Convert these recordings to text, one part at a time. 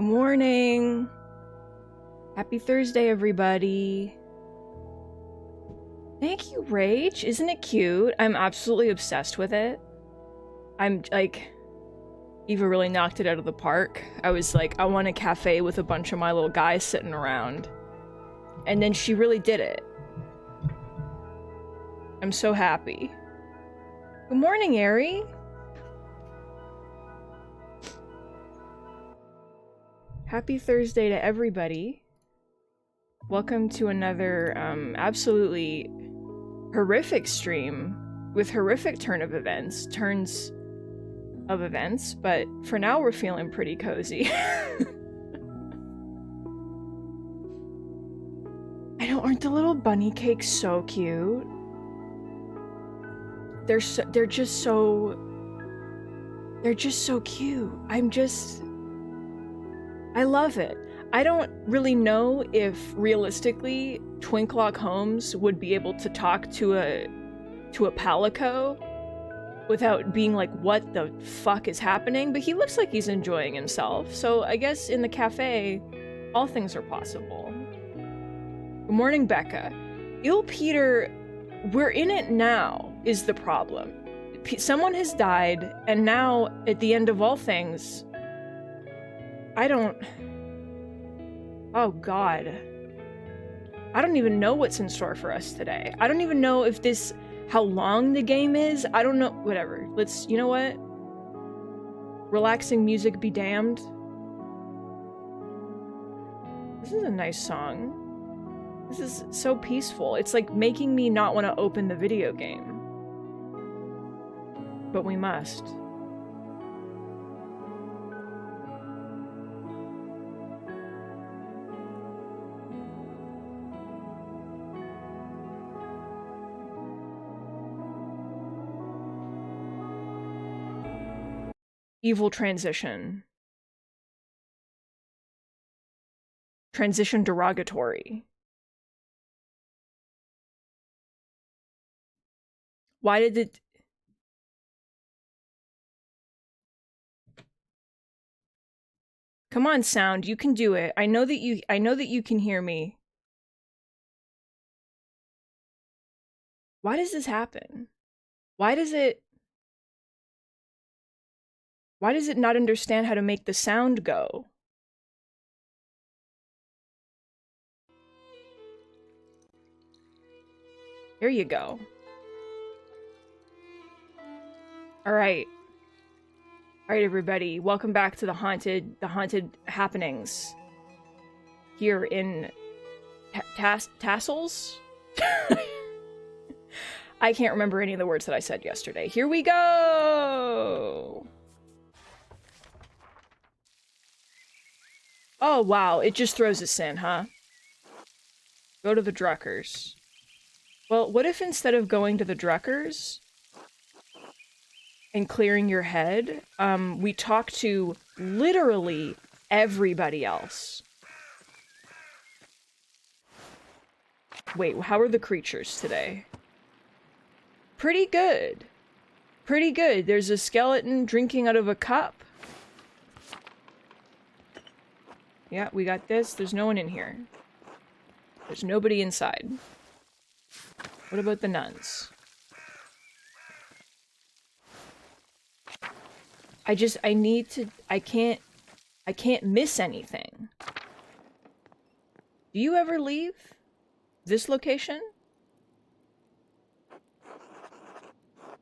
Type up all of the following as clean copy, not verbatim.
morning. Happy Thursday, everybody. Thank you, Rach. Isn't it cute? I'm absolutely obsessed with it. I'm like, Eva really knocked it out of the park. I was like, I want a cafe with a bunch of my little guys sitting around. And then she really did it. I'm so happy. Good morning, Ari. Happy Thursday to everybody. Welcome to another absolutely horrific stream with horrific turns of events, but for now we're feeling pretty cozy. I know, aren't the little bunny cakes so cute? They're just so cute. I love it. I don't really know if realistically Twinklock Holmes would be able to talk to a palico without being like, what the fuck is happening? But he looks like he's enjoying himself. So I guess in the cafe, all things are possible. Good morning, Becca. Il Peter, we're in it now is the problem. Someone has died, and now at the end of all things, oh god. I don't even know what's in store for us today. I don't even know if how long the game is. I don't know, whatever. You know what? Relaxing music be damned. This is a nice song. This is so peaceful. It's like making me not want to open the video game. But we must. Evil transition. Transition derogatory. Why did it... Come on, sound, you can do it. I know that you can hear me. Why does this happen? Why does it not understand how to make the sound go? Here you go. All right, everybody. Welcome back to the haunted happenings here in Tassels. I can't remember any of the words that I said yesterday. Here we go. Oh, wow. It just throws us in, huh? Go to the Druckers. Well, what if instead of going to the Druckers and clearing your head, we talk to literally everybody else? Wait, how are the creatures today? Pretty good. Pretty good. There's a skeleton drinking out of a cup. Yeah, we got this. There's no one in here. There's nobody inside. What about the nuns? I can't miss anything. Do you ever leave this location?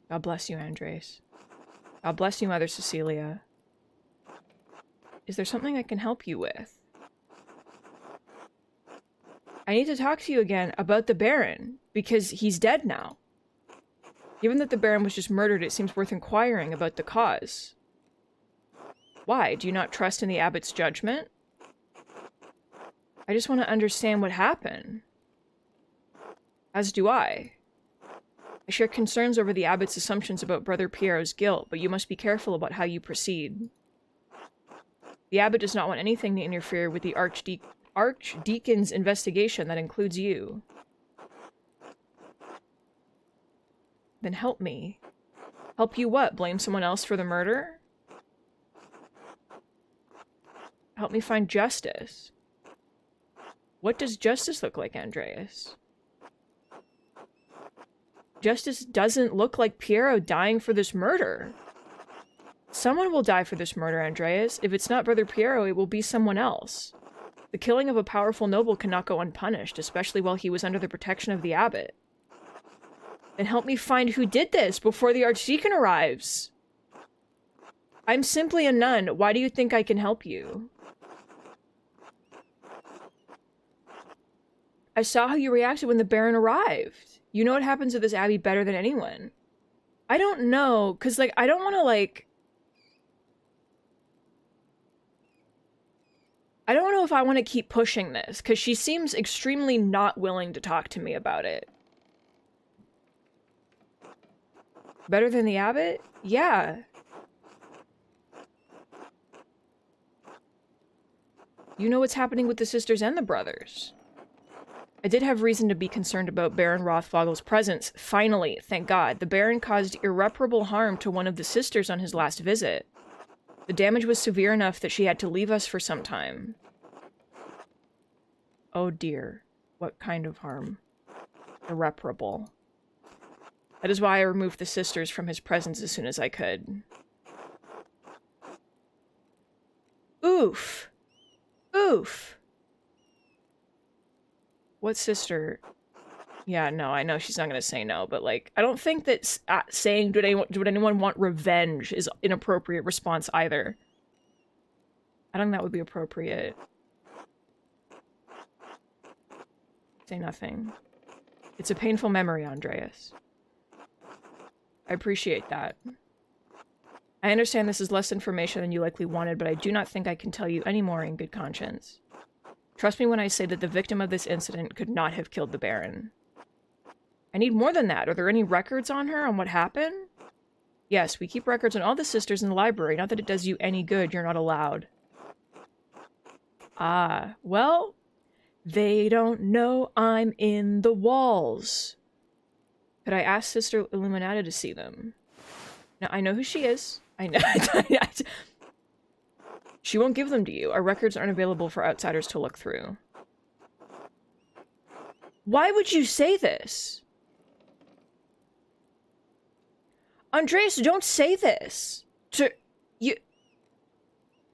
God bless you, Andres. God bless you, Mother Cecilia. Is there something I can help you with? I need to talk to you again about the Baron, because he's dead now. Given that the Baron was just murdered, it seems worth inquiring about the cause. Why? Do you not trust in the Abbot's judgment? I just want to understand what happened. As do I. I share concerns over the Abbot's assumptions about Brother Piero's guilt, but you must be careful about how you proceed. The Abbot does not want anything to interfere with the Archdeacon's investigation that includes you. Then help me. Help you what? Blame someone else for the murder? Help me find justice. What does justice look like, Andreas? Justice doesn't look like Piero dying for this murder. Someone will die for this murder, Andreas. If it's not Brother Piero, it will be someone else. The killing of a powerful noble cannot go unpunished, especially while he was under the protection of the abbot. Then help me find who did this before the archdeacon arrives. I'm simply a nun. Why do you think I can help you? I saw how you reacted when the Baron arrived. You know what happens at this abbey better than anyone. I don't know, because, like, I don't want to, like... I don't know if I want to keep pushing this, because she seems extremely not willing to talk to me about it. Better than the abbot? Yeah. You know what's happening with the sisters and the brothers. I did have reason to be concerned about Baron Rothvogel's presence. Finally, thank God, the Baron caused irreparable harm to one of the sisters on his last visit. The damage was severe enough that she had to leave us for some time. Oh dear. What kind of harm? Irreparable. That is why I removed the sisters from his presence as soon as I could. Oof. Oof. What sister? Yeah, no, I know she's not gonna say no, but, like, I don't think that saying, would anyone want revenge is an appropriate response either. I don't think that would be appropriate. Say nothing. It's a painful memory, Andreas. I appreciate that. I understand this is less information than you likely wanted, but I do not think I can tell you any more in good conscience. Trust me when I say that the victim of this incident could not have killed the Baron. I need more than that. Are there any records on her, on what happened? Yes, we keep records on all the sisters in the library. Not that it does you any good, you're not allowed. Ah, well, they don't know I'm in the walls. Could I ask Sister Illuminata to see them? Now, I know who she is. I know. She won't give them to you. Our records aren't available for outsiders to look through. Why would you say this? Andreas, don't say this.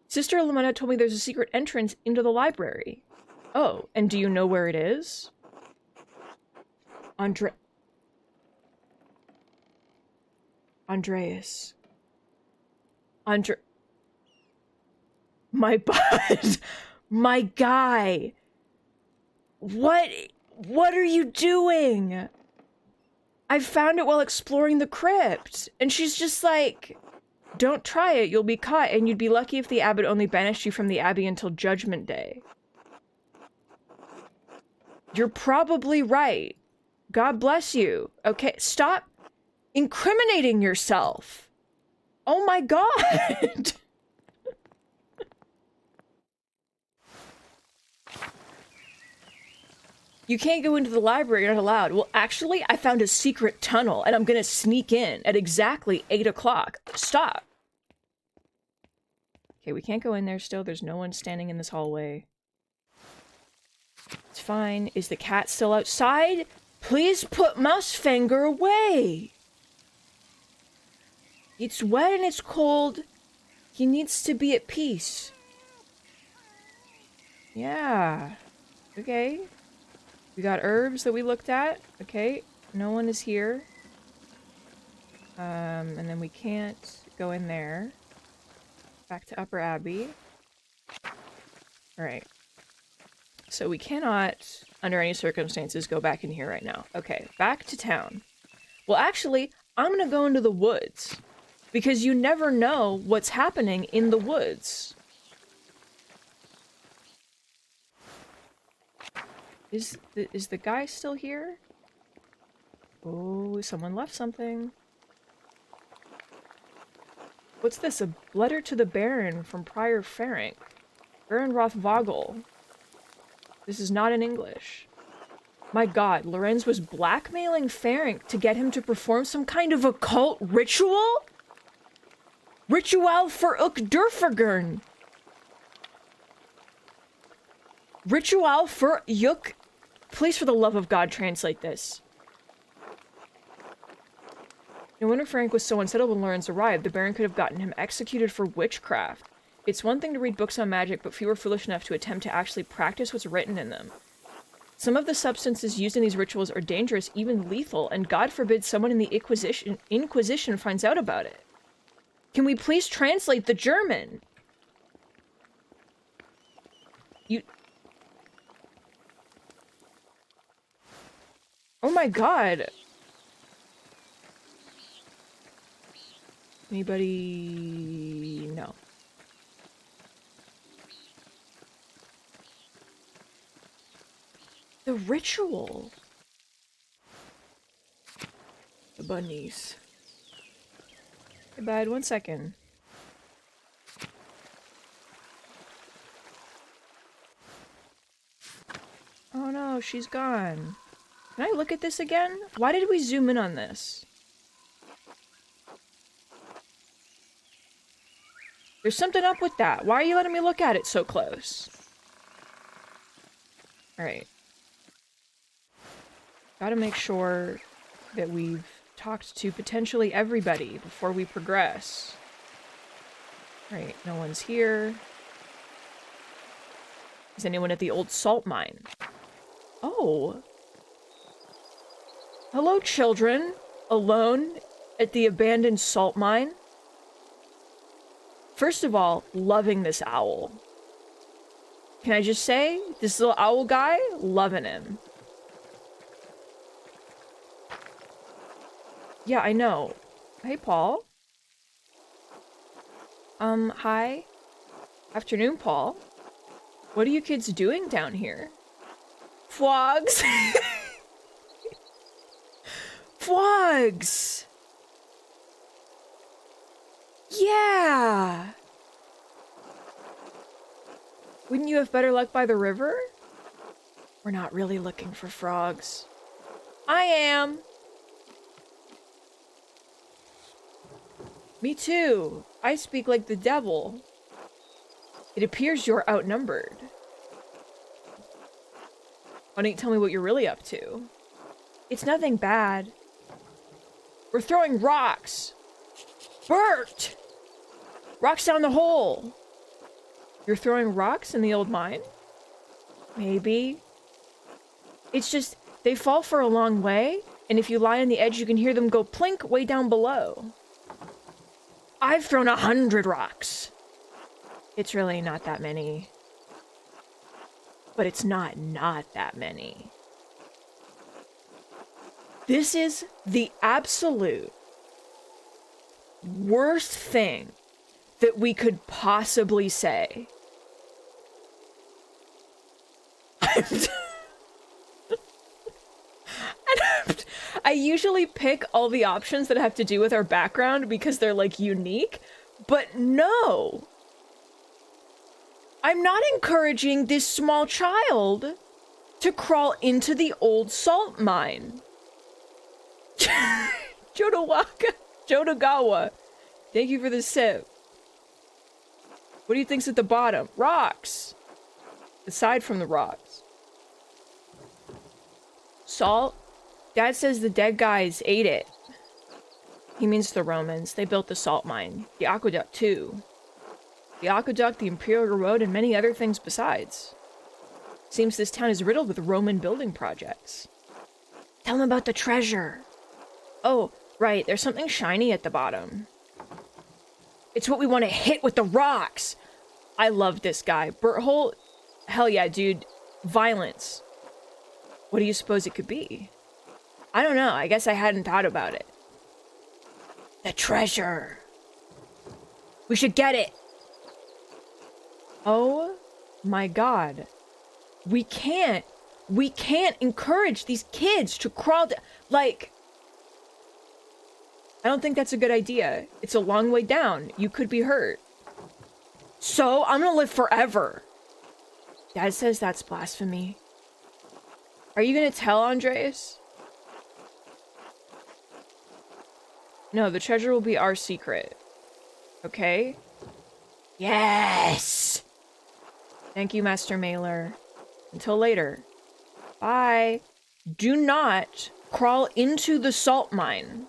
Sister Illuminata told me there's a secret entrance into the library. Oh, and do you know where it is? Andreas. My bud. My guy. What are you doing? I found it while exploring the crypt. And she's just like, don't try it, you'll be caught, and you'd be lucky if the abbot only banished you from the abbey until Judgment Day. You're probably right. God bless you. Okay, stop incriminating yourself. Oh my God. You can't go into the library, you're not allowed. Well, actually, I found a secret tunnel, and I'm gonna sneak in at exactly 8 o'clock. Stop. Okay, we can't go in there still. There's no one standing in this hallway. It's fine. Is the cat still outside? Please put Mousefinger away! It's wet and it's cold. He needs to be at peace. Yeah. Okay. We got herbs that we looked at. Okay. No one is here. And then we can't go in there. Back to Upper Abbey. Alright. So we cannot, under any circumstances, go back in here right now. Okay, back to town. Well, actually, I'm gonna go into the woods. Because you never know what's happening in the woods. Is the guy still here? Oh, someone left something. What's this? A letter to the Baron from Prior Ferenc. Baron Rothvogel. This is not in English. My God, Lorenz was blackmailing Ferenc to get him to perform some kind of occult ritual? Ritual for Ukdurfagern. Ritual for Yuk. Please, for the love of God, translate this. No wonder Frank was so unsettled when Lawrence arrived. The Baron could have gotten him executed for witchcraft. It's one thing to read books on magic, but few are foolish enough to attempt to actually practice what's written in them. Some of the substances used in these rituals are dangerous, even lethal, and God forbid someone in the Inquisition finds out about it. Can we please translate the German? Oh my god. Anybody? No. The ritual. The bunnies. Hey, bud, 1 second. Oh no, she's gone. Can I look at this again? Why did we zoom in on this? There's something up with that. Why are you letting me look at it so close? Alright. Gotta make sure that we've talked to potentially everybody before we progress. Alright, no one's here. Is anyone at the old salt mine? Oh. Hello, children. Alone at the abandoned salt mine. First of all, loving this owl. Can I just say, this little owl guy, loving him. Yeah, I know. Hey, Paul. Hi. Afternoon, Paul. What are you kids doing down here? Fwogs! Fwogs! Yeah! Wouldn't you have better luck by the river? We're not really looking for frogs. I am! Me too. I speak like the devil. It appears you're outnumbered. Why don't you tell me what you're really up to? It's nothing bad. We're throwing rocks. Bert! Rocks down the hole. You're throwing rocks in the old mine? Maybe. It's just, they fall for a long way, and if you lie on the edge, you can hear them go plink way down below. I've thrown 100 rocks. It's really not that many. But it's not that many. This is the absolute worst thing that we could possibly say. I usually pick all the options that have to do with our background because they're like unique, but no. I'm not encouraging this small child to crawl into the old salt mine. Jodogawa, thank you for the sip. What do you think's at the bottom? Rocks. Aside from the rocks. Salt? Dad says the dead guys ate it. He means the Romans. They built the salt mine. The aqueduct, too. The aqueduct, the Imperial Road, and many other things besides. Seems this town is riddled with Roman building projects. Tell them about the treasure. Oh, right. There's something shiny at the bottom. It's what we want to hit with the rocks. I love this guy. Berthold. Hell yeah, dude. Violence. What do you suppose it could be? I don't know. I guess I hadn't thought about it. The treasure. We should get it. Oh my god. We can't encourage these kids to crawl like, I don't think that's a good idea. It's a long way down. You could be hurt. So, I'm gonna live forever. Dad says that's blasphemy. Are you gonna tell Andres? No, the treasure will be our secret. Okay? Yes! Thank you, Master Mailer. Until later. Bye. Do not crawl into the salt mine.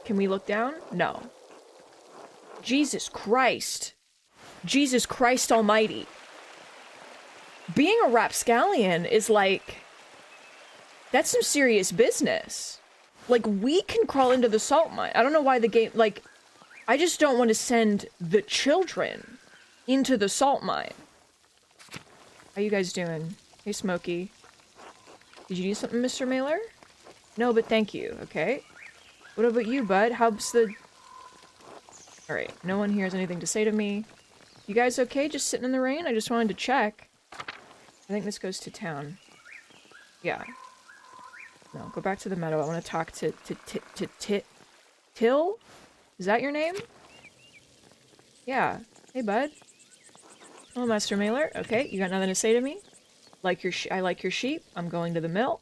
Can we look down? No. Jesus Christ. Jesus Christ almighty. Being a rapscallion is like... That's some serious business. Like, we can crawl into the salt mine. I don't know why the game... Like, I just don't want to send the children into the salt mine. How you guys doing? Hey, Smokey. Did you do something, Mr. Mailer? No, but thank you, okay? What about you, bud? How's the... Alright, no one here has anything to say to me. You guys okay just sitting in the rain? I just wanted to check. I think this goes to town. Yeah. No, go back to the meadow. I want to talk to Till? Is that your name? Yeah. Hey, bud. Oh, Master Mailer. Okay, you got nothing to say to me? Like your I like your sheep. I'm going to the mill.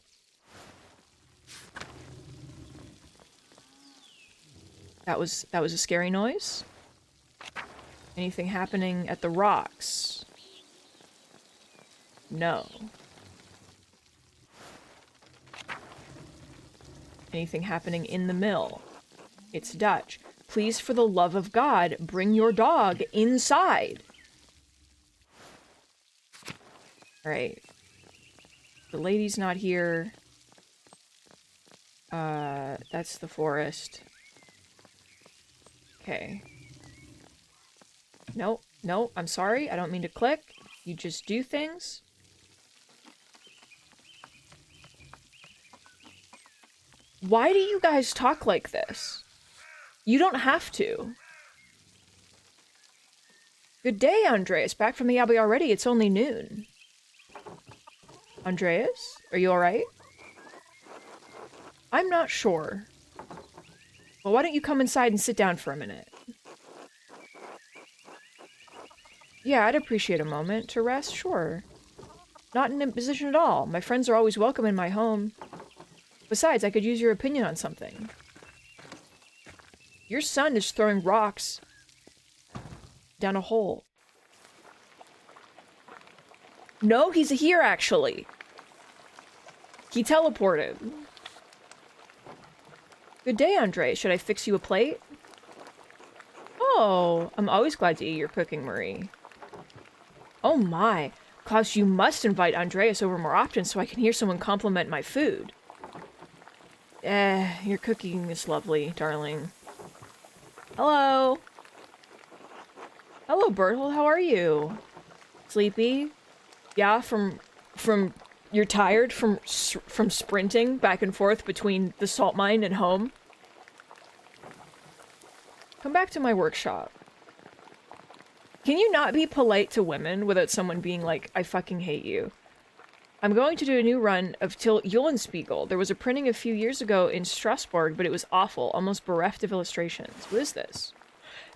That was a scary noise. Anything happening at the rocks? No. Anything happening in the mill? It's Dutch. Please, for the love of God, bring your dog inside. Alright. The lady's not here. That's the forest. Okay. No, no, I'm sorry. I don't mean to click. You just do things. Why do you guys talk like this? You don't have to. Good day, Andreas. Back from the Abbey already. It's only noon. Andreas? Are you alright? I'm not sure. Well, why don't you come inside and sit down for a minute? Yeah, I'd appreciate a moment to rest, sure. Not in a position at all. My friends are always welcome in my home. Besides, I could use your opinion on something. Your son is throwing rocks down a hole. No, he's here, actually. He teleported. Good day, Andre. Should I fix you a plate? Oh, I'm always glad to eat your cooking, Marie. Oh my. Klaus, you must invite Andreas over more often so I can hear someone compliment my food. Your cooking is lovely, darling. Hello. Hello, Bertel. How are you? Sleepy? Yeah, from you're tired from sprinting back and forth between the salt mine and home? Come back to my workshop. Can you not be polite to women without someone being like, I fucking hate you? I'm going to do a new run of Till Eulenspiegel. There was a printing a few years ago in Strasbourg, but it was awful, almost bereft of illustrations. What is this?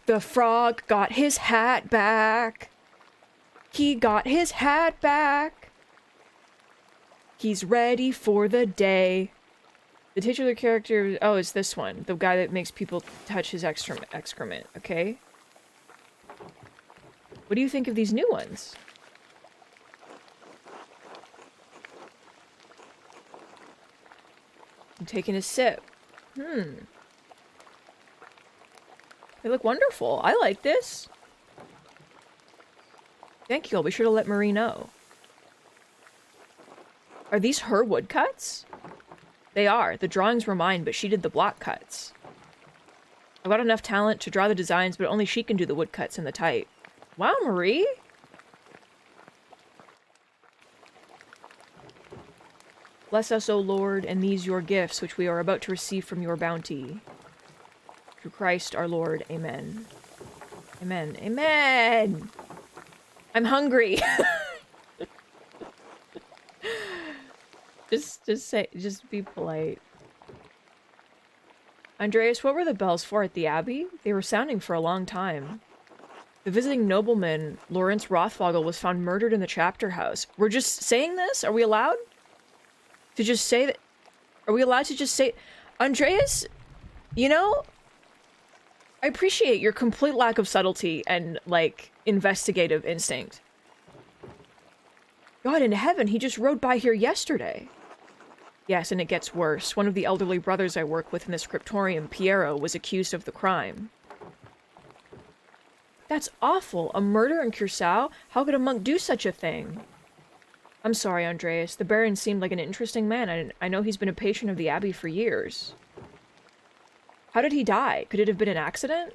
The frog got his hat back. He got his hat back. He's ready for the day. The titular character... Oh, it's this one. The guy that makes people touch his excrement. Okay. What do you think of these new ones? I'm taking a sip. They look wonderful. I like this. Thank you. I'll be sure to let Marie know. Are these her woodcuts? They are. The drawings were mine, but she did the block cuts. I've got enough talent to draw the designs, but only she can do the woodcuts and the type. Wow, Marie! Bless us, O Lord, and these your gifts, which we are about to receive from your bounty. Through Christ our Lord. Amen. Amen. Amen! I'm hungry! Just be polite. Andreas, what were the bells for at the Abbey? They were sounding for a long time. The visiting nobleman, Lawrence Rothvogel, was found murdered in the chapter house. We're just saying this? Are we allowed to just say that? Are we allowed to just say... Andreas, you know, I appreciate your complete lack of subtlety and, like, investigative instinct. God in heaven, he just rode by here yesterday. Yes, and it gets worse. One of the elderly brothers I work with in the scriptorium, Piero, was accused of the crime. That's awful. A murder in Curacao? How could a monk do such a thing? I'm sorry, Andreas. The Baron seemed like an interesting man, and I know he's been a patron of the Abbey for years. How did he die? Could it have been an accident?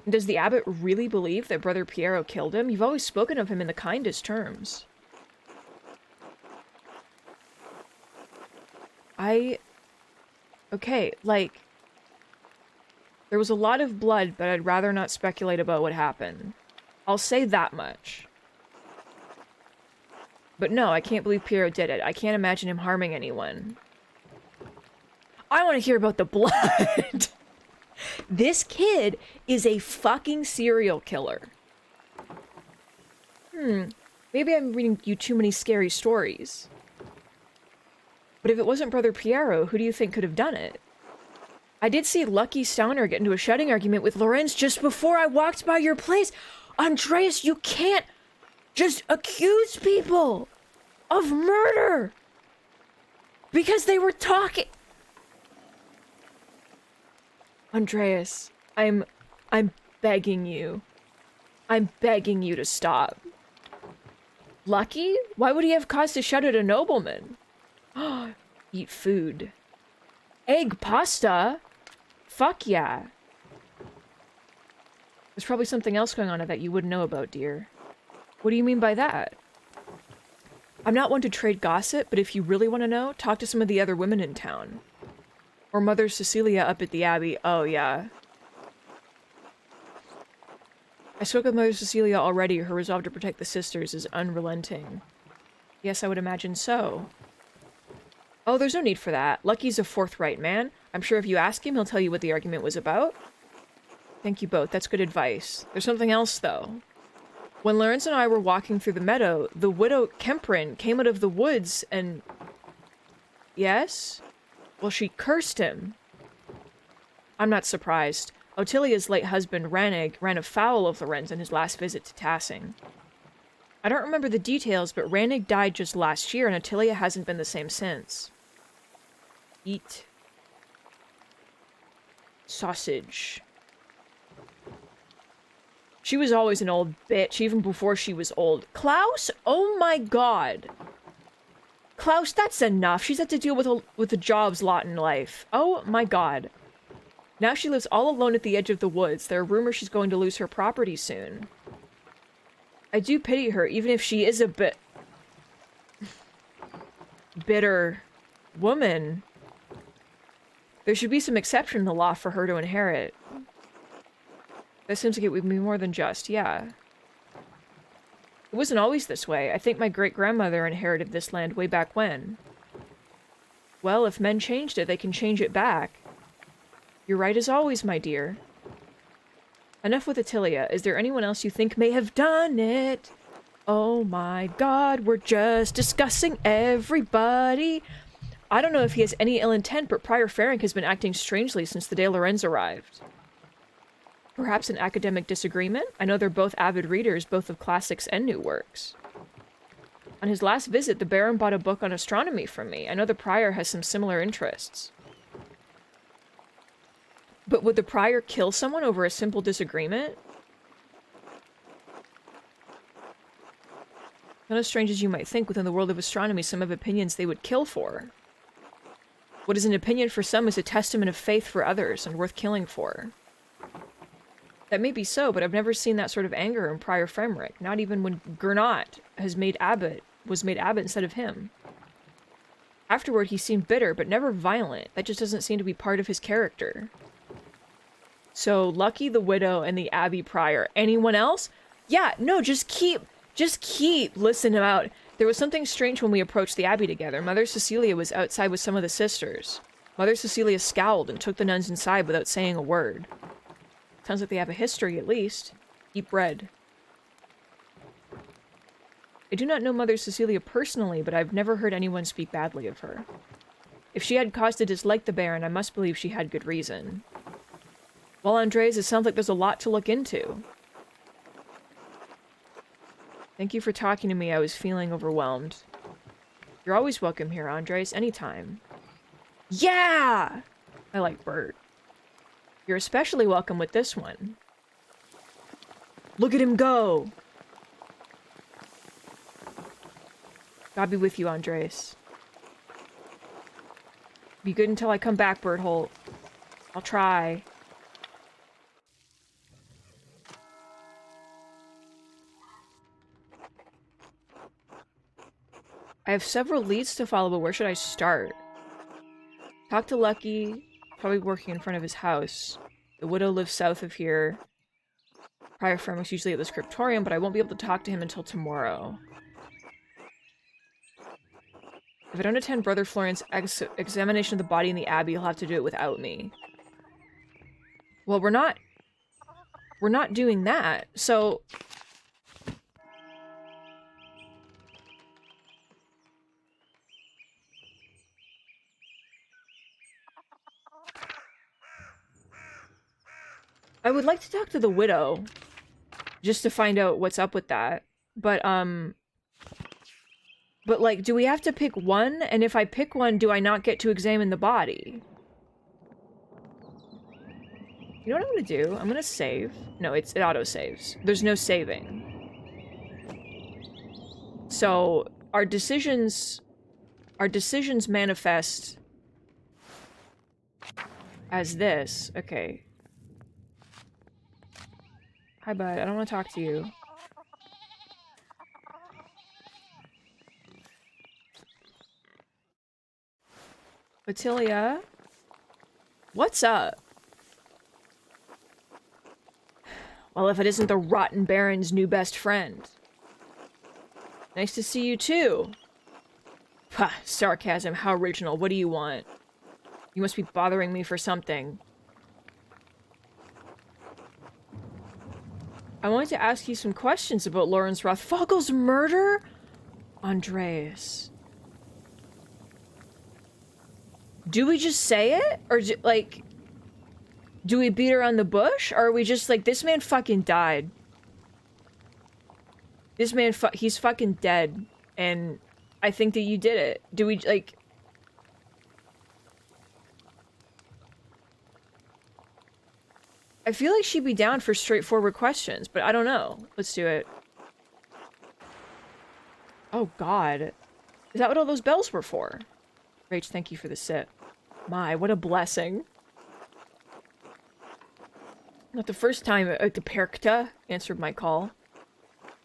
Does the abbot really believe that Brother Piero killed him? You've always spoken of him in the kindest terms. Okay, like... There was a lot of blood, but I'd rather not speculate about what happened. I'll say that much. But no, I can't believe Piero did it. I can't imagine him harming anyone. I want to hear about the blood! This kid is a fucking serial killer. Maybe I'm reading you too many scary stories. But if it wasn't Brother Piero, who do you think could have done it? I did see Lucky Stauner get into a shouting argument with Lorenz just before I walked by your place. Andreas, you can't just accuse people of murder because they were talking. Andreas, I'm begging you. I'm begging you to stop. Lucky? Why would he have cause to shout at a nobleman? Eat food. Egg pasta? Fuck yeah. There's probably something else going on that you wouldn't know about, dear. What do you mean by that? I'm not one to trade gossip, but if you really want to know, talk to some of the other women in town. Or Mother Cecilia up at the Abbey. Oh, yeah. I spoke with Mother Cecilia already. Her resolve to protect the sisters is unrelenting. Yes, I would imagine so. Oh, there's no need for that. Lucky's a forthright man. I'm sure if you ask him, he'll tell you what the argument was about. Thank you both. That's good advice. There's something else, though. When Lorenz and I were walking through the meadow, the widow Kemprin came out of the woods and... Yes? Well, she cursed him. I'm not surprised. Ottilia's late husband, Ranig, ran afoul of Lorenz in his last visit to Tassing. I don't remember the details, but Ranig died just last year, and Ottilia hasn't been the same since. Eat. Sausage. She was always an old bitch, even before she was old. Klaus? Oh my god. Klaus, that's enough. She's had to deal with a job's lot in life. Oh my god. Now she lives all alone at the edge of the woods. There are rumors she's going to lose her property soon. I do pity her, even if she is a bit... bitter woman. There should be some exception in the law for her to inherit. That seems like it would be more than just, yeah. It wasn't always this way. I think my great-grandmother inherited this land way back when. Well, if men changed it, they can change it back. You're right as always, my dear. Enough with Ottilia. Is there anyone else you think may have done it? Oh my god, we're just discussing everybody. I don't know if he has any ill intent, but Prior Ferenc has been acting strangely since the day Lorenz arrived. Perhaps an academic disagreement? I know they're both avid readers, both of classics and new works. On his last visit, the Baron bought a book on astronomy from me. I know the Prior has some similar interests. But would the Prior kill someone over a simple disagreement? Not as strange as you might think, within the world of astronomy, some have opinions they would kill for. What is an opinion for some is a testament of faith for others, and worth killing for. That may be so, but I've never seen that sort of anger in Prior Fremric, not even when Gernot was made abbot instead of him. Afterward, he seemed bitter, but never violent. That just doesn't seem to be part of his character. So, Lucky the Widow and the Abbey Prior. Anyone else? Yeah, no, just keep listening out. There was something strange when we approached the Abbey together. Mother Cecilia was outside with some of the sisters. Mother Cecilia scowled and took the nuns inside without saying a word. Sounds like they have a history, at least. Eat bread. I do not know Mother Cecilia personally, but I've never heard anyone speak badly of her. If she had cause to dislike the Baron, I must believe she had good reason. Well, Andres, it sounds like there's a lot to look into. Thank you for talking to me. I was feeling overwhelmed. You're always welcome here, Andres, anytime. Yeah! I like Bert. You're especially welcome with this one. Look at him go! God be with you, Andres. Be good until I come back, Berthold. I'll try. I have several leads to follow, but where should I start? Talk to Lucky. Probably working in front of his house. The widow lives south of here. Prior firm is usually at the scriptorium, but I won't be able to talk to him until tomorrow. If I don't attend Brother Florian's examination of the body in the abbey, he'll have to do it without me. Well, we're not doing that, so... I would like to talk to the widow, just to find out what's up with that. But, like, do we have to pick one? And if I pick one, do I not get to examine the body? You know what I'm gonna do? I'm gonna save. No, it auto-saves. There's no saving. So, our decisions manifest as this. Okay. Hi, bud. I don't want to talk to you. Ottilia? What's up? Well, if it isn't the rotten Baron's new best friend. Nice to see you, too. Pah, sarcasm. How original. What do you want? You must be bothering me for something. I wanted to ask you some questions about Lawrence Rothfogel's murder? Andreas. Do we just say it? Or, like... Do we beat around the bush? Or are we just like, this man fucking died. This man he's fucking dead. And I think that you did it. Do we, like... I feel like she'd be down for straightforward questions, but I don't know. Let's do it. Oh god. Is that what all those bells were for? Rach, thank you for the sip. My, what a blessing. Not the first time the Perkta answered my call.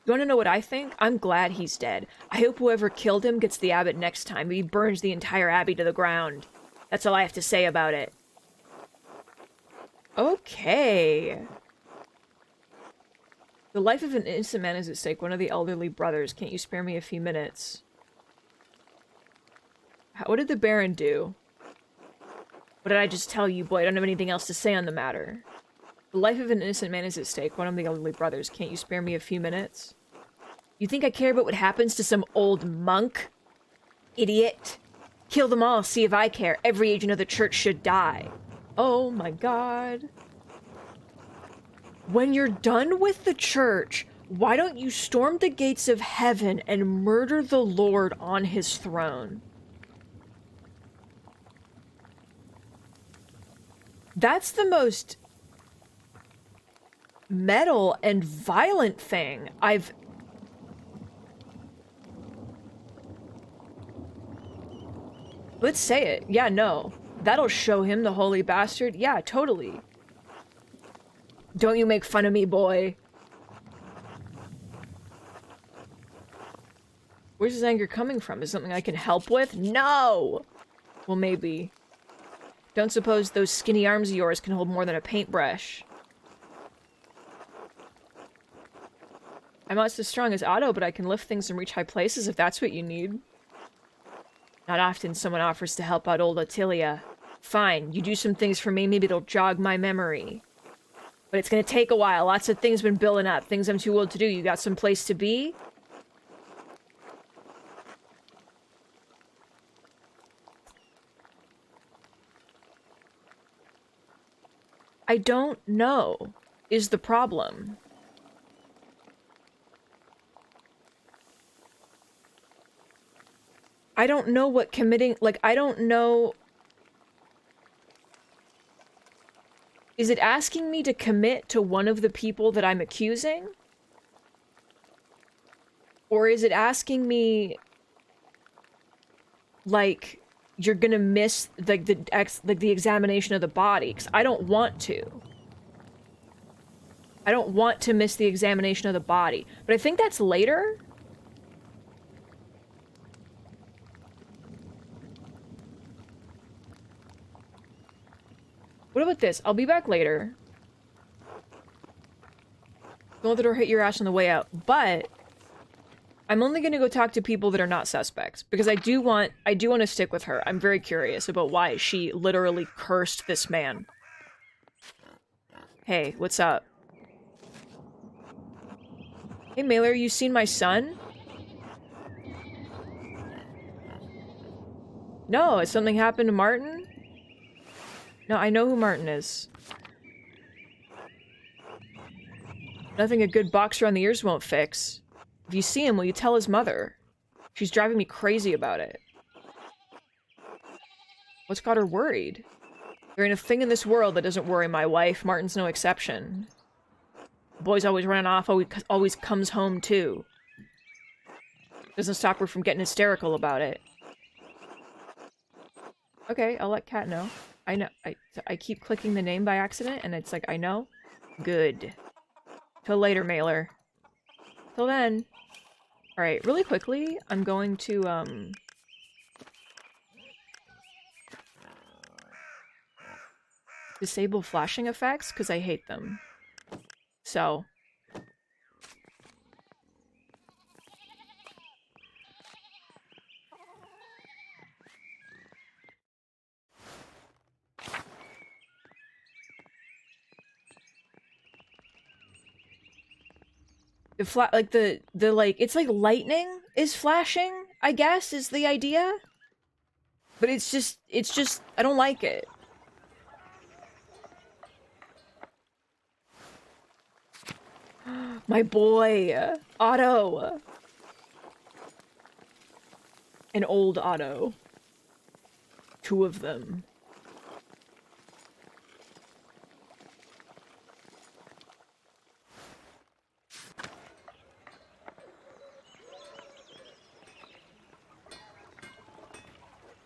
You want to know what I think? I'm glad he's dead. I hope whoever killed him gets the abbot next time. He burns the entire abbey to the ground. That's all I have to say about it. Okay. The life of an innocent man is at stake. One of the elderly brothers. Can't you spare me a few minutes? What did the Baron do? What did I just tell you, boy? I don't have anything else to say on the matter. The life of an innocent man is at stake. One of the elderly brothers. Can't you spare me a few minutes? You think I care about what happens to some old monk? Idiot. Kill them all, see if I care. Every agent of the church should die. Oh my god. When you're done with the church, why don't you storm the gates of heaven and murder the Lord on his throne? That's the most metal and violent thing I've... Let's say it. Yeah, no. That'll show him, the holy bastard. Yeah, totally. Don't you make fun of me, boy. Where's his anger coming from? Is it something I can help with? No! Well, maybe. Don't suppose those skinny arms of yours can hold more than a paintbrush. I'm not as strong as Otto, but I can lift things and reach high places if that's what you need. Not often someone offers to help out old Ottilia. Fine, you do some things for me, maybe it'll jog my memory. But it's gonna take a while. Lots of things been building up. Things I'm too old to do. You got some place to be? I don't know is the problem. I don't know what committing, like, I don't know. Is it asking me to commit to one of the people that I'm accusing? Or is it asking me, like, you're gonna miss, like, the examination of the body? Because I don't want to. I don't want to miss the examination of the body. But I think that's later? What about this? I'll be back later. Don't let the door hit your ass on the way out. But I'm only gonna go talk to people that are not suspects. Because I do want to stick with her. I'm very curious about why she literally cursed this man. Hey, what's up? Hey, Mailer, you seen my son? No, has something happened to Martin? No, I know who Martin is. Nothing a good boxer on the ears won't fix. If you see him, will you tell his mother? She's driving me crazy about it. What's got her worried? There ain't a thing in this world that doesn't worry my wife. Martin's no exception. The boy's always running off, always comes home too. Doesn't stop her from getting hysterical about it. Okay, I'll let Kat know. I know. I keep clicking the name by accident, and it's like, I know. Good. Till later, Mailer. Till then. Alright, really quickly, I'm going to, disable flashing effects, because I hate them. So. It's like lightning is flashing, I guess, is the idea. But it's just, I don't like it. My boy, Otto. An old Otto. Two of them.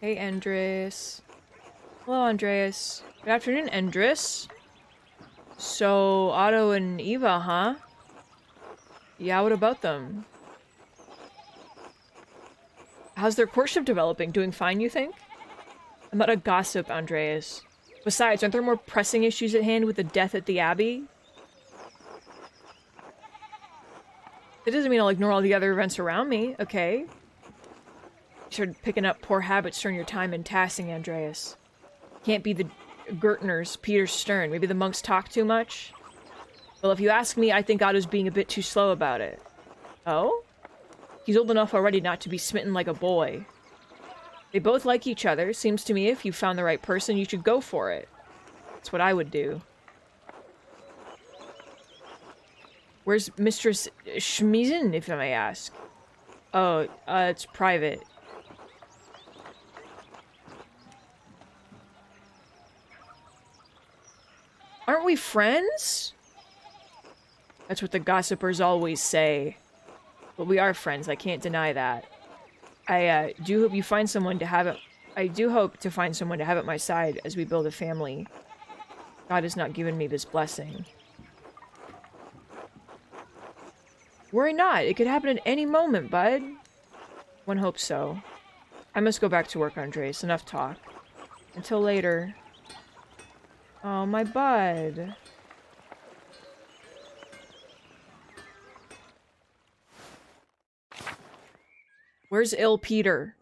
Hey, Andres. Hello, Andreas. Good afternoon, Andres. So, Otto and Eva, huh? Yeah, what about them? How's their courtship developing? Doing fine, you think? I'm not a gossip, Andreas. Besides, aren't there more pressing issues at hand with the death at the Abbey? That doesn't mean I'll ignore all the other events around me, okay? You started picking up poor habits during your time in Tassing, Andreas. Can't be the Gertner's Peter Stern. Maybe the monks talk too much? Well, if you ask me, I think Otto's being a bit too slow about it. Oh? He's old enough already not to be smitten like a boy. They both like each other. Seems to me if you found the right person, you should go for it. That's what I would do. Where's Mistress Schmiesen, if I may ask? Oh, it's private. Aren't we friends? That's what the gossipers always say. But we are friends, I can't deny that. I do hope you find someone to have it. I do hope to find someone to have at my side as we build a family. God has not given me this blessing. Worry not, it could happen at any moment, bud. One hopes so. I must go back to work, Andres. Enough talk. Until later. Oh, my bud. Where's ill Peter?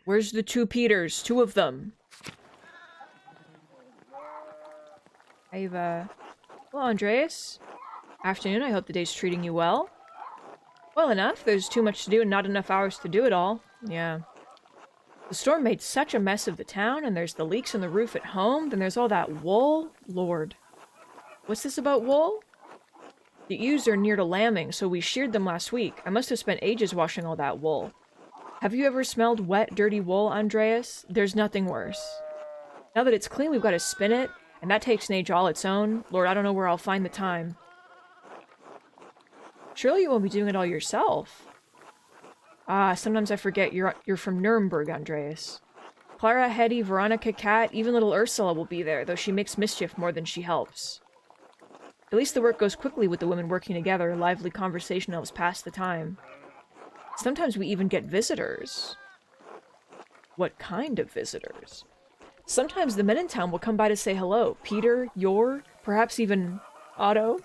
Where's the two Peters? Two of them. Hello, Andreas. Afternoon, I hope the day's treating you well. Well enough, there's too much to do and not enough hours to do it all. Yeah. The storm made such a mess of the town, and there's the leaks in the roof at home, then there's all that wool. Lord. What's this about wool? The ewes are near to lambing, so we sheared them last week. I must have spent ages washing all that wool. Have you ever smelled wet, dirty wool, Andreas? There's nothing worse. Now that it's clean, we've got to spin it, and that takes an age all its own. Lord, I don't know where I'll find the time. Surely you won't be doing it all yourself. Ah, sometimes I forget you're from Nuremberg, Andreas. Clara, Hetty, Veronica, Kat, even little Ursula will be there, though she makes mischief more than she helps. At least the work goes quickly with the women working together. Lively conversation helps pass the time. Sometimes we even get visitors. What kind of visitors? Sometimes the men in town will come by to say hello. Peter, Yor, perhaps even Otto.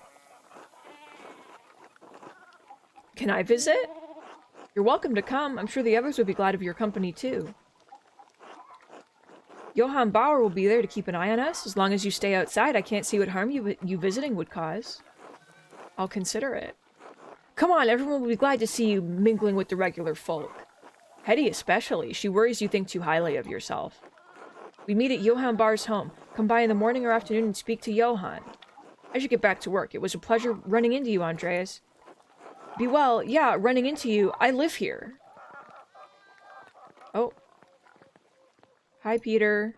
Can I visit? You're welcome to come. I'm sure the others would be glad of your company too. Johann Bauer will be there to keep an eye on us. As long as you stay outside, I can't see what harm you visiting would cause. I'll consider it. Come on, everyone will be glad to see you mingling with the regular folk. Hetty especially. She worries you think too highly of yourself. We meet at Johann Bauer's home. Come by in the morning or afternoon and speak to Johann. I should get back to work. It was a pleasure running into you, Andreas. Be well. Yeah, running into you. I live here. Oh. Hi, Peter.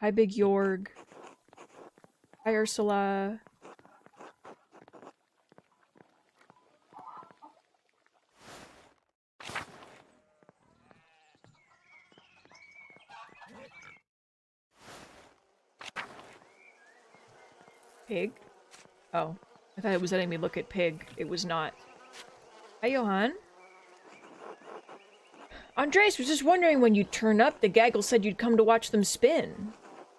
Hi, Big Jorg. Hi, Ursula. Pig? Oh. I thought it was letting me look at Pig. It was not. Hi, Johann. Andres was just wondering when you'd turn up. The gaggle said you'd come to watch them spin.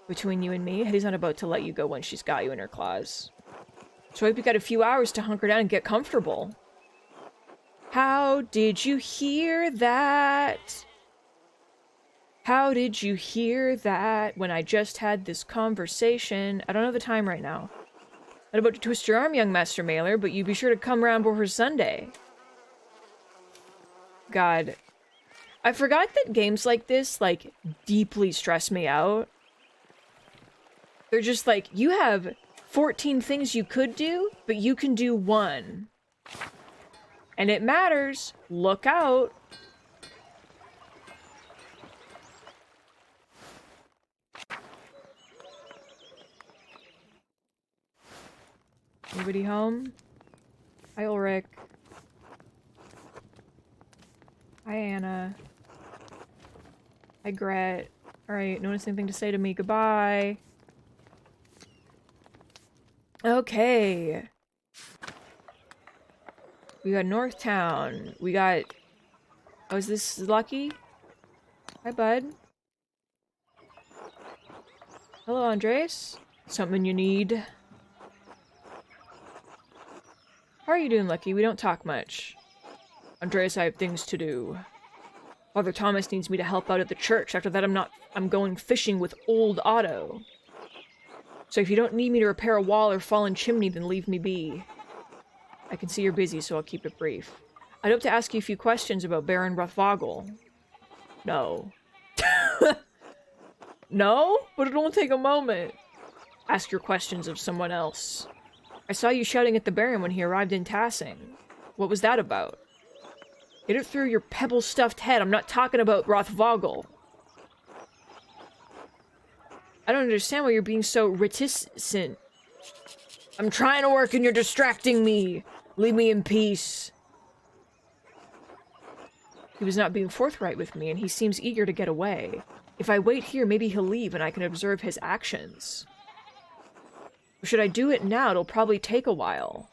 Between you and me, Hetty's not about to let you go when she's got you in her claws. So I hope you got a few hours to hunker down and get comfortable. How did you hear that? How did you hear that when I just had this conversation? I don't have the time right now. Not about to twist your arm, young Master Mailer, but you be sure to come round before Sunday. God. I forgot that games like this, like, deeply stress me out. They're just like, you have 14 things you could do, but you can do one. And it matters. Look out. Anybody home? Hi, Ulrich. Hi, Anna. Hi, Gret. Alright, notice anything to say to me? Goodbye. Okay. We got Northtown. We got... Oh, is this Lucky? Hi, bud. Hello, Andres. Something you need? How are you doing, Lucky? We don't talk much. Andreas, I have things to do. Father Thomas needs me to help out at the church. After that, I'm going fishing with old Otto. So if you don't need me to repair a wall or fallen chimney, then leave me be. I can see you're busy, so I'll keep it brief. I'd hope to ask you a few questions about Baron Rothvogel. No. No? But it won't take a moment. Ask your questions of someone else. I saw you shouting at the Baron when he arrived in Tassing. What was that about? Get it through your pebble-stuffed head. I'm not talking about Rothvogel. I don't understand why you're being so reticent. I'm trying to work and you're distracting me. Leave me in peace. He was not being forthright with me, and he seems eager to get away. If I wait here, maybe he'll leave and I can observe his actions. Or should I do it now? It'll probably take a while.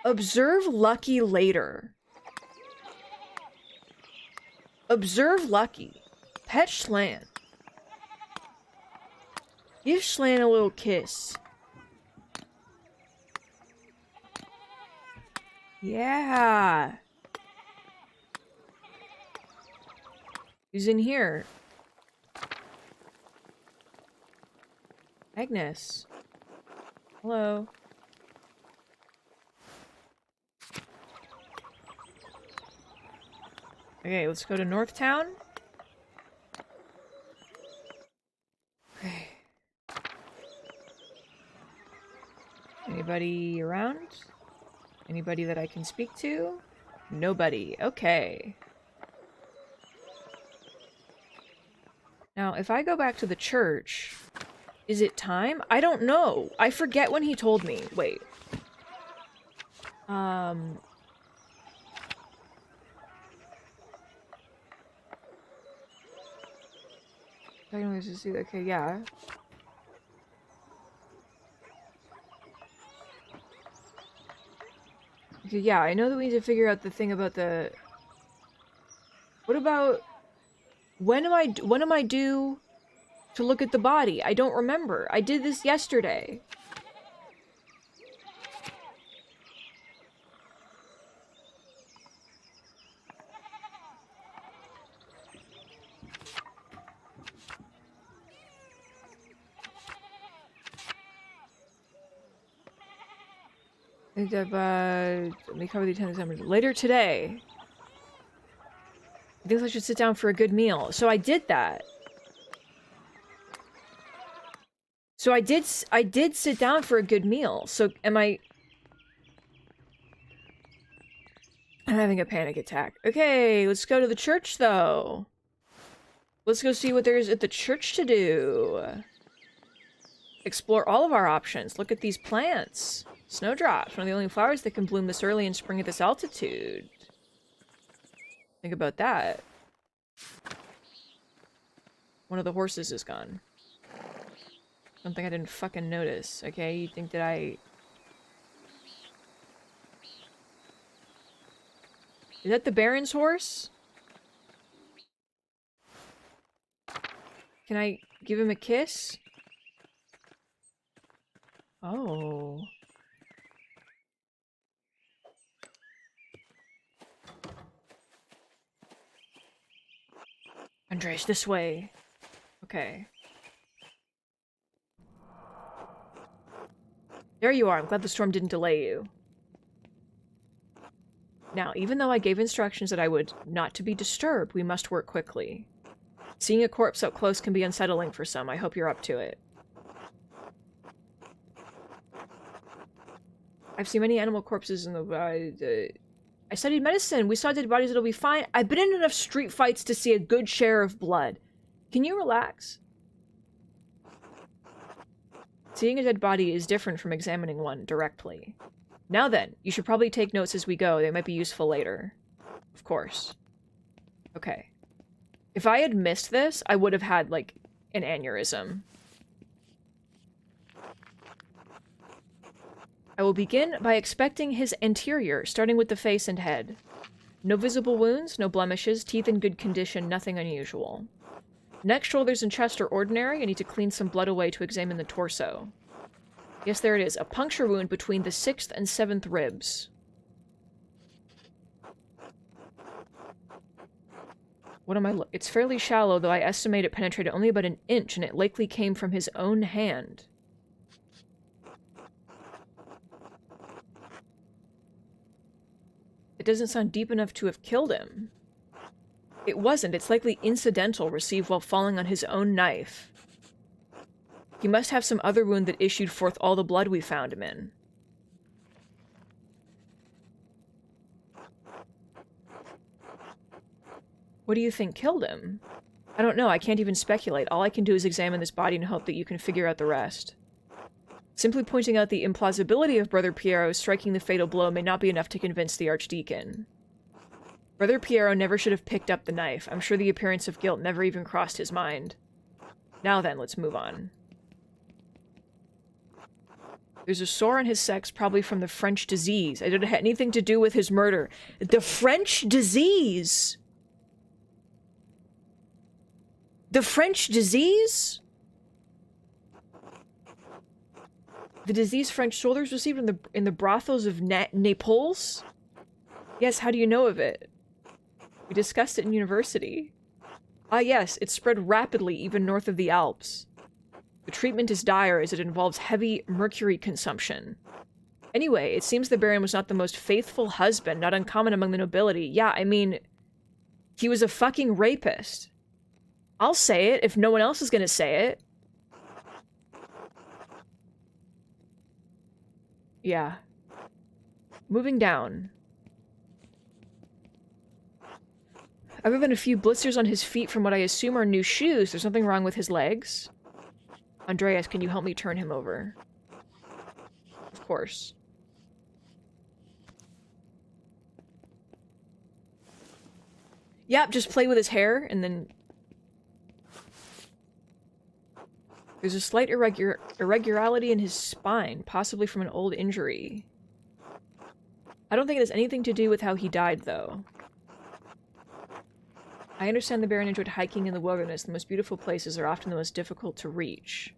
Observe Lucky later. Observe Lucky. Pet Schlan. Give Schlan a little kiss. Yeah. Who's in here? Agnes. Hello. Okay, let's go to Northtown. Okay. Anybody around? Anybody that I can speak to? Nobody. Okay. Now, if I go back to the church, is it time? I don't know. I forget when he told me. Wait. Okay, yeah. Okay, yeah, I know that we need to figure out the thing about the... What about... When am I due to look at the body? I don't remember. I did this yesterday. Let me cover the attendance later today. I think I should sit down for a good meal. So I did that. So I did sit down for a good meal. So am I... I'm having a panic attack. Okay, let's go to the church, though. Let's go see what there is at the church to do. Explore all of our options. Look at these plants. Snowdrops, one of the only flowers that can bloom this early in spring at this altitude. Think about that. One of the horses is gone. Something I didn't fucking notice, okay? You think that I... Is that the Baron's horse? Can I give him a kiss? Oh. Andres, this way. Okay. There you are. I'm glad the storm didn't delay you. Now, even though I gave instructions that I would not to be disturbed, we must work quickly. Seeing a corpse up close can be unsettling for some. I hope you're up to it. I've seen many animal corpses in the... I studied medicine. We saw dead bodies. It'll be fine. I've been in enough street fights to see a good share of blood. Can you relax? Seeing a dead body is different from examining one directly. Now then, you should probably take notes as we go. They might be useful later. Of course. Okay. If I had missed this, I would have had, like, an aneurysm. I will begin by inspecting his anterior, starting with the face and head. No visible wounds, no blemishes, teeth in good condition, nothing unusual. Neck, shoulders, and chest are ordinary. I need to clean some blood away to examine the torso. Yes, there it is. A puncture wound between the 6th and 7th ribs. What am I It's fairly shallow, though I estimate it penetrated only about an inch, and it likely came from his own hand. It doesn't sound deep enough to have killed him. It wasn't. It's likely incidental, received while falling on his own knife. He must have some other wound that issued forth all the blood we found him in. What do you think killed him? I don't know. I can't even speculate. All I can do is examine this body and hope that you can figure out the rest. Simply pointing out the implausibility of Brother Piero striking the fatal blow may not be enough to convince the Archdeacon. Brother Piero never should have picked up the knife. I'm sure the appearance of guilt never even crossed his mind. Now then, let's move on. There's a sore on his sex, probably from the French disease. I didn't have anything to do with his murder. The French disease! The French disease? The disease French soldiers received in the brothels of Naples? Yes, how do you know of it? We discussed it in university. Ah yes, it spread rapidly even north of the Alps. The treatment is dire as it involves heavy mercury consumption. Anyway, it seems the Baron was not the most faithful husband, not uncommon among the nobility. Yeah, I mean... He was a fucking rapist. I'll say it if no one else is gonna say it. Yeah. Moving down. Other than a few blisters on his feet from what I assume are new shoes, there's nothing wrong with his legs. Andreas, can you help me turn him over? Of course. Yep, just play with his hair, and then... There's a slight irregularity in his spine, possibly from an old injury. I don't think it has anything to do with how he died, though. I understand the Baron enjoyed hiking in the wilderness. The most beautiful places are often the most difficult to reach.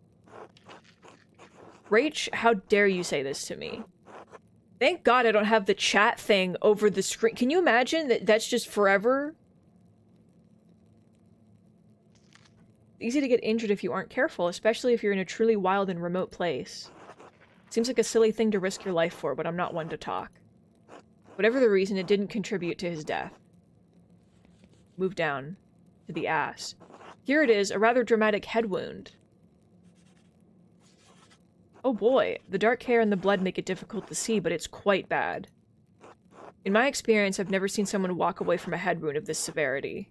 Rach, how dare you say this to me? Thank God I don't have the chat thing over the screen. Can you imagine that that's just forever? Easy to get injured if you aren't careful, especially if you're in a truly wild and remote place. Seems like a silly thing to risk your life for, but I'm not one to talk. Whatever the reason, it didn't contribute to his death. Move down to the ass. Here it is, a rather dramatic head wound. Oh boy, the dark hair and the blood make it difficult to see, but it's quite bad. In my experience, I've never seen someone walk away from a head wound of this severity.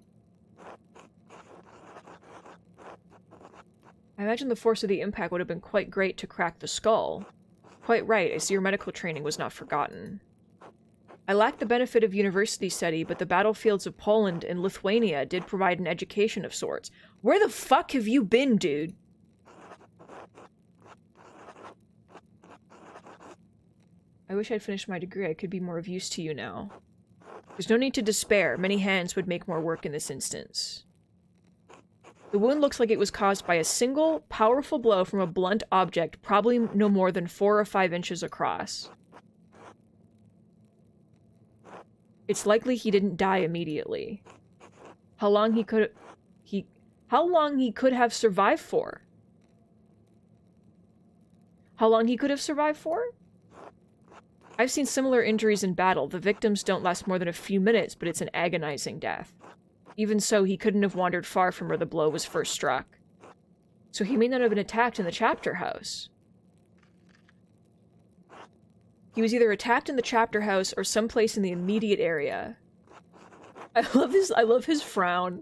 I imagine the force of the impact would have been quite great to crack the skull. Quite right, I see your medical training was not forgotten. I lacked the benefit of university study, but the battlefields of Poland and Lithuania did provide an education of sorts. Where the fuck have you been, dude? I wish I'd finished my degree. I could be more of use to you now. There's no need to despair. Many hands would make more work in this instance. The wound looks like it was caused by a single, powerful blow from a blunt object, probably no more than 4 or 5 inches across. It's likely he didn't die immediately. How long he could have survived for? How long he could have survived for? I've seen similar injuries in battle. The victims don't last more than a few minutes, but it's an agonizing death. Even so, he couldn't have wandered far from where the blow was first struck. So he may not have been attacked in the chapter house. He was either attacked in the chapter house or someplace in the immediate area. I love his frown.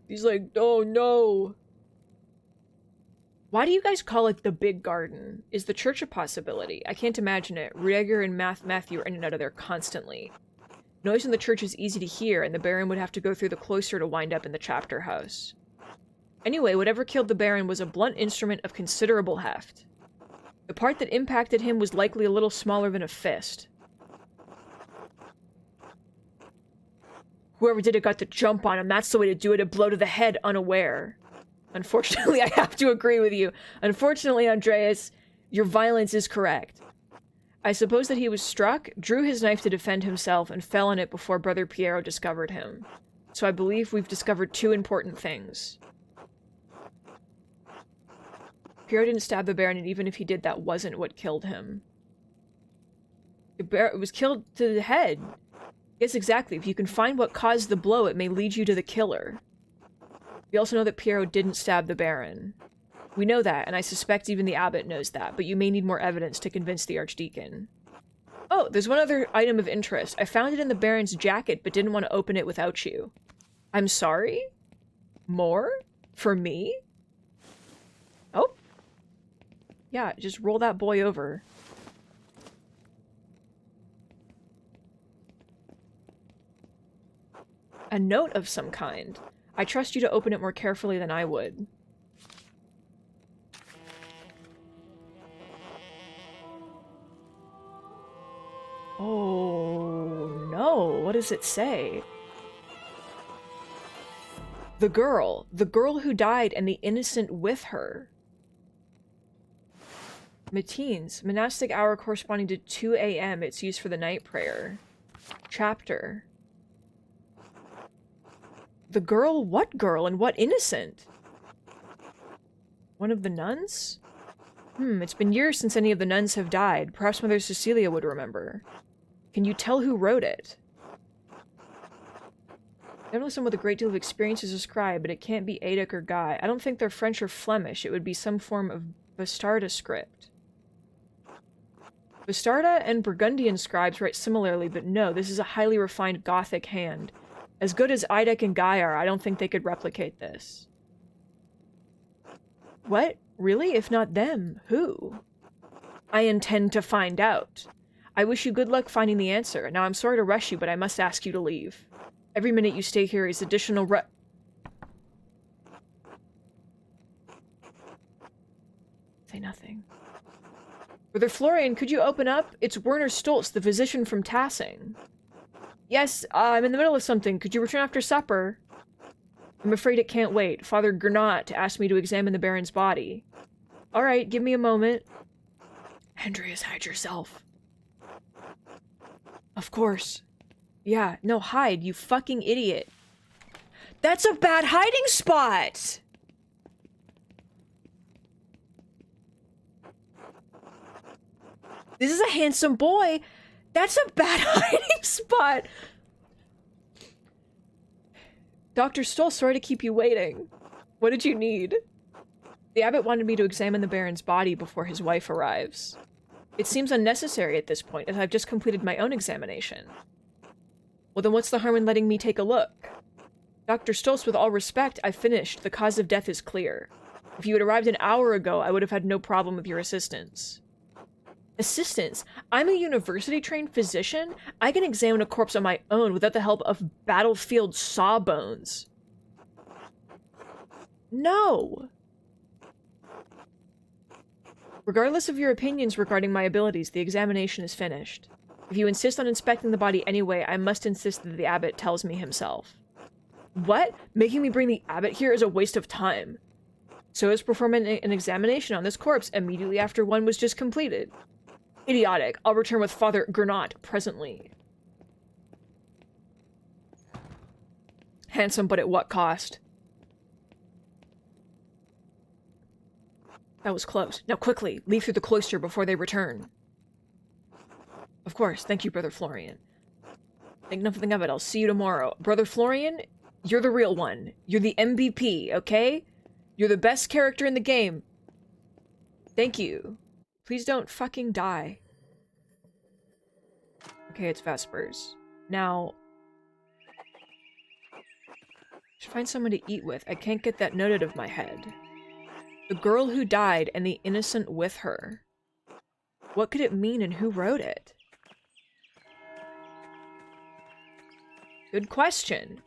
He's like, oh no. Why do you guys call it the big garden? Is the church a possibility? I can't imagine it. Rudiger and Matthew are in and out of there constantly. Noise in the church is easy to hear, and the Baron would have to go through the cloister to wind up in the chapter house. Anyway, whatever killed the Baron was a blunt instrument of considerable heft. The part that impacted him was likely a little smaller than a fist. Whoever did it got the jump on him. That's the way to do it, a blow to the head unaware. Unfortunately, I have to agree with you. Unfortunately, Andreas, your violence is correct. I suppose that he was struck, drew his knife to defend himself, and fell on it before Brother Piero discovered him. So I believe we've discovered 2 important things. Piero didn't stab the Baron, and even if he did, that wasn't what killed him. It was killed to the head. Yes, exactly. If you can find what caused the blow, it may lead you to the killer. We also know that Piero didn't stab the Baron. We know that, and I suspect even the abbot knows that, but you may need more evidence to convince the Archdeacon. Oh, there's one other item of interest. I found it in the Baron's jacket, but didn't want to open it without you. I'm sorry? More? For me? Oh. Yeah, just roll that boy over. A note of some kind. I trust you to open it more carefully than I would. Oh, no. What does it say? The girl who died and the innocent with her. Matins, monastic hour corresponding to 2 a.m. It's used for the night prayer. Chapter. The girl? What girl? And what innocent? One of the nuns? It's been years since any of the nuns have died. Perhaps Mother Cecilia would remember. Can you tell who wrote it? Definitely someone with a great deal of experience as a scribe, but it can't be Adek or Guy. I don't think they're French or Flemish. It would be some form of Bastarda script. Bastarda and Burgundian scribes write similarly, but no, this is a highly refined Gothic hand. As good as Idek and Guy are, I don't think they could replicate this. What? Really? If not them, who? I intend to find out. I wish you good luck finding the answer. Now, I'm sorry to rush you, but I must ask you to leave. Every minute you stay here is additional Say nothing. Brother Florian, could you open up? It's Werner Stoltz, the physician from Tassing. Yes, I'm in the middle of something. Could you return after supper? I'm afraid it can't wait. Father Gernot asked me to examine the Baron's body. Alright, give me a moment. Andreas, hide yourself. Of course. Yeah, no, hide, you fucking idiot. That's a bad hiding spot! This is a handsome boy. That's a bad hiding spot. Dr. Stoll, sorry to keep you waiting. What did you need? The abbot wanted me to examine the Baron's body before his wife arrives. It seems unnecessary at this point, as I've just completed my own examination. Well, then what's the harm in letting me take a look? Dr. Stoltz, with all respect, I've finished. The cause of death is clear. If you had arrived an hour ago, I would have had no problem with your assistance. Assistance? I'm a university-trained physician? I can examine a corpse on my own without the help of battlefield sawbones. No! Regardless of your opinions regarding my abilities, the examination is finished. If you insist on inspecting the body anyway, I must insist that the abbot tells me himself. What? Making me bring the abbot here is a waste of time. So is performing an examination on this corpse immediately after one was just completed. Idiotic. I'll return with Father Gernot presently. Handsome, but at what cost? That was close. Now quickly, leave through the cloister before they return. Of course. Thank you, Brother Florian. Think nothing of it. I'll see you tomorrow. Brother Florian, you're the real one. You're the MVP, okay? You're the best character in the game. Thank you. Please don't fucking die. Okay, it's Vespers. Now... I should find someone to eat with. I can't get that note out of my head. The girl who died and the innocent with her. What could it mean and who wrote it? Good question.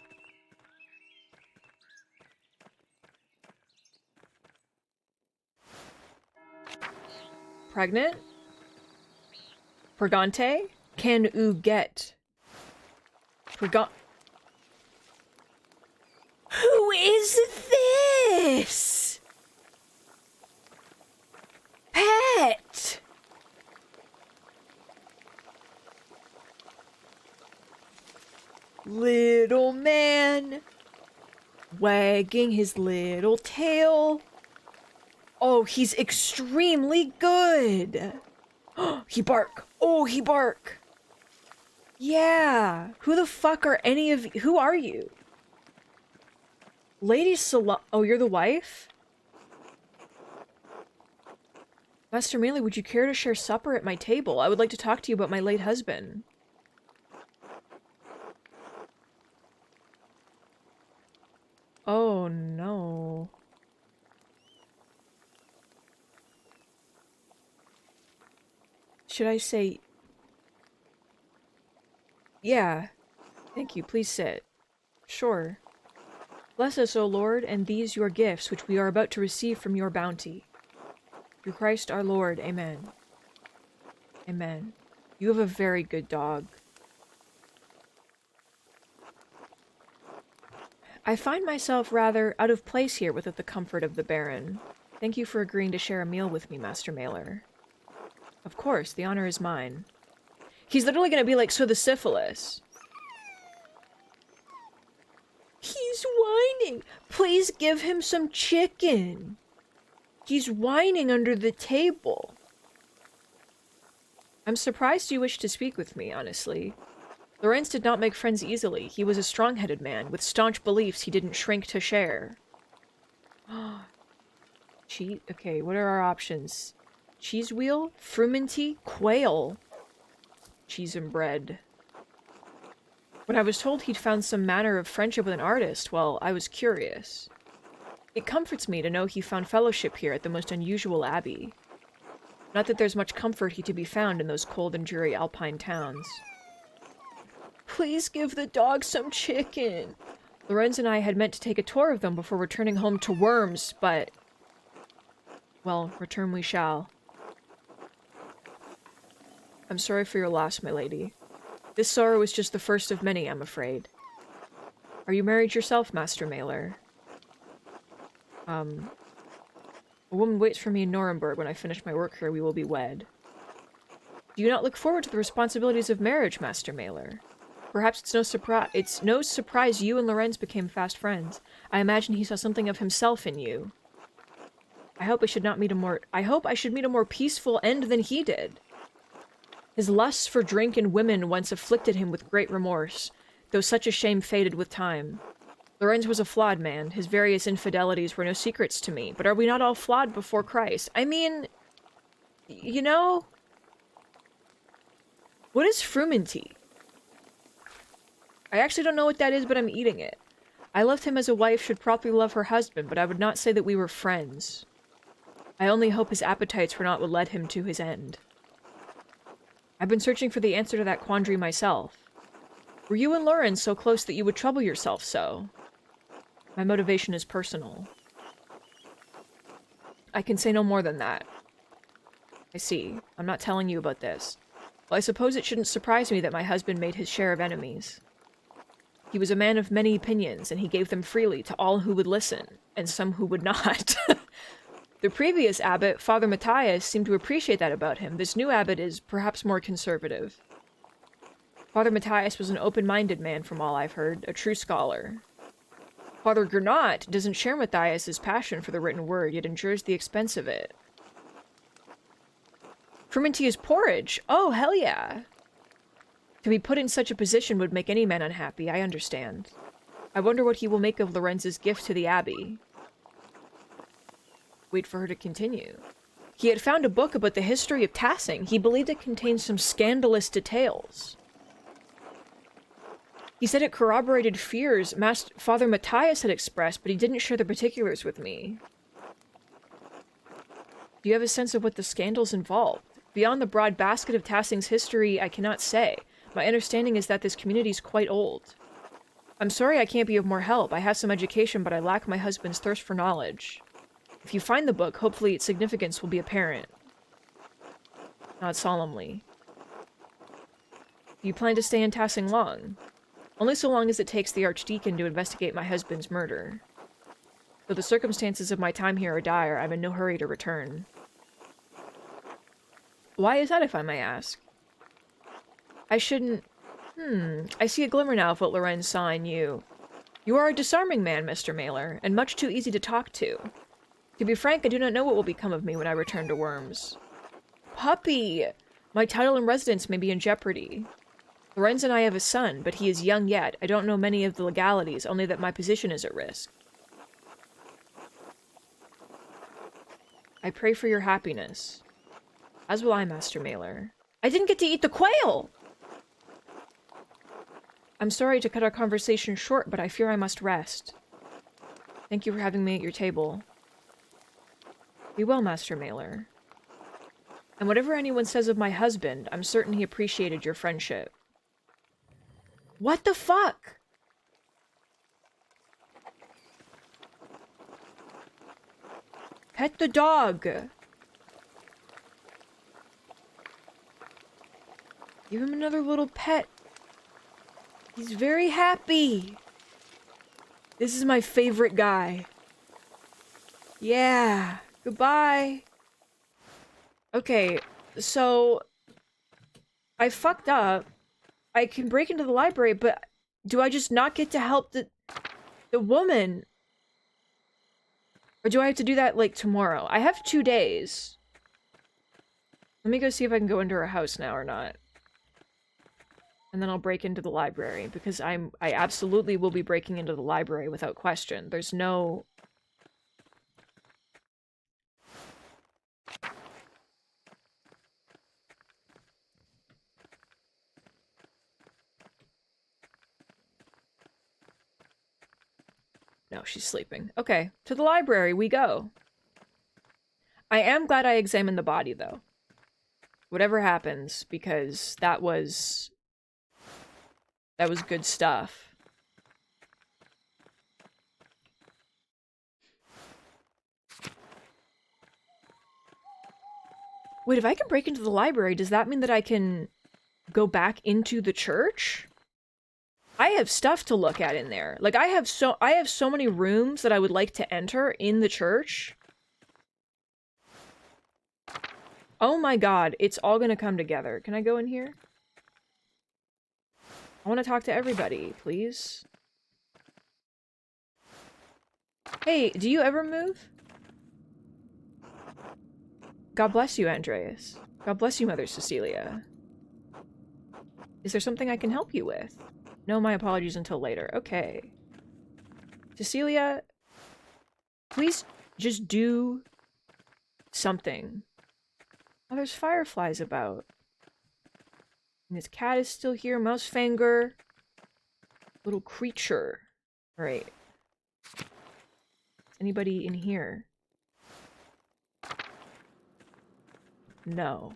Pregnant? Pregante? Can oo get? Who is this? Pet! Little man, wagging his little tail. Oh, he's extremely good. He bark. Oh, he bark. Yeah. Who the fuck are any of you? Who are you? Lady Salon. Oh, you're the wife? Master Mealy, would you care to share supper at my table? I would like to talk to you about my late husband. Oh, no. Should I say... Yeah. Thank you. Please sit. Sure. Bless us, O Lord, and these your gifts, which we are about to receive from your bounty. Through Christ our Lord. Amen. Amen. You have a very good dog. I find myself rather out of place here without the comfort of the Baron. Thank you for agreeing to share a meal with me, Master Mailer. Of course, the honor is mine. He's literally gonna be like, so the syphilis. He's whining. Please give him some chicken. He's whining under the table. I'm surprised you wish to speak with me, honestly. Lorenz did not make friends easily. He was a strong-headed man, with staunch beliefs he didn't shrink to share. Cheese? Okay, what are our options? Cheese wheel? Frumenty? Quail? Cheese and bread. When I was told he'd found some manner of friendship with an artist, well, I was curious. It comforts me to know he found fellowship here at the most unusual abbey. Not that there's much comfort to be found in those cold and dreary alpine towns. Please give the dog some chicken. Lorenz and I had meant to take a tour of them before returning home to Worms, but... well, return we shall. I'm sorry for your loss, my lady. This sorrow is just the first of many, I'm afraid. Are you married yourself, Master Mailer? A woman waits for me in Nuremberg. When I finish my work here, we will be wed. Do you not look forward to the responsibilities of marriage, Master Mailer? Perhaps it's no surprise you and Lorenz became fast friends. I imagine he saw something of himself in you. I hope I should meet a more peaceful end than he did. His lusts for drink and women once afflicted him with great remorse, though such a shame faded with time. Lorenz was a flawed man. His various infidelities were no secrets to me, but are we not all flawed before Christ? I mean, you know? What is frumenty? I actually don't know what that is, but I'm eating it. I loved him as a wife should properly love her husband, but I would not say that we were friends. I only hope his appetites were not what led him to his end. I've been searching for the answer to that quandary myself. Were you and Lorenz so close that you would trouble yourself so? My motivation is personal. I can say no more than that. I see. I'm not telling you about this. Well, I suppose it shouldn't surprise me that my husband made his share of enemies. He was a man of many opinions, and he gave them freely to all who would listen, and some who would not. The previous abbot, Father Matthias, seemed to appreciate that about him. This new abbot is perhaps more conservative. Father Matthias was an open-minded man from all I've heard, a true scholar. Father Gernot doesn't share Matthias's passion for the written word, yet endures the expense of it. Frumenty is porridge! Oh, hell yeah! To be put in such a position would make any man unhappy, I understand. I wonder what he will make of Lorenz's gift to the abbey. Wait for her to continue. He had found a book about the history of Tassing. He believed it contained some scandalous details. He said it corroborated fears Father Matthias had expressed, but he didn't share the particulars with me. Do you have a sense of what the scandals involved? Beyond the broad basket of Tassing's history, I cannot say. My understanding is that this community is quite old. I'm sorry I can't be of more help. I have some education, but I lack my husband's thirst for knowledge. If you find the book, hopefully its significance will be apparent. Nod solemnly. Do you plan to stay in Tassing long? Only so long as it takes the Archdeacon to investigate my husband's murder. Though the circumstances of my time here are dire, I'm in no hurry to return. Why is that, if I may ask? I shouldn't... I see a glimmer now of what Lorenz saw in you. You are a disarming man, Mr. Mailer, and much too easy to talk to. To be frank, I do not know what will become of me when I return to Worms. Puppy! My title and residence may be in jeopardy. Lorenz and I have a son, but he is young yet. I don't know many of the legalities, only that my position is at risk. I pray for your happiness. As will I, Master Mailer. I didn't get to eat the quail! I'm sorry to cut our conversation short, but I fear I must rest. Thank you for having me at your table. Be well, Master Mailer. And whatever anyone says of my husband, I'm certain he appreciated your friendship. What the fuck? Pet the dog. Give him another little pet. He's very happy. This is my favorite guy. Yeah. Goodbye. Okay, so I fucked up. I can break into the library, but do I just not get to help the woman? Or do I have to do that, like, tomorrow? I have 2 days. Let me go see if I can go into her house now or not. And then I'll break into the library, because I absolutely will be breaking into the library without question. There's no... No, she's sleeping. Okay, to the library we go. I am glad I examined the body, though. Whatever happens, because that was good stuff. Wait, if I can break into the library, does that mean that I can go back into the church? I have stuff to look at in there. Like, I have so many rooms that I would like to enter in the church. Oh my god, it's all gonna come together. Can I go in here? I want to talk to everybody, please. Hey, do you ever move? God bless you, Andreas. God bless you, Mother Cecilia. Is there something I can help you with? No, my apologies until later. Okay. Cecilia, please just do something. Oh, there's fireflies about. And his cat is still here. Mousefanger. Little creature. Alright. Is anybody in here? No.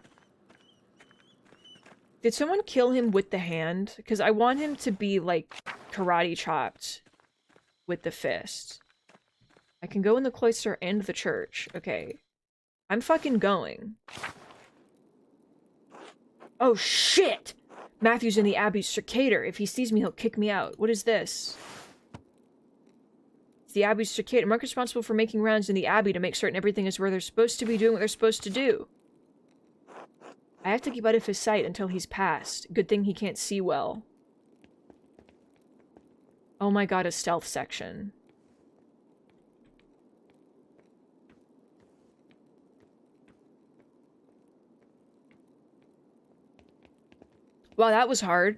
Did someone kill him with the hand? Because I want him to be, like, karate chopped with the fist. I can go in the cloister and the church. Okay. I'm fucking going. Oh, shit! Matthew's in the Abbey's circator. If he sees me, he'll kick me out. What is this? It's the Abbey's circator. Mark responsible for making rounds in the Abbey to make certain everything is where they're supposed to be doing what they're supposed to do. I have to keep out of his sight until he's passed. Good thing he can't see well. Oh my god, a stealth section. Wow, that was hard.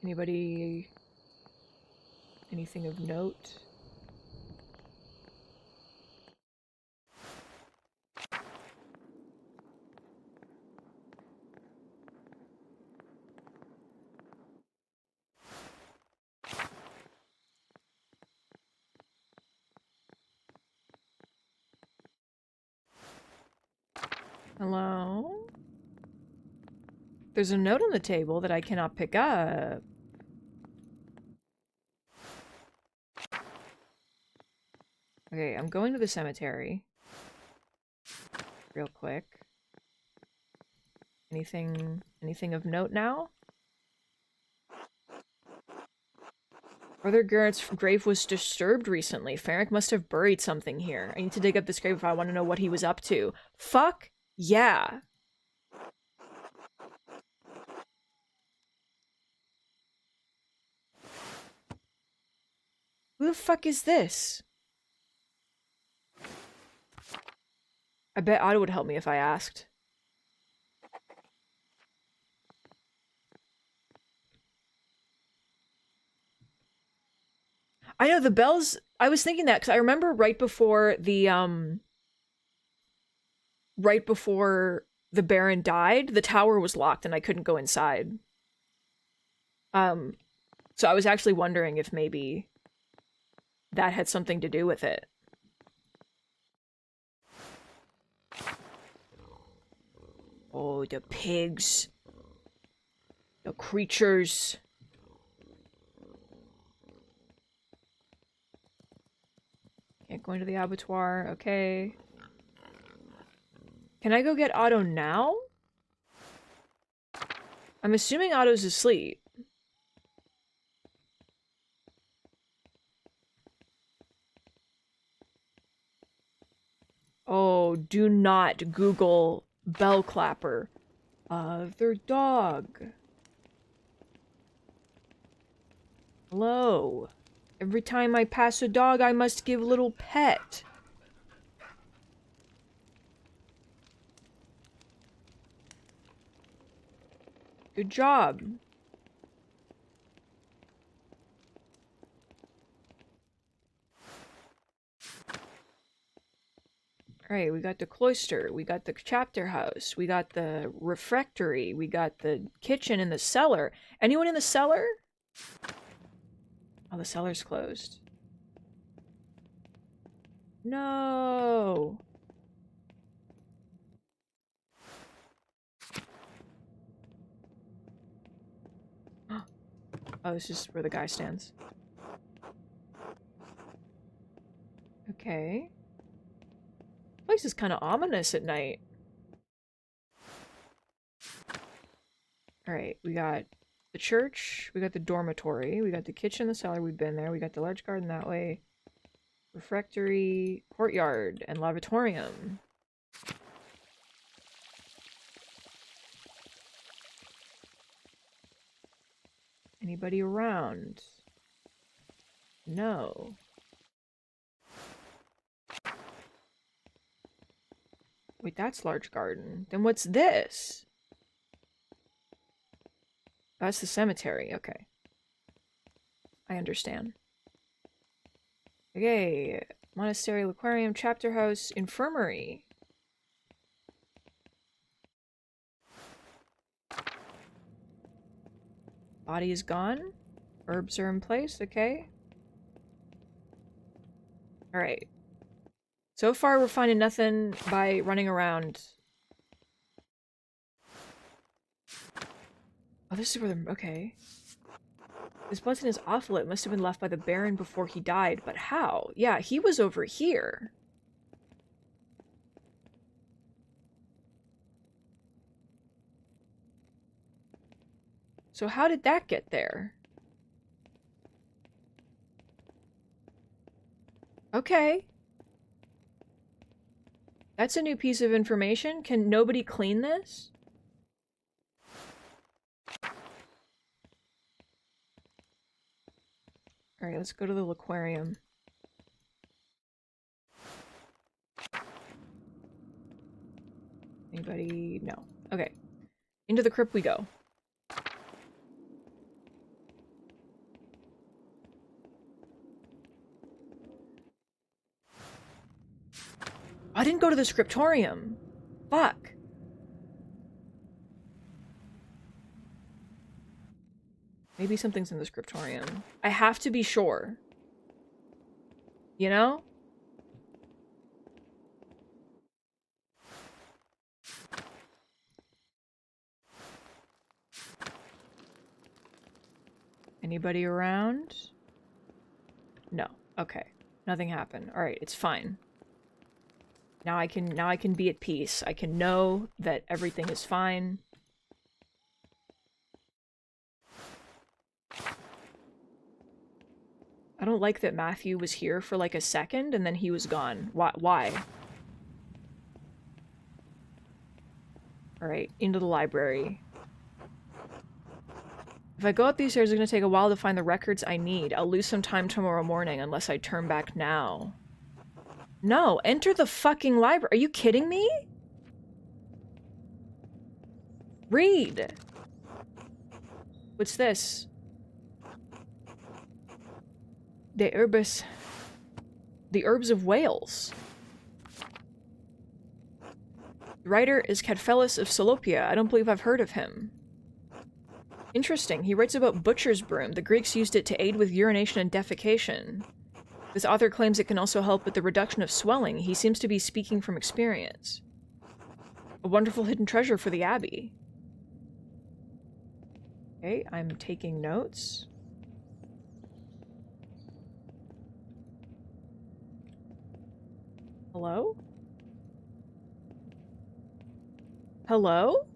Anybody... anything of note? Hello? There's a note on the table that I cannot pick up. Okay, I'm going to the cemetery. Real quick. Anything of note now? Brother Garrett's grave was disturbed recently. Farrick must have buried something here. I need to dig up this grave if I want to know what he was up to. Fuck yeah. Who the fuck is this? I bet Otto would help me if I asked. I know, the bells... I was thinking that, because I remember right before the, right before the Baron died, the tower was locked and I couldn't go inside. So I was actually wondering if maybe that had something to do with it. Oh, the pigs. The creatures. Can't go into the abattoir. Okay. Can I go get Otto now? I'm assuming Otto's asleep. Oh, do not Google bell clapper. Other dog. Hello. Every time I pass a dog, I must give little pet. Good job. Alright, we got the cloister, we got the chapter house, we got the refectory, we got the kitchen and the cellar. Anyone in the cellar? Oh, the cellar's closed. No. Oh, this is where the guy stands. Okay. This place is kind of ominous at night. Alright, we got the church, we got the dormitory, we got the kitchen, the cellar, we've been there, we got the large garden that way, refectory, courtyard, and lavatorium. Anybody around? No. Wait, that's large garden. Then what's this? That's the cemetery. Okay. I understand. Okay. Monastery, aquarium, chapter house, infirmary. Body is gone. Herbs are in place. Okay. Alright. So far, we're finding nothing by running around. Oh, this is where the... Okay. This blessing is awful. It must have been left by the Baron before he died. But how? Yeah, he was over here. So how did that get there? Okay. That's a new piece of information. Can nobody clean this? Alright, let's go to the aquarium. Anybody? No. Okay. Into the crypt we go. I didn't go to the scriptorium. Fuck. Maybe something's in the scriptorium. I have to be sure. You know? Anybody around? No. Okay. Nothing happened. Alright, it's fine. Now I can be at peace. I can know that everything is fine. I don't like that Matthew was here for like a second and then he was gone. Why? Alright, into the library. If I go up these stairs, it's gonna take a while to find the records I need. I'll lose some time tomorrow morning unless I turn back now. No, enter the fucking library. Are you kidding me? Read. What's this? The herbs of Wales. The writer is Cadphelus of Salopia. I don't believe I've heard of him. Interesting. He writes about butcher's broom. The Greeks used it to aid with urination and defecation. This author claims it can also help with the reduction of swelling. He seems to be speaking from experience. A wonderful hidden treasure for the Abbey. Okay, I'm taking notes. Hello? Hello?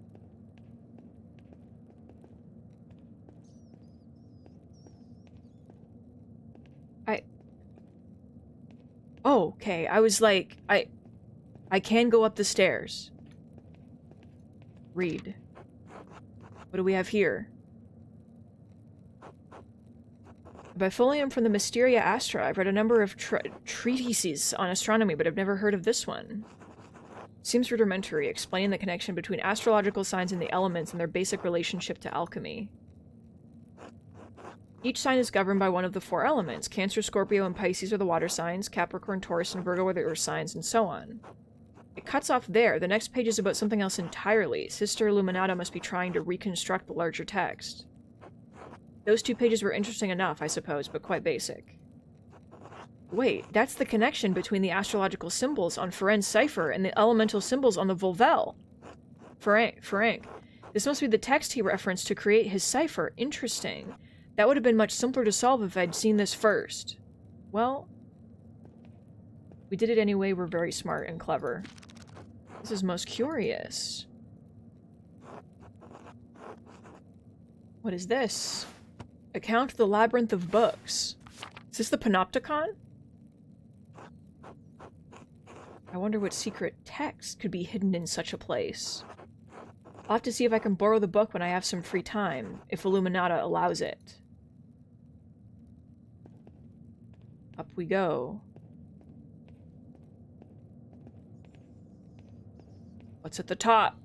Oh, okay. I was like, I can go up the stairs. Read. What do we have here? By folium from the Mysteria Astra, I've read a number of treatises on astronomy, but I've never heard of this one. Seems rudimentary, explaining the connection between astrological signs and the elements and their basic relationship to alchemy. Each sign is governed by one of the 4 elements. Cancer, Scorpio, and Pisces are the water signs, Capricorn, Taurus, and Virgo are the earth signs, and so on. It cuts off there. The next page is about something else entirely. Sister Illuminata must be trying to reconstruct the larger text. Those 2 pages were interesting enough, I suppose, but quite basic. Wait, that's the connection between the astrological symbols on Feren's cipher and the elemental symbols on the Volvel. Ferenc. This must be the text he referenced to create his cipher. Interesting. That would have been much simpler to solve if I'd seen this first. Well, we did it anyway. We're very smart and clever. This is most curious. What is this? Account of the Labyrinth of Books. Is this the Panopticon? I wonder what secret text could be hidden in such a place. I'll have to see if I can borrow the book when I have some free time, if Illuminata allows it. Up we go. What's at the top?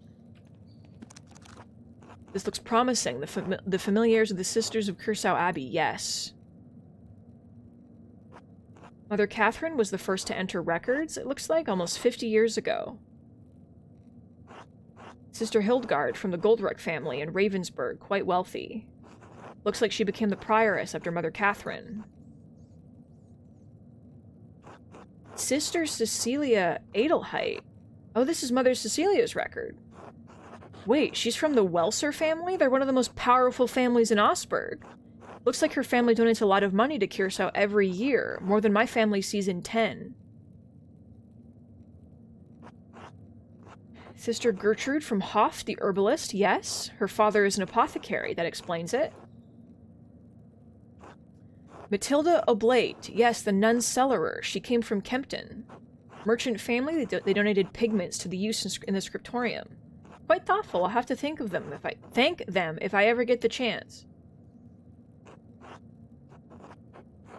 This looks promising. The familiars of the Sisters of Curacao Abbey, yes. Mother Catherine was the first to enter records, it looks like, almost 50 years ago. Sister Hildegard from the Goldruck family in Ravensburg, quite wealthy. Looks like she became the prioress after Mother Catherine. Sister Cecilia Adelheid. Oh, this is Mother Cecilia's record. Wait, she's from the Welser family? They're one of the most powerful families in Augsburg. Looks like her family donates a lot of money to Curacao every year, more than my family sees in 10. Sister Gertrude from Hoff, the herbalist, yes. Her father is an apothecary, that explains it. Matilda Oblate, yes, the nun cellarer. She came from Kempton. Merchant family, they donated pigments to the use in the scriptorium. Quite thoughtful. I'll have to think of them if I ever get the chance.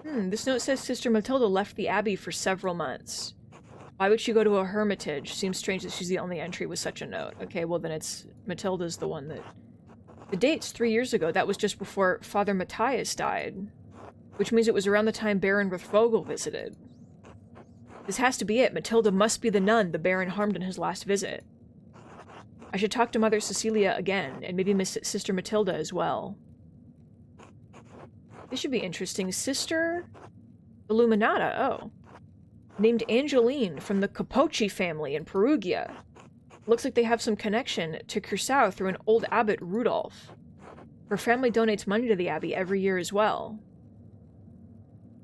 This note says Sister Matilda left the abbey for several months. Why would she go to a hermitage? Seems strange that she's the only entry with such a note. Okay, well then it's Matilda's the one that... The date's 3 years ago. That was just before Father Matthias died. Which means it was around the time Baron Ruthvogel visited. This has to be it. Matilda must be the nun the Baron harmed in his last visit. I should talk to Mother Cecilia again, and maybe Miss Sister Matilda as well. This should be interesting. Sister Illuminata, oh. Named Angeline from the Capocci family in Perugia. Looks like they have some connection to Curacao through an old abbot, Rudolph. Her family donates money to the abbey every year as well.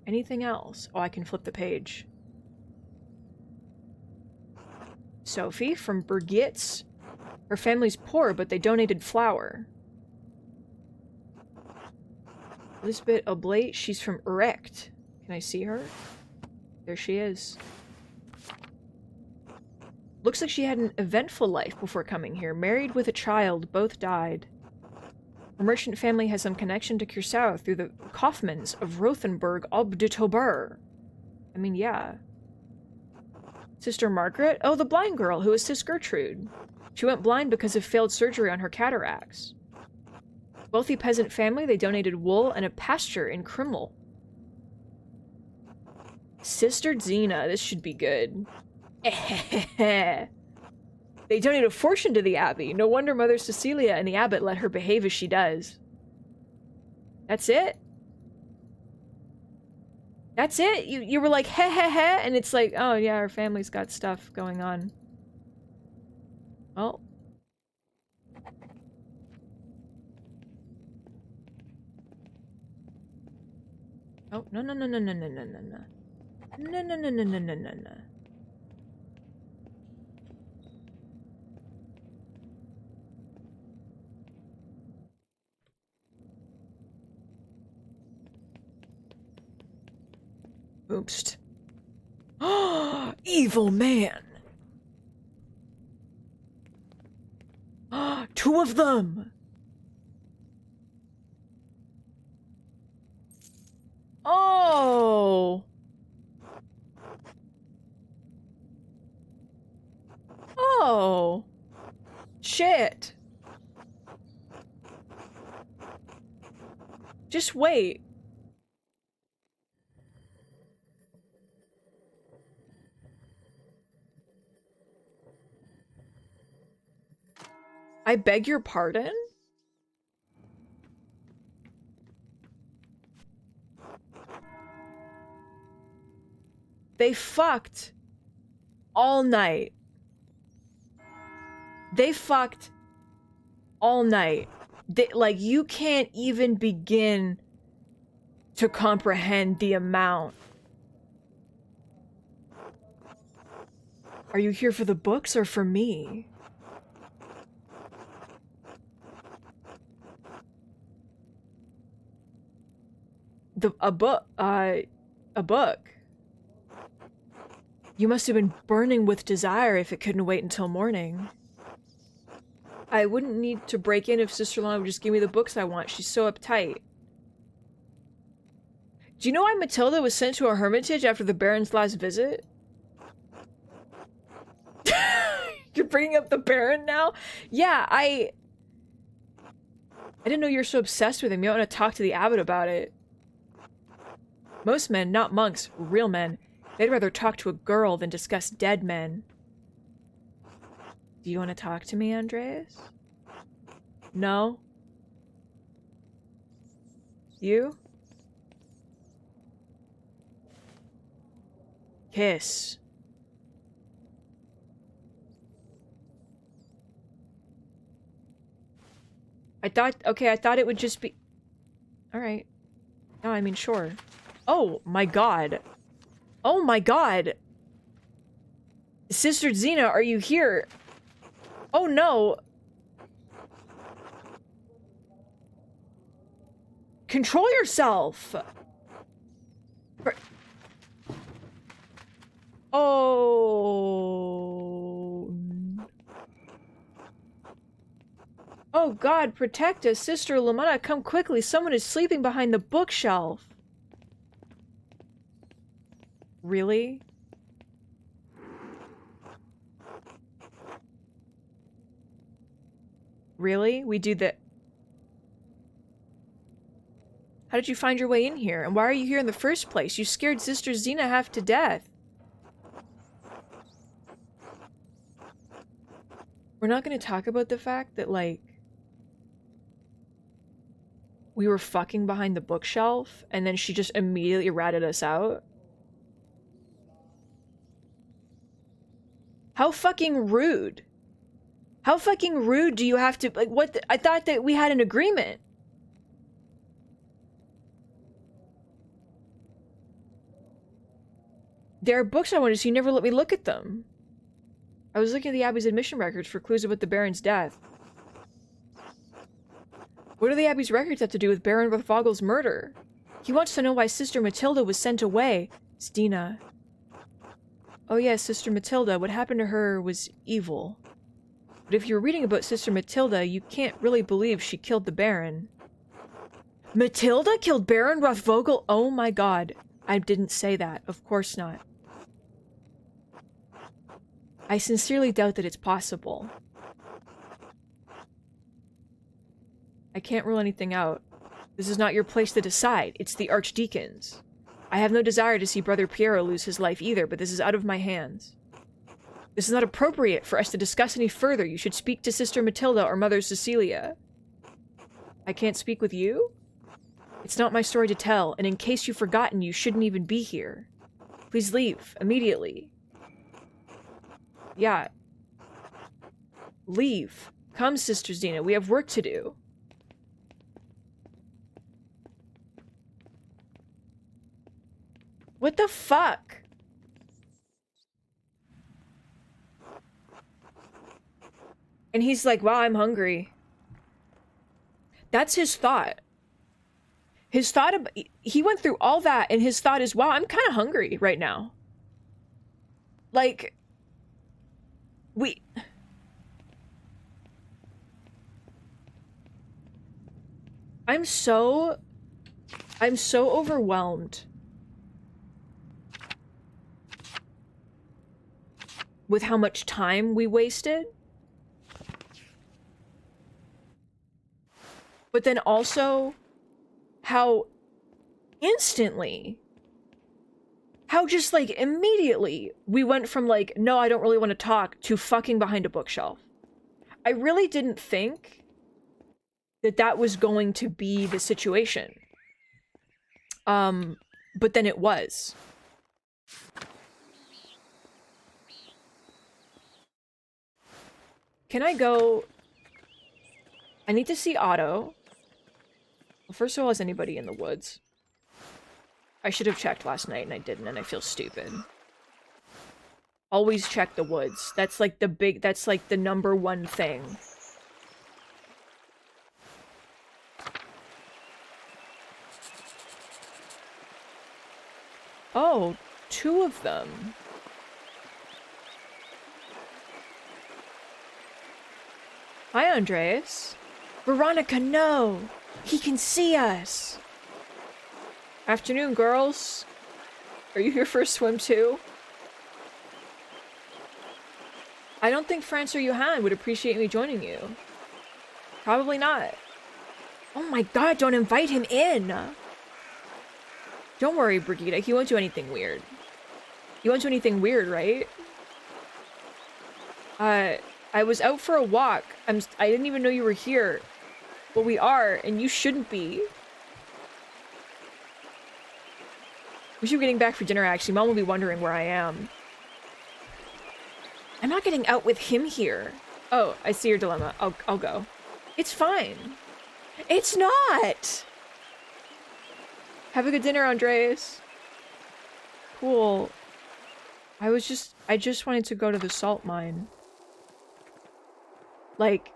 Anything else? Oh, I can flip the page. Sophie from Bergitz. Her family's poor, but they donated flour. Elizabeth Oblate, she's from Erect. Can I see her? There she is. Looks like she had an eventful life before coming here. Married with a child, both died. Her merchant family has some connection to Curacao through the Kaufmanns of Rothenburg ob de Tauber. I mean, yeah. Sister Margaret? Oh, the blind girl who was Sis Gertrude. She went blind because of failed surgery on her cataracts. Wealthy peasant family, they donated wool and a pasture in Krimmel. Sister Zena, this should be good. They donate a fortune to the abbey. No wonder Mother Cecilia and the abbot let her behave as she does. That's it? That's it? You were like, heh heh heh, and it's like, oh yeah, our family's got stuff going on. Well. Oh, no, no, no, no, no, no, no, no, no. No, no, no, no, no, no, no, no. Oops. Oh, evil man! Two of them! no! Shit! Just wait. I beg your pardon? They fucked all night. They fucked all night. Like, you can't even begin to comprehend the amount. Are you here for the books or for me? A book. You must have been burning with desire if it couldn't wait until morning. I wouldn't need to break in if Sister-in-law would just give me the books I want. She's so uptight. Do you know why Matilda was sent to a hermitage after the Baron's last visit? You're bringing up the Baron now? Yeah, I didn't know you were so obsessed with him. You want to talk to the abbot about it. Most men, not monks, real men, they'd rather talk to a girl than discuss dead men. Do you want to talk to me, Andreas? No? You? Kiss. I thought it would just be... Alright. No, I mean, sure. Oh, my god. Oh my god! Sister Xena, are you here? Oh no! Control yourself! Oh... Oh god, protect us! Sister Lamanna, come quickly! Someone is sleeping behind the bookshelf! Really? Really? We do that? How did you find your way in here? And why are you here in the first place? You scared Sister Xena half to death. We're not gonna talk about the fact that, like, we were fucking behind the bookshelf, and then she just immediately ratted us out? How fucking rude. How fucking rude do you have to, like, what I thought that we had an agreement. There are books I wanted to see, you never let me look at them. I was looking at the Abbey's admission records for clues about the Baron's death. What do the Abbey's records have to do with Baron Rothvogel's murder? He wants to know why Sister Matilda was sent away. It's Dina. Oh yes, Sister Matilda, what happened to her was evil. But if you're reading about Sister Matilda, you can't really believe she killed the Baron. Matilda killed Baron Rothvogel? Oh my god. I didn't say that. Of course not. I sincerely doubt that it's possible. I can't rule anything out. This is not your place to decide. It's the Archdeacon's. I have no desire to see Brother Piero lose his life either, but this is out of my hands. This is not appropriate for us to discuss any further. You should speak to Sister Matilda or Mother Cecilia. I can't speak with you? It's not my story to tell, and in case you've forgotten, you shouldn't even be here. Please leave, immediately. Yeah. Leave. Come, Sister Xena, we have work to do. What the fuck? And he's like, wow, I'm hungry. That's his thought. His thought, he went through all that, and his thought is, wow, I'm kind of hungry right now. Like, I'm so overwhelmed. with how much time we wasted. But then also how instantly, how just like immediately we went from like, no, I don't really want to talk, to fucking behind a bookshelf. I really didn't think that that was going to be the situation. But then it was. Can I go? I need to see Otto. Well, first of all, is anybody in the woods? I should have checked last night and I didn't, and I feel stupid. Always check the woods. That's like that's like the #1 thing. Oh, 2 of them. Hi, Andreas. Veronica, no! He can see us! Afternoon, girls. Are you here for a swim too? I don't think France or Johan would appreciate me joining you. Probably not. Oh my god, don't invite him in! Don't worry, Brigitte, he won't do anything weird. He won't do anything weird, right? I was out for a walk. I didn't even know you were here. Well, we are, and you shouldn't be. We should be getting back for dinner, actually. Mom will be wondering where I am. I'm not getting out with him here. Oh, I see your dilemma. I'll go. It's fine. It's not! Have a good dinner, Andreas. Cool. I just wanted to go to the salt mine. Like,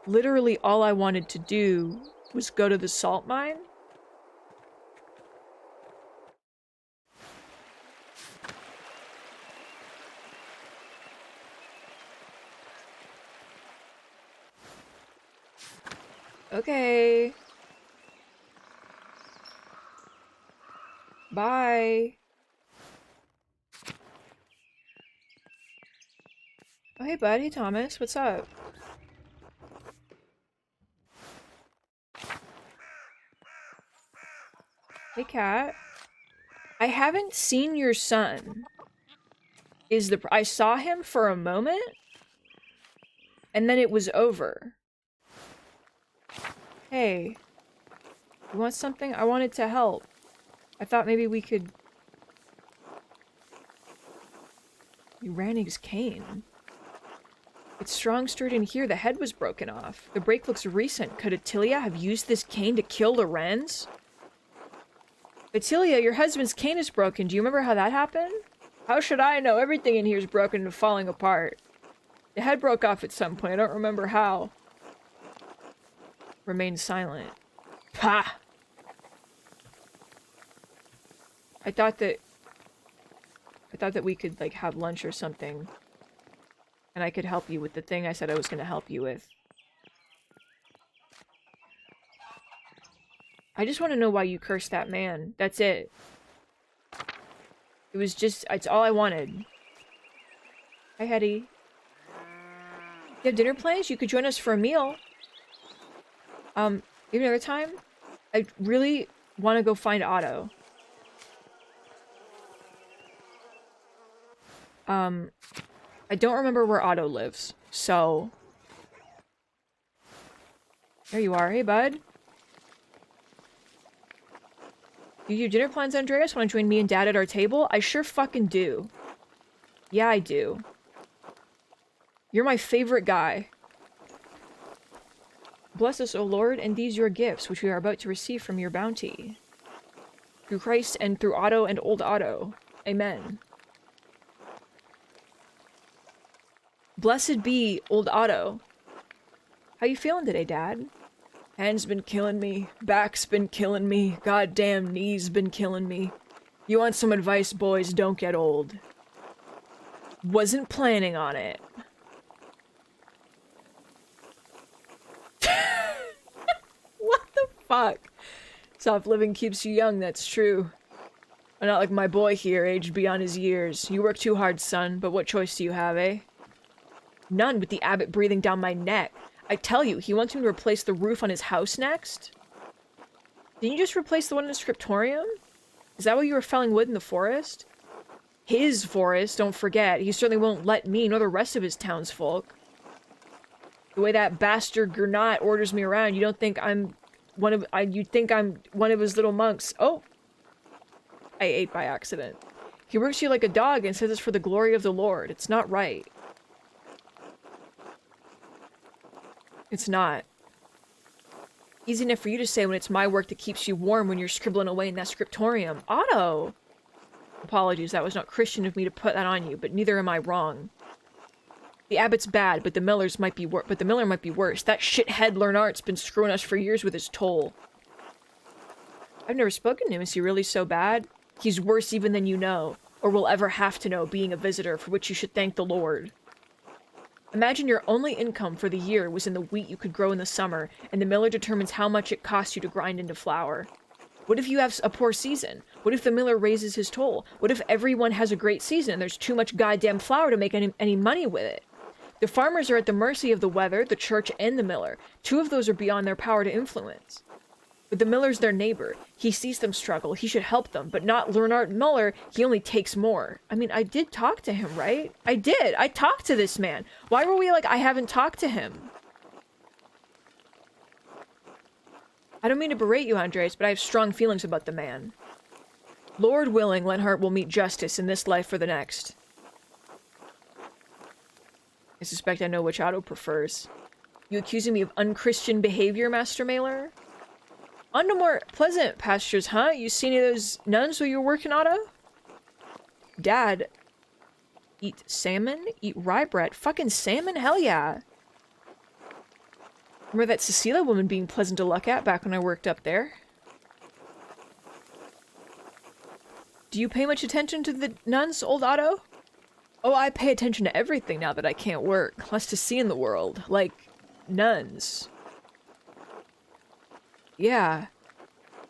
literally all I wanted to do was go to the salt mine. Okay. Bye. Oh, hey, bud. Hey, Thomas. What's up? Hey, Cat. I haven't seen your son. I saw him for a moment, and then it was over. Hey. You want something? I wanted to help. I thought maybe we could... You ran his cane. It's strong stirred in here. The head was broken off. The break looks recent. Could Attilia have used this cane to kill the wrens? Attilia, your husband's cane is broken. Do you remember how that happened? How should I know? Everything in here is broken and falling apart. The head broke off at some point. I don't remember how. Remain silent. Ha! I thought that we could, like, have lunch or something. And I could help you with the thing I said I was gonna help you with. I just want to know why you cursed that man. That's it. It was just, it's all I wanted. Hi, Hetty. You have dinner plans? You could join us for a meal. Maybe another time? I really want to go find Otto. I don't remember where Otto lives, so... There you are. Hey, bud. Do you have dinner plans, Andreas? Want to join me and Dad at our table? I sure fucking do. Yeah, I do. You're my favorite guy. Bless us, O Lord, and these your gifts, which we are about to receive from your bounty. Through Christ and through Otto and old Otto. Amen. Blessed be old Otto. How you feeling today, Dad? Hand's been killing me. Back's been killing me. Goddamn knees been killing me. You want some advice, boys? Don't get old. Wasn't planning on it. What the fuck? Soft living keeps you young, that's true. Not like my boy here, aged beyond his years. You work too hard, son, but what choice do you have, eh? None, with the abbot breathing down my neck. I tell you, he wants me to replace the roof on his house next? Didn't you just replace the one in the scriptorium? Is that why you were felling wood in the forest? His forest, don't forget. He certainly won't let me nor the rest of his townsfolk. The way that bastard Gernot orders me around, you don't think I'm one of... you'd think I'm one of his little monks. Oh! I ate by accident. He works you like a dog and says it's for the glory of the Lord. It's not right. It's not. Easy enough for you to say when it's my work that keeps you warm when you're scribbling away in that scriptorium. Otto! Apologies, that was not Christian of me to put that on you, but neither am I wrong. The abbot's bad, but the miller might be worse. That shithead Lernart's been screwing us for years with his toll. I've never spoken to him. Is he really so bad? He's worse even than you know, or will ever have to know, being a visitor, for which you should thank the Lord. Imagine your only income for the year was in the wheat you could grow in the summer, and the miller determines how much it costs you to grind into flour. What if you have a poor season? What if the miller raises his toll? What if everyone has a great season and there's too much goddamn flour to make any money with it? The farmers are at the mercy of the weather, the church, and the miller. Two of those are beyond their power to influence. But the miller's their neighbor. He sees them struggle. He should help them, but not Lernart Muller. He only takes more. I mean, I did talk to him, right? I did. I talked to this man. Why were we like, I haven't talked to him? I don't mean to berate you, Andres, but I have strong feelings about the man. Lord willing, Lenhart will meet justice in this life or the next. I suspect I know which Otto prefers. You accusing me of unchristian behavior, Master Mailer? On to more pleasant pastures, huh? You see any of those nuns while you were working, Otto? Dad, eat salmon? Eat rye bread? Fucking salmon? Hell yeah. Remember that Cecilia woman being pleasant to look at back when I worked up there? Do you pay much attention to the nuns, old Otto? Oh, I pay attention to everything now that I can't work. Less to see in the world. Like, nuns. Yeah.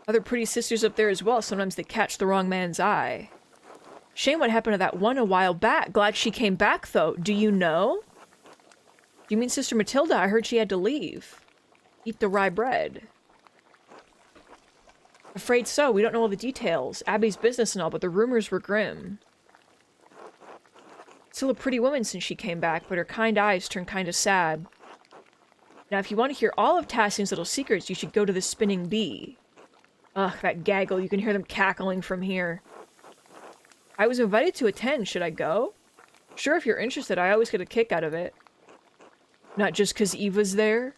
Other pretty sisters up there as well. Sometimes they catch the wrong man's eye. Shame what happened to that one a while back. Glad she came back, though. Do you know? Do you mean Sister Matilda? I heard she had to leave. Eat the rye bread. Afraid so. We don't know all the details. Abby's business and all, but the rumors were grim. Still a pretty woman since she came back, but her kind eyes turned kind of sad. Now, if you want to hear all of Tassing's little secrets, you should go to the Spinning Bee. Ugh, that gaggle. You can hear them cackling from here. I was invited to attend. Should I go? Sure, if you're interested. I always get a kick out of it. Not just 'cause Eva's there.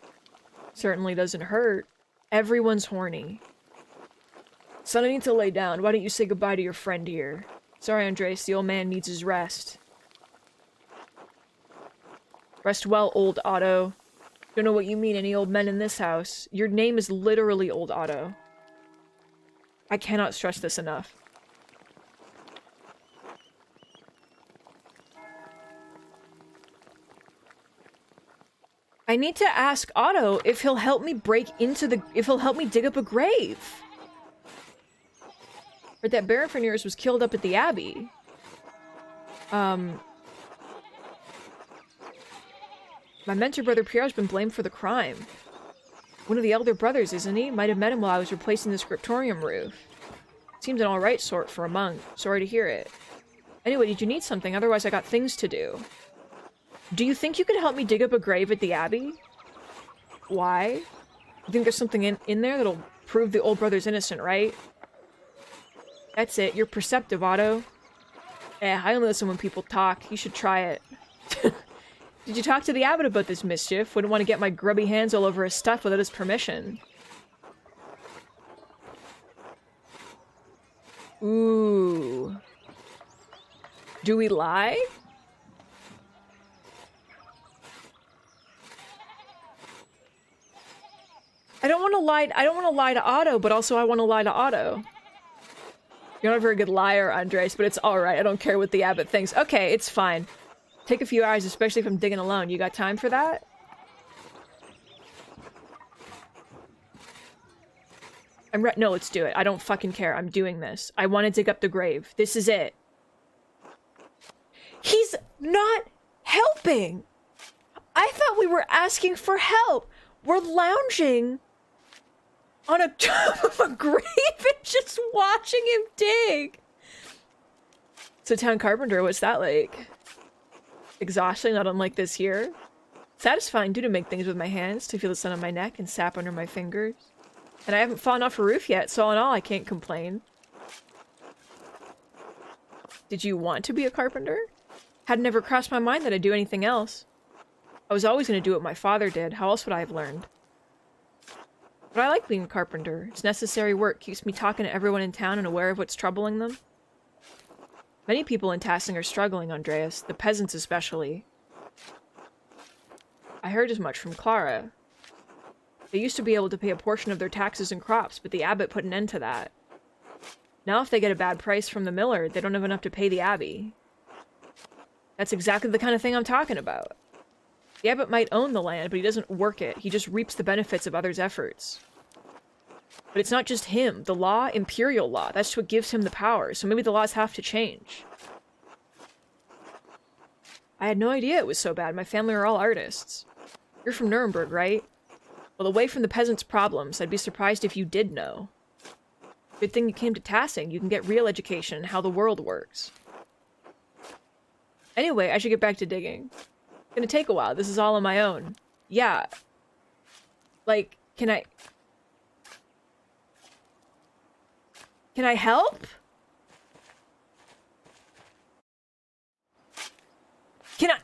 Certainly doesn't hurt. Everyone's horny. Son, I need to lay down. Why don't you say goodbye to your friend here? Sorry, Andres. The old man needs his rest. Rest well, old Otto. Don't know what you mean, any old men in this house. Your name is literally Old Otto. I cannot stress this enough. I need to ask Otto if he'll help me if he'll help me dig up a grave. Or that Baron Fenris was killed up at the Abbey. My mentor brother Pierre's been blamed for the crime. One of the elder brothers, isn't he? Might have met him while I was replacing the scriptorium roof. Seems an alright sort for a monk. Sorry to hear it. Anyway, did you need something? Otherwise I got things to do. Do you think you could help me dig up a grave at the Abbey? Why? You think there's something in there that'll prove the old brother's innocent, right? That's it. You're perceptive, Otto. I only listen when people talk. You should try it. Did you talk to the abbot about this mischief? Wouldn't want to get my grubby hands all over his stuff without his permission. Ooh. Do we lie? I don't want to lie to Otto, but also I want to lie to Otto. You're not a very good liar, Andres, but it's alright. I don't care what the abbot thinks. Okay, it's fine. Take a few hours, especially if I'm digging alone. You got time for that? No, let's do it. I don't fucking care. I'm doing this. I want to dig up the grave. This is it. He's not helping! I thought we were asking for help! We're lounging on a top of a grave and just watching him dig! So, town carpenter, what's that like? Exhausting, not unlike this here. Satisfying, too, to make things with my hands, to feel the sun on my neck and sap under my fingers. And I haven't fallen off a roof yet, so all in all, I can't complain. Did you want to be a carpenter? Had never crossed my mind that I'd do anything else. I was always going to do what my father did. How else would I have learned? But I like being a carpenter. It's necessary work, keeps me talking to everyone in town and aware of what's troubling them. Many people in Tassing are struggling, Andreas, the peasants especially. I heard as much from Clara. They used to be able to pay a portion of their taxes and crops, but the abbot put an end to that. Now if they get a bad price from the miller, they don't have enough to pay the abbey. That's exactly the kind of thing I'm talking about. The abbot might own the land, but he doesn't work it. He just reaps the benefits of others' efforts. But it's not just him. The law, imperial law, that's what gives him the power, so maybe the laws have to change. I had no idea it was so bad. My family are all artists. You're from Nuremberg, right? Well, away from the peasants' problems, I'd be surprised if you did know. Good thing you came to Tassing. You can get real education in how the world works. Anyway, I should get back to digging. It's gonna take a while. This is all on my own. Yeah. Like, can I help? Can I...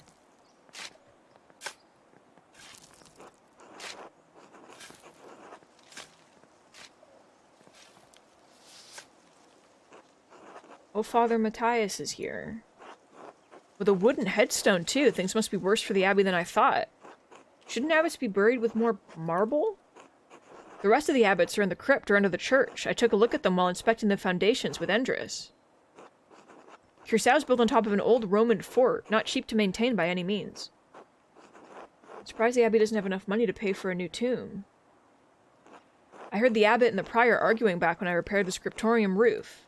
Oh, Father Matthias is here. With a wooden headstone, too. Things must be worse for the abbey than I thought. Shouldn't abbots be buried with more marble? The rest of the abbots are in the crypt or under the church. I took a look at them while inspecting the foundations with Endris. Cursau's built on top of an old Roman fort, not cheap to maintain by any means. I'm surprised the abbey doesn't have enough money to pay for a new tomb. I heard the abbot and the prior arguing back when I repaired the scriptorium roof.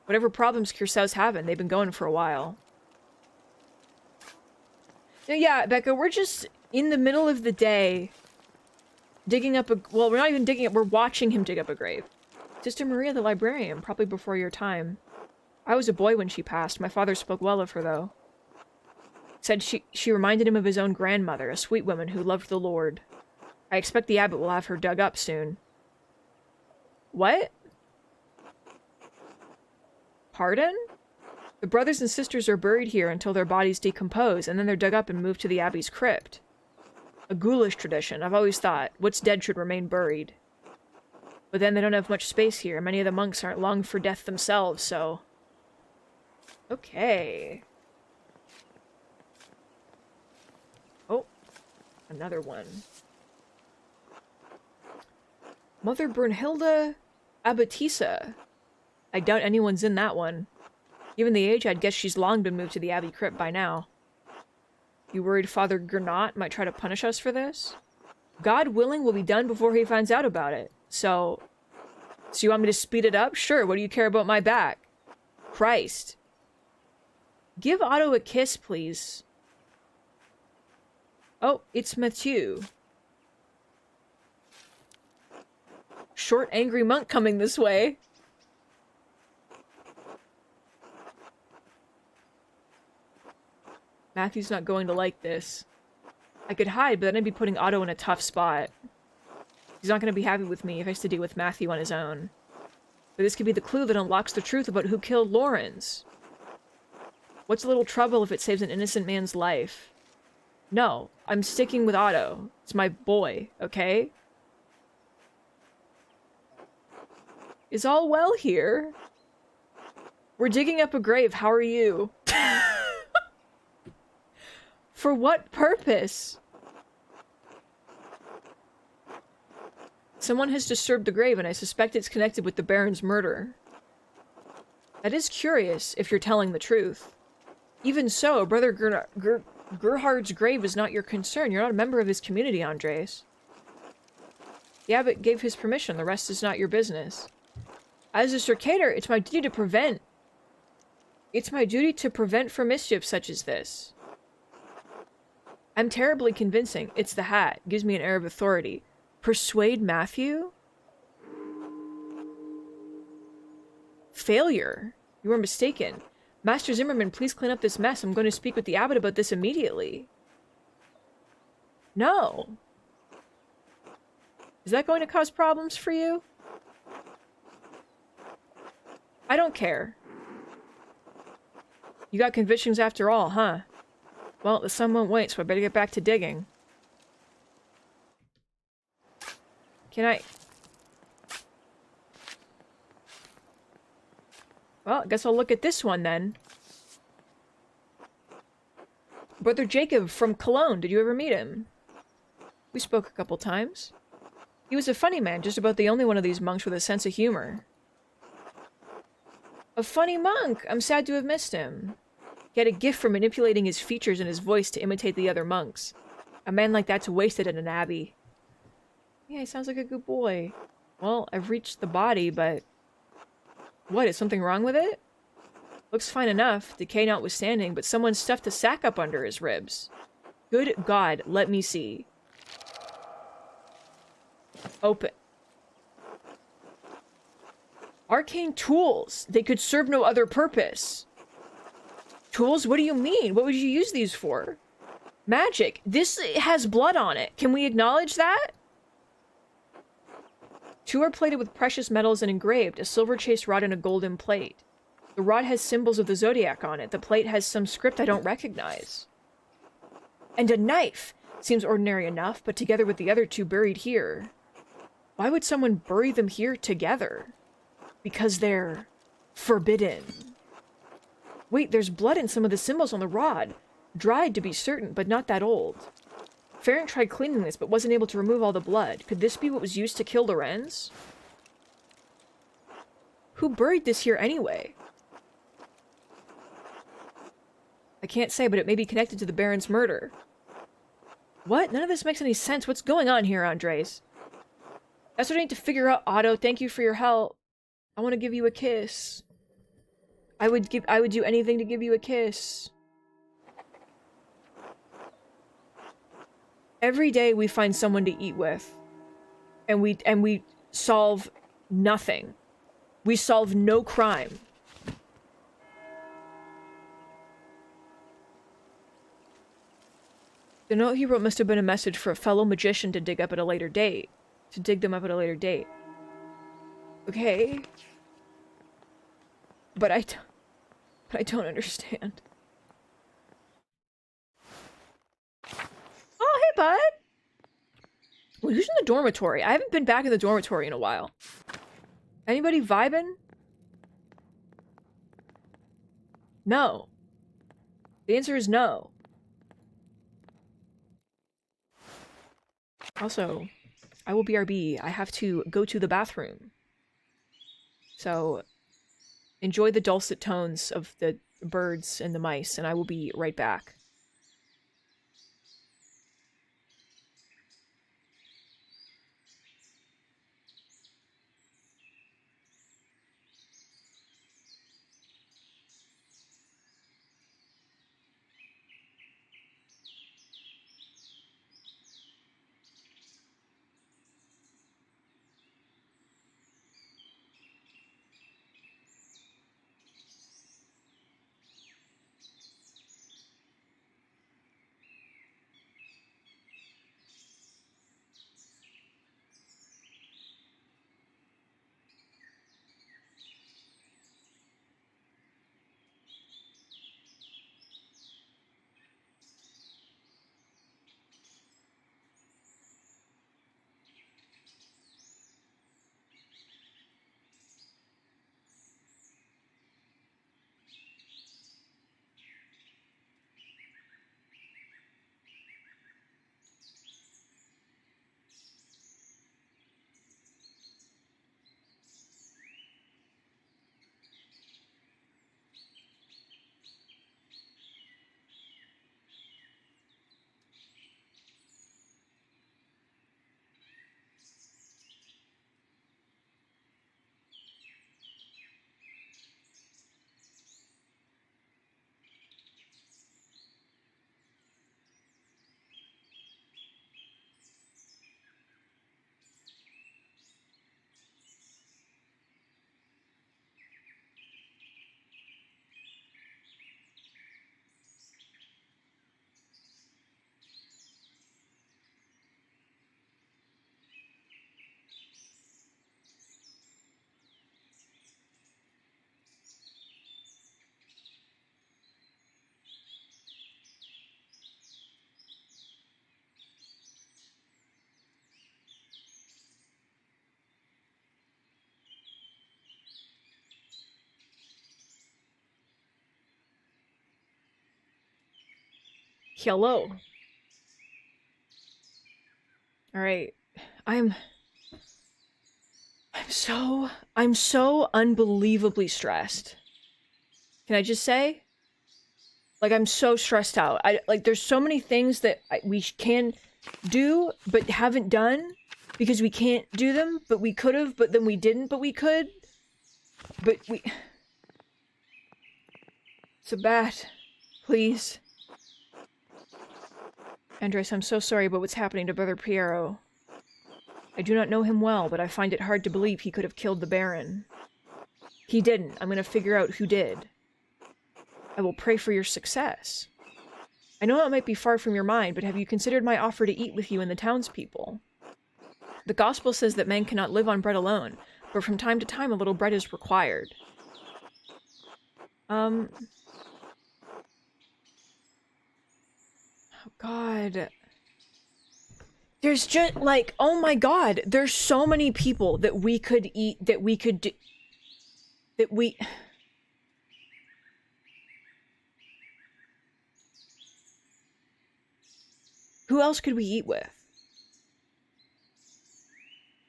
Whatever problems Cursau's having, they've been going for a while. Yeah, Becca, we're just in the middle of the day digging up a... Well, we're not even digging it, we're watching him dig up a grave. Sister Maria the librarian, probably before your time. I was a boy when she passed. My father spoke well of her, though. Said she reminded him of his own grandmother, a sweet woman who loved the Lord. I expect the abbot will have her dug up soon. What? Pardon? The brothers and sisters are buried here until their bodies decompose, and then they're dug up and moved to the abbey's crypt. A ghoulish tradition, I've always thought. What's dead should remain buried. But then they don't have much space here. Many of the monks aren't long for death themselves, so... Okay. Oh. Another one. Mother Brunhilde Abbotissa. I doubt anyone's in that one. Given the age, I'd guess she's long been moved to the abbey crypt by now. You worried Father Gernot might try to punish us for this? God willing, will be done before he finds out about it. So you want me to speed it up? Sure, what do you care about my back? Christ. Give Otto a kiss, please. Oh, it's Mathieu. Short, angry monk coming this way. Matthew's not going to like this. I could hide, but then I'd be putting Otto in a tough spot. He's not going to be happy with me if I has to deal with Matthew on his own. But this could be the clue that unlocks the truth about who killed Lawrence. What's a little trouble if it saves an innocent man's life? No, I'm sticking with Otto. It's my boy, okay? Is all well here? We're digging up a grave, how are you? For what purpose? Someone has disturbed the grave, and I suspect it's connected with the Baron's murder. That is curious, if you're telling the truth. Even so, Brother Gerhard's grave is not your concern. You're not a member of his community, Andres. The abbot gave his permission. The rest is not your business. As a circator, it's my duty to prevent. It's my duty to prevent from mischief such as this. I'm terribly convincing. It's the hat. Gives me an air of authority. Persuade Matthew? Failure. You are mistaken. Master Zimmerman, please clean up this mess. I'm going to speak with the abbot about this immediately. No. Is that going to cause problems for you? I don't care. You got convictions after all, huh? Well, the sun won't wait, so I better get back to digging. Can I... Well, I guess I'll look at this one then. Brother Jacob from Cologne. Did you ever meet him? We spoke a couple times. He was a funny man, just about the only one of these monks with a sense of humor. A funny monk! I'm sad to have missed him. He had a gift for manipulating his features and his voice to imitate the other monks. A man like that's wasted in an abbey. Yeah, he sounds like a good boy. Well, I've reached the body, but... What, is something wrong with it? Looks fine enough, decay notwithstanding, but someone stuffed a sack up under his ribs. Good God, let me see. Open. Arcane tools! They could serve no other purpose. Tools? What do you mean? What would you use these for? Magic. This has blood on it. Can we acknowledge that? Two are plated with precious metals and engraved, a silver chased rod and a golden plate. The rod has symbols of the zodiac on it. The plate has some script I don't recognize. And a knife! Seems ordinary enough, but together with the other two buried here. Why would someone bury them here together? Because they're... forbidden. Wait, there's blood in some of the symbols on the rod. Dried to be certain, but not that old. Farron tried cleaning this, but wasn't able to remove all the blood. Could this be what was used to kill Lorenz? Who buried this here anyway? I can't say, but it may be connected to the Baron's murder. What? None of this makes any sense. What's going on here, Andres? That's what I need to figure out, Otto. Thank you for your help. I want to give you a kiss. I would do anything to give you a kiss. Every day we find someone to eat with. And we solve nothing. We solve no crime. The note he wrote must have been a message for a fellow magician to dig up at a later date. To dig them up at a later date. Okay. But I don't understand. Oh, hey, bud! Well, who's in the dormitory? I haven't been back in the dormitory in a while. Anybody vibing? No. The answer is no. Also, I will BRB. I have to go to the bathroom. So, enjoy the dulcet tones of the birds and the mice, and I will be right back. Hello. Alright. I'm so unbelievably stressed. Can I just say? Like, I'm so stressed out. There's so many things that we can do, but haven't done, because we can't do them, but we could've, but then we didn't, but we could. But we... Sabat, please. Andres, I'm so sorry about what's happening to Brother Piero. I do not know him well, but I find it hard to believe he could have killed the Baron. He didn't. I'm gonna figure out who did. I will pray for your success. I know it might be far from your mind, but have you considered my offer to eat with you and the townspeople? The gospel says that men cannot live on bread alone, but from time to time a little bread is required. Oh God. There's just, like, oh my God, there's so many people that we could eat, that we could do, that we... Who else could we eat with?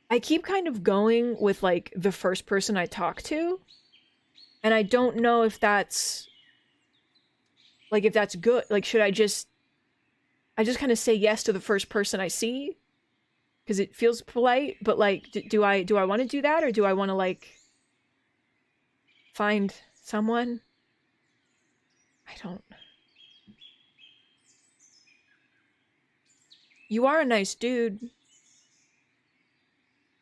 I keep kind of going with, like, the first person I talk to, and I don't know if that's, like, if that's good. Like, should I just kind of say yes to the first person I see? Because it feels polite, but, like, do I want to do that, or do I want to, like, find someone? I don't... You are a nice dude.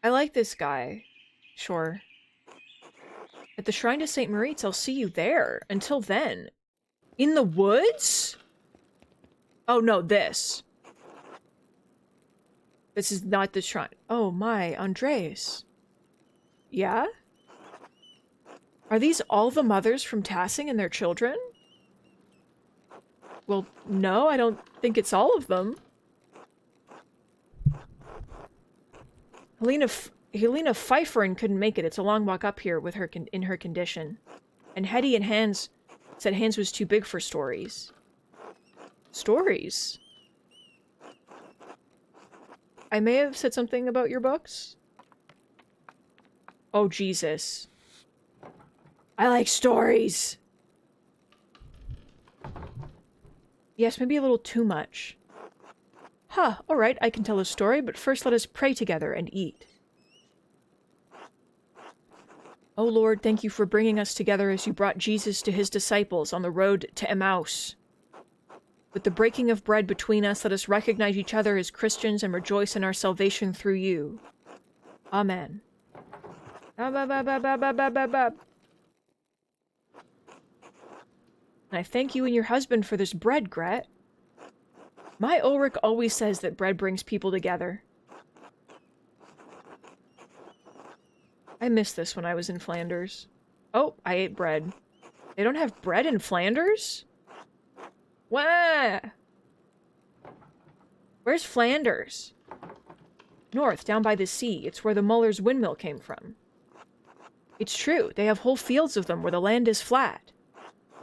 I like this guy. Sure. At the Shrine to St. Moritz, I'll see you there. Until then. In the woods? Oh no, this. This is not the shrine. Oh my, Andres. Yeah? Are these all the mothers from Tassing and their children? Well, no, I don't think it's all of them. Helena Pfeifferin couldn't make it. It's a long walk up here with her in her condition. And Hetty and Hans said Hans was too big for stories. Stories? I may have said something about your books. Oh, Jesus. I like stories. Yes, maybe a little too much. Huh, alright, I can tell a story, but first let us pray together and eat. Oh Lord, thank you for bringing us together as you brought Jesus to his disciples on the road to Emmaus. With the breaking of bread between us, let us recognize each other as Christians and rejoice in our salvation through you. Amen. And I thank you and your husband for this bread, Gret. My Ulrich always says that bread brings people together. I missed this when I was in Flanders. Oh, I ate bread. They don't have bread in Flanders? Wah! Where's Flanders? North, down by the sea. It's where the Muller's windmill came from. It's true. They have whole fields of them where the land is flat.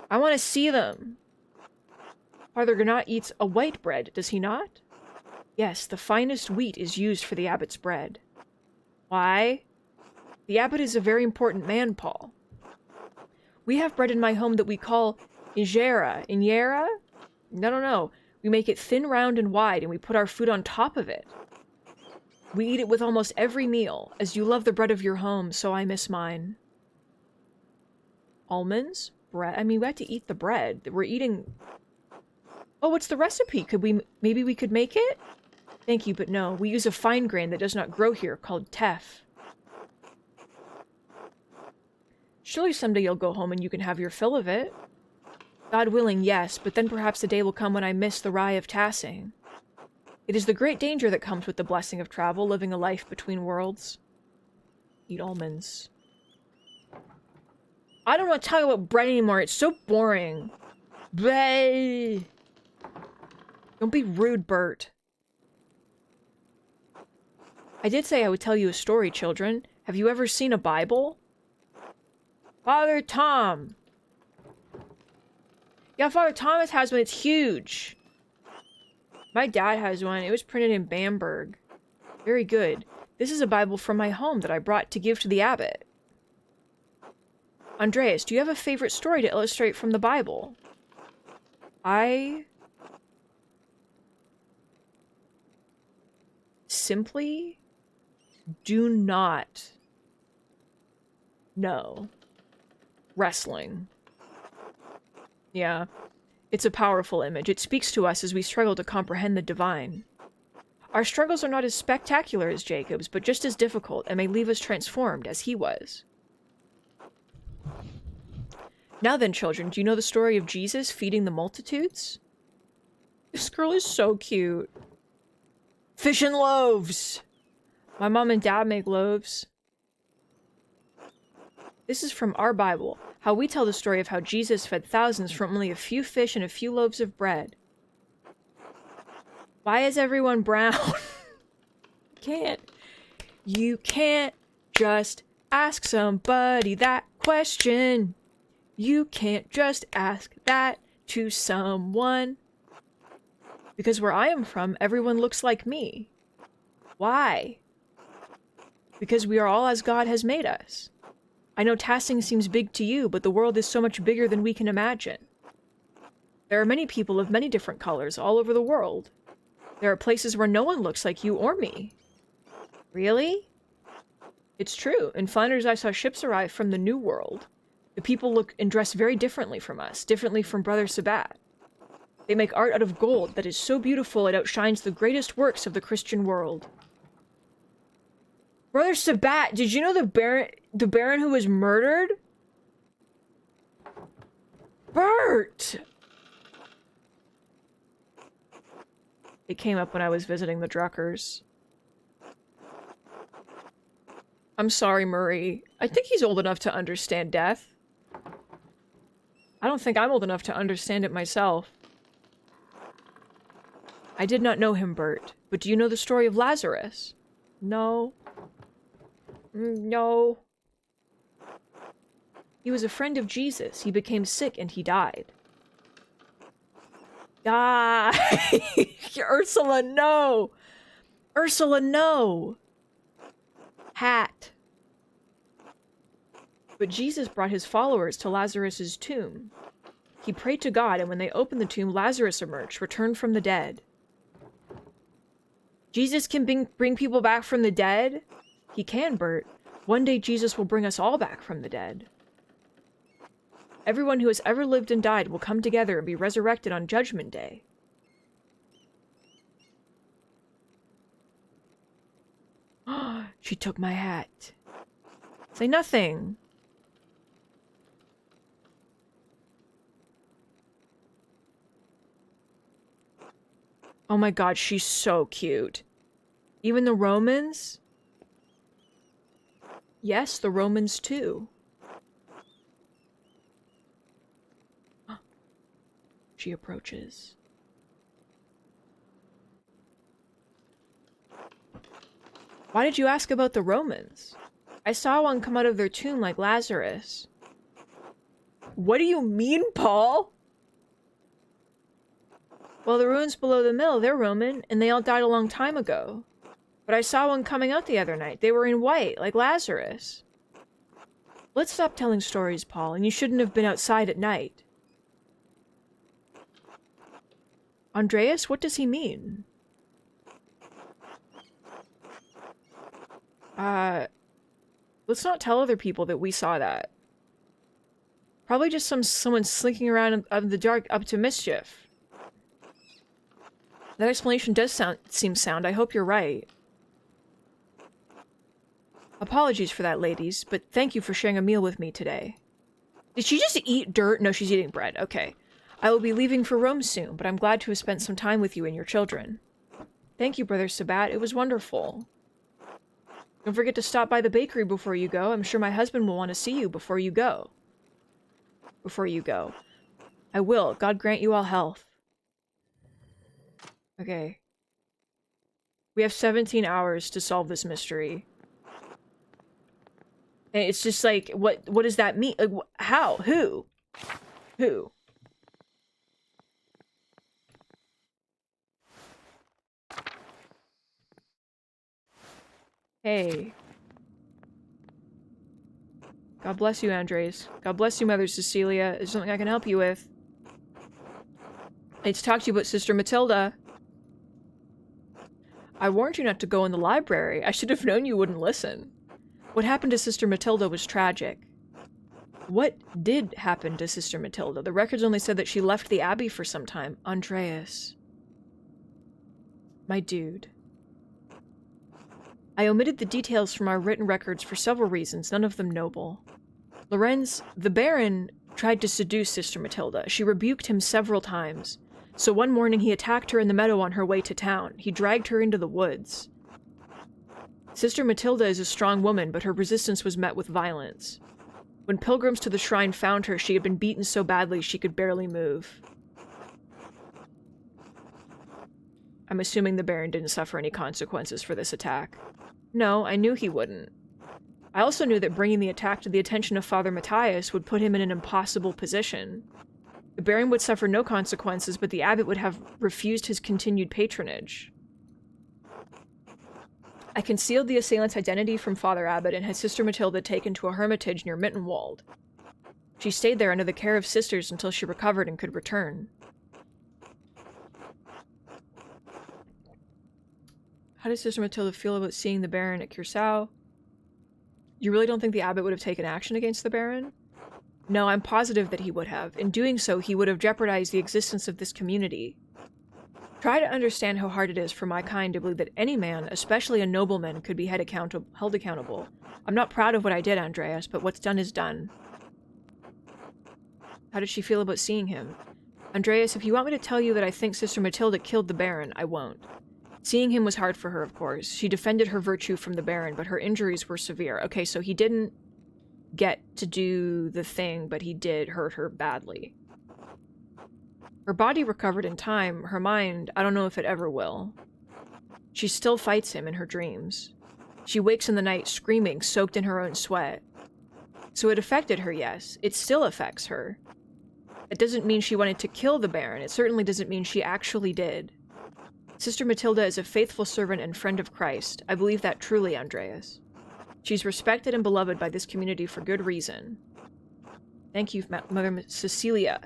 I want to see them. Father Gernot eats a white bread, does he not? Yes, the finest wheat is used for the abbot's bread. Why? The abbot is a very important man, Paul. We have bread in my home that we call injera. Injera? I don't know. We make it thin, round, and wide, and we put our food on top of it. We eat it with almost every meal. As you love the bread of your home, so I miss mine. Almonds? Bread? I mean, we had to eat the bread. We're eating... Oh, what's the recipe? Maybe we could make it? Thank you, but no. We use a fine grain that does not grow here, called teff. Surely someday you'll go home and you can have your fill of it. God willing, yes, but then perhaps the day will come when I miss the rye of Tassing. It is the great danger that comes with the blessing of travel, living a life between worlds. Eat almonds. I don't want to talk about bread anymore. It's so boring. Bleh. Don't be rude, Bert. I did say I would tell you a story, children. Have you ever seen a Bible? Father Tom. Yeah, Father Thomas has one. It's huge. My dad has one. It was printed in Bamberg. Very good. This is a Bible from my home that I brought to give to the abbot. Andreas, do you have a favorite story to illustrate from the Bible? I simply do not know. Wrestling. Yeah. It's a powerful image. It speaks to us as we struggle to comprehend the divine. Our struggles are not as spectacular as Jacob's, but just as difficult, and may leave us transformed as he was. Now then, children, do you know the story of Jesus feeding the multitudes? This girl is so cute. Fish and loaves! My mom and dad make loaves. This is from our Bible, how we tell the story of how Jesus fed thousands from only a few fish and a few loaves of bread. Why is everyone brown? You can't just ask somebody that question. You can't just ask that to someone. Because where I am from, everyone looks like me. Why? Because we are all as God has made us. I know Tassing seems big to you, but the world is so much bigger than we can imagine. There are many people of many different colors all over the world. There are places where no one looks like you or me. Really? It's true. In Flanders, I saw ships arrive from the New World. The people look and dress very differently from us, differently from Brother Sabat. They make art out of gold that is so beautiful it outshines the greatest works of the Christian world. Brother Sabat, did you know the Baron who was murdered? Bert! It came up when I was visiting the Druckers. I'm sorry, Murray. I think he's old enough to understand death. I don't think I'm old enough to understand it myself. I did not know him, Bert, but do you know the story of Lazarus? No. No. He was a friend of Jesus. He became sick and he died. Die! Ursula, no! Ursula, no! Hat. But Jesus brought his followers to Lazarus's tomb. He prayed to God, and when they opened the tomb, Lazarus emerged, returned from the dead. Jesus can bring people back from the dead? He can, Bert. One day Jesus will bring us all back from the dead. Everyone who has ever lived and died will come together and be resurrected on Judgment Day. She took my hat. Say nothing. Oh my god, she's so cute. Even the Romans? Yes, the Romans too. She approaches. Why did you ask about the Romans? I saw one come out of their tomb like Lazarus. What do you mean, Paul? Well, the ruins below the mill, they're Roman, and they all died a long time ago. But I saw one coming out the other night. They were in white, like Lazarus. Let's stop telling stories, Paul, and you shouldn't have been outside at night. Andreas, what does he mean? Let's not tell other people that we saw that. Probably just someone slinking around in the dark up to mischief. That explanation does seem sound. I hope you're right. Apologies for that, ladies, but thank you for sharing a meal with me today. Did she just eat dirt? No, she's eating bread. Okay. I will be leaving for Rome soon, but I'm glad to have spent some time with you and your children. Thank you, Brother Sabat. It was wonderful. Don't forget to stop by the bakery before you go. I'm sure my husband will want to see you before you go. I will. God grant you all health. Okay. We have 17 hours to solve this mystery. And it's just like, what does that mean? Like, how? Who? Who? Hey. God bless you, Andres. God bless you, Mother Cecilia. Is there something I can help you with? I need to talk to you about Sister Matilda. I warned you not to go in the library. I should have known you wouldn't listen. What happened to Sister Matilda was tragic. What did happen to Sister Matilda? The records only said that she left the Abbey for some time. Andreas. My dude. I omitted the details from our written records for several reasons, none of them noble. Lorenz, the Baron, tried to seduce Sister Matilda. She rebuked him several times. So one morning he attacked her in the meadow on her way to town. He dragged her into the woods. Sister Matilda is a strong woman, but her resistance was met with violence. When pilgrims to the shrine found her, she had been beaten so badly she could barely move. I'm assuming the Baron didn't suffer any consequences for this attack. No, I knew he wouldn't. I also knew that bringing the attack to the attention of Father Matthias would put him in an impossible position. The Baron would suffer no consequences, but the abbot would have refused his continued patronage. I concealed the assailant's identity from Father Abbot and had Sister Matilda taken to a hermitage near Mittenwald. She stayed there under the care of sisters until she recovered and could return. How did Sister Matilda feel about seeing the Baron at Curacao? You really don't think the abbot would have taken action against the Baron? No, I'm positive that he would have. In doing so, he would have jeopardized the existence of this community. Try to understand how hard it is for my kind to believe that any man, especially a nobleman, could be held accountable. I'm not proud of what I did, Andreas, but what's done is done. How did she feel about seeing him? Andreas, if you want me to tell you that I think Sister Matilda killed the Baron, I won't. Seeing him was hard for her, of course. She defended her virtue from the Baron, but her injuries were severe. Okay, so he didn't get to do the thing, but he did hurt her badly. Her body recovered in time. Her mind, I don't know if it ever will. She still fights him in her dreams. She wakes in the night screaming, soaked in her own sweat. So it affected her, yes. It still affects her. It doesn't mean she wanted to kill the Baron. It certainly doesn't mean she actually did. Sister Matilda is a faithful servant and friend of Christ. I believe that truly, Andreas. She's respected and beloved by this community for good reason. Thank you, Mother Cecilia.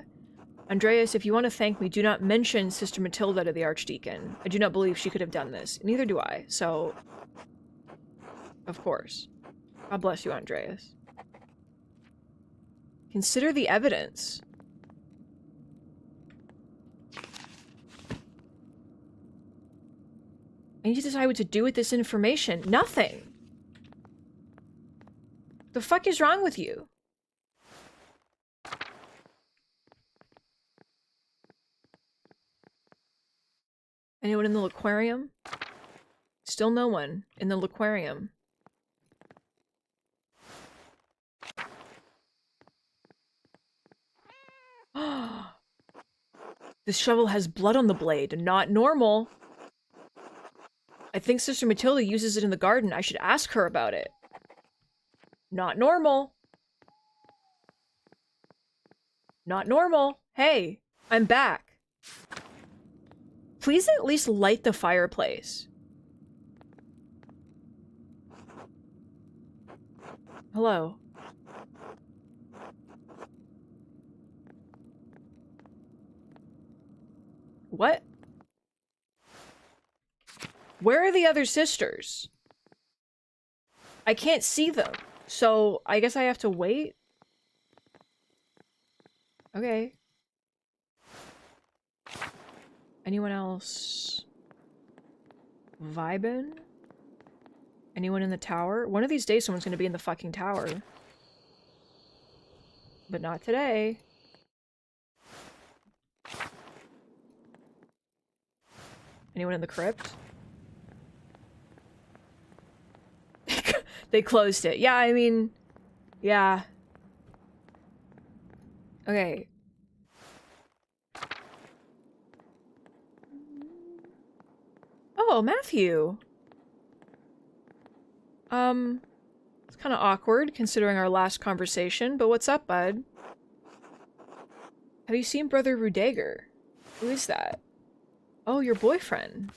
Andreas, if you want to thank me, do not mention Sister Matilda to the Archdeacon. I do not believe she could have done this. Neither do I, so... Of course. God bless you, Andreas. Consider the evidence. I need to decide what to do with this information. Nothing! The fuck is wrong with you? Anyone in the aquarium? Still no one in the aquarium. This shovel has blood on the blade. Not normal. I think Sister Matilda uses it in the garden. I should ask her about it. Not normal. Not normal. Hey, I'm back. Please at least light the fireplace. Hello. What? Where are the other sisters? I can't see them, so I guess I have to wait? Okay. Anyone else vibing? Anyone in the tower? One of these days someone's gonna be in the fucking tower. But not today. Anyone in the crypt? They closed it. Yeah, I mean... Yeah. Okay. Oh, Matthew! It's kind of awkward considering our last conversation, but what's up, bud? Have you seen Brother Rudeger? Who is that? Oh, your boyfriend.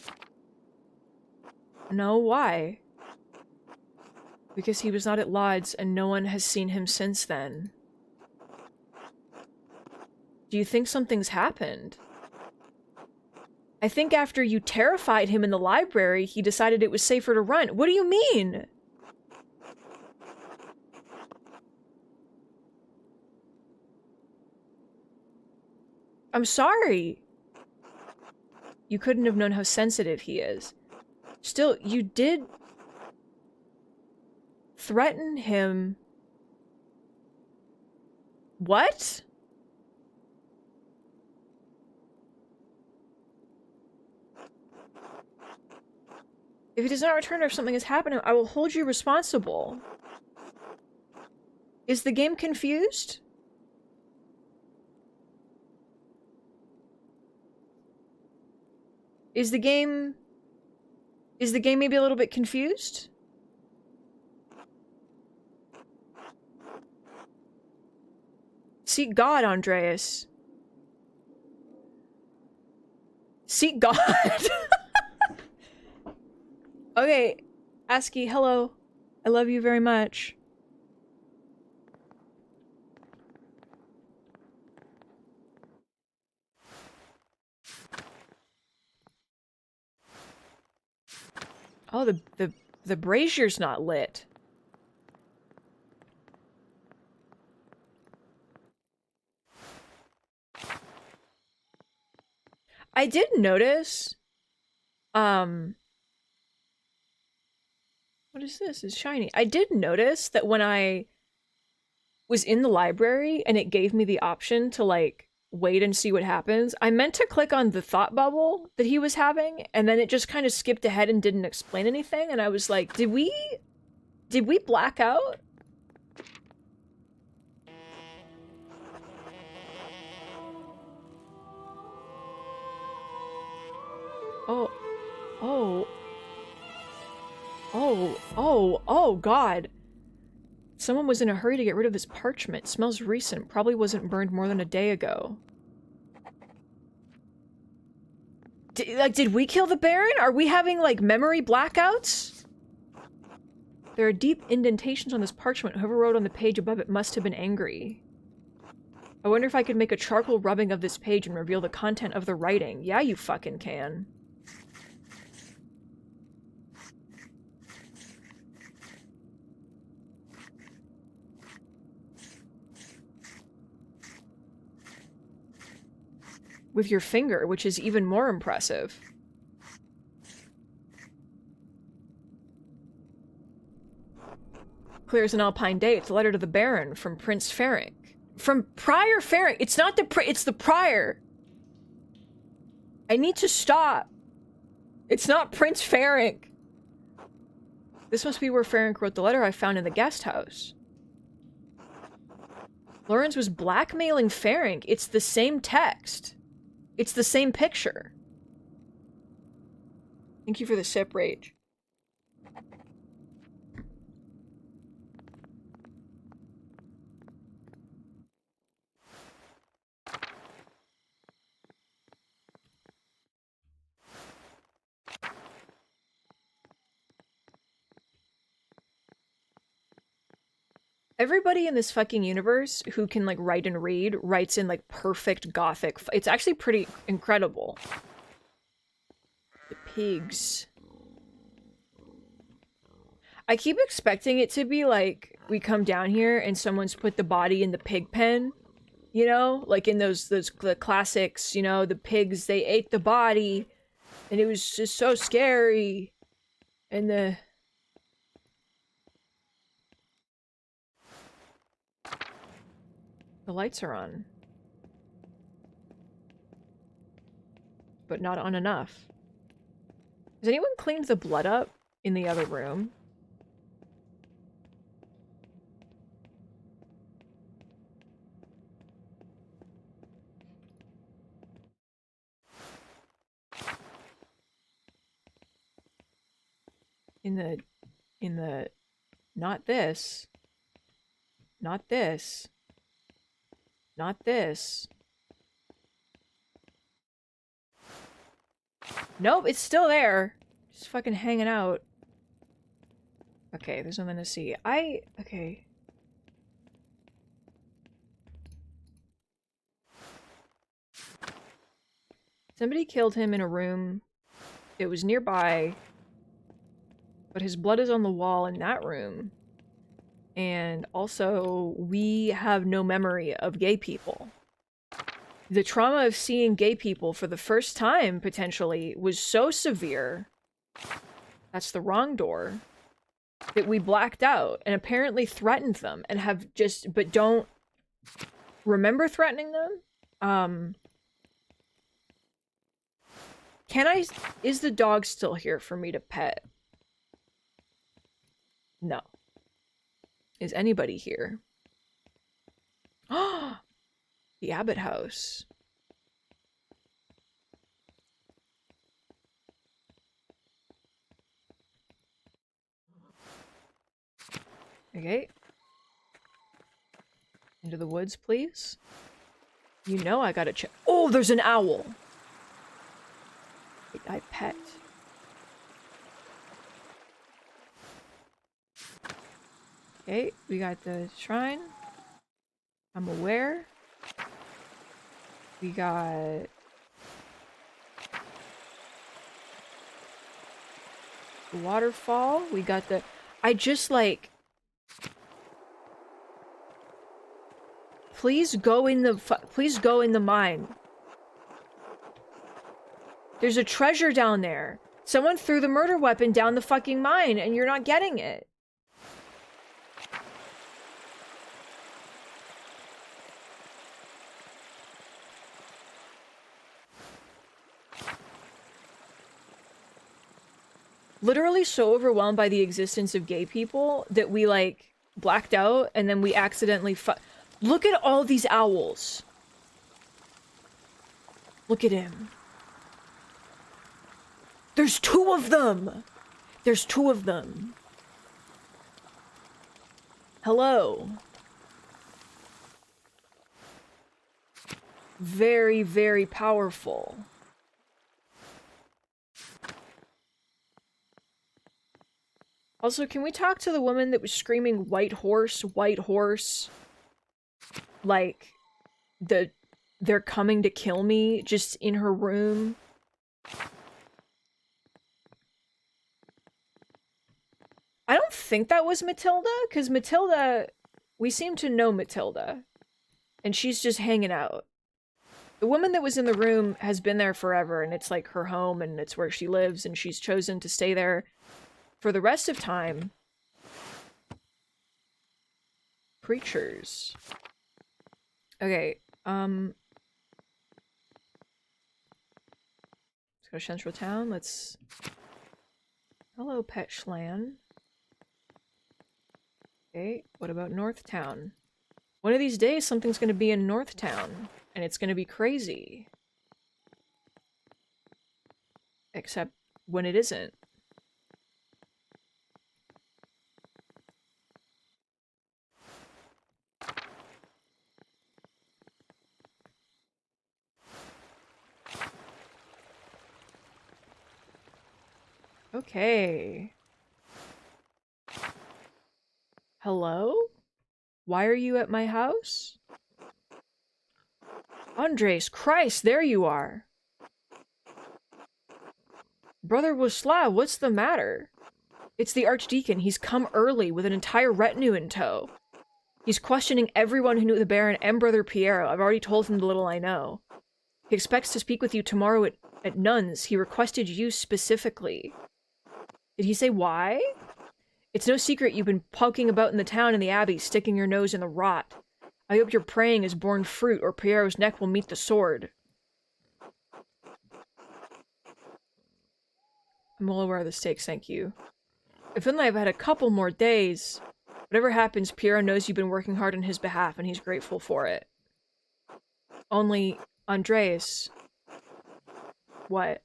No, why? Because he was not at Lodz and no one has seen him since then. Do you think something's happened? I think after you terrified him in the library, he decided it was safer to run. What do you mean? I'm sorry. You couldn't have known how sensitive he is. Still, you did threaten him. What? If he does not return or if something has happened, I will hold you responsible. Is the game confused? Is the game maybe a little bit confused? Seek God, Andreas. Seek God. Okay, ASCII, hello. I love you very much. Oh, the brazier's not lit. I did notice, what is this? It's shiny. I did notice that when I was in the library and it gave me the option to, like, wait and see what happens, I meant to click on the thought bubble that he was having, and then it just kind of skipped ahead and didn't explain anything, and I was like, did we black out? Oh. Oh. Oh, God. Someone was in a hurry to get rid of this parchment. Smells recent. Probably wasn't burned more than a day ago. Did we kill the Baron? Are we having, like, memory blackouts? There are deep indentations on this parchment. Whoever wrote on the page above it must have been angry. I wonder if I could make a charcoal rubbing of this page and reveal the content of the writing. Yeah, you fucking can. With your finger, which is even more impressive. Clear as an alpine day. It's a letter to the Baron from Prince Ferenc. From Prior Ferenc. It's not the it's the Prior. I need to stop. It's not Prince Ferenc. This must be where Ferenc wrote the letter I found in the guest house. Lawrence was blackmailing Ferenc. It's the same text. It's the same picture. Thank you for the sip, Rage. Everybody in this fucking universe who can, like, write and read writes in, like, perfect gothic. It's actually pretty incredible. The pigs. I keep expecting it to be, like, we come down here and someone's put the body in the pig pen. You know? Like in those the classics, you know? The pigs, they ate the body. And it was just so scary. And the lights are on. But not on enough. Has anyone cleaned the blood up in the other room? In the not this. Not this. Not this. Nope, it's still there. Just fucking hanging out. Okay, there's nothing to see. Okay. Somebody killed him in a room. It was nearby. But his blood is on the wall in that room. And also, we have no memory of gay people. The trauma of seeing gay people for the first time, potentially, was so severe. That's the wrong door. That we blacked out and apparently threatened them and have just, but don't remember threatening them. Is the dog still here for me to pet? No. Is anybody here? Oh, the Abbott house. Okay. Into the woods, please. You know I gotta check. Oh, there's an owl! I pet. Okay, we got the shrine. I'm aware. We got... the waterfall. We got the... I just, like... Please go in the mine. There's a treasure down there. Someone threw the murder weapon down the fucking mine, and you're not getting it. Literally so overwhelmed by the existence of gay people that we, like, blacked out, and then we accidentally Look at all these owls. Look at him. There's 2 of them! There's 2 of them. Hello. Very, very powerful. Also, can we talk to the woman that was screaming white horse, white horse? Like, they're coming to kill me, just in her room. I don't think that was Matilda, because Matilda, we seem to know Matilda. And she's just hanging out. The woman that was in the room has been there forever, and it's like her home, and it's where she lives, and she's chosen to stay there for the rest of time. Creatures. Okay, let's go to Central Town. Let's... Hello, Pet Schlan. Okay, what about North Town? One of these days, something's gonna be in North Town, and it's gonna be crazy. Except when it isn't. Okay. Hello? Why are you at my house? Andres, Christ, there you are. Brother Wisław, what's the matter? It's the Archdeacon. He's come early with an entire retinue in tow. He's questioning everyone who knew the Baron and Brother Piero. I've already told him the little I know. He expects to speak with you tomorrow at Nuns. He requested you specifically. Did he say why? It's no secret you've been poking about in the town and the abbey, sticking your nose in the rot. I hope your praying has borne fruit, or Piero's neck will meet the sword. I'm well aware of the stakes, thank you. If only I've had a couple more days. Whatever happens, Piero knows you've been working hard on his behalf, and he's grateful for it. Only, Andreas... What?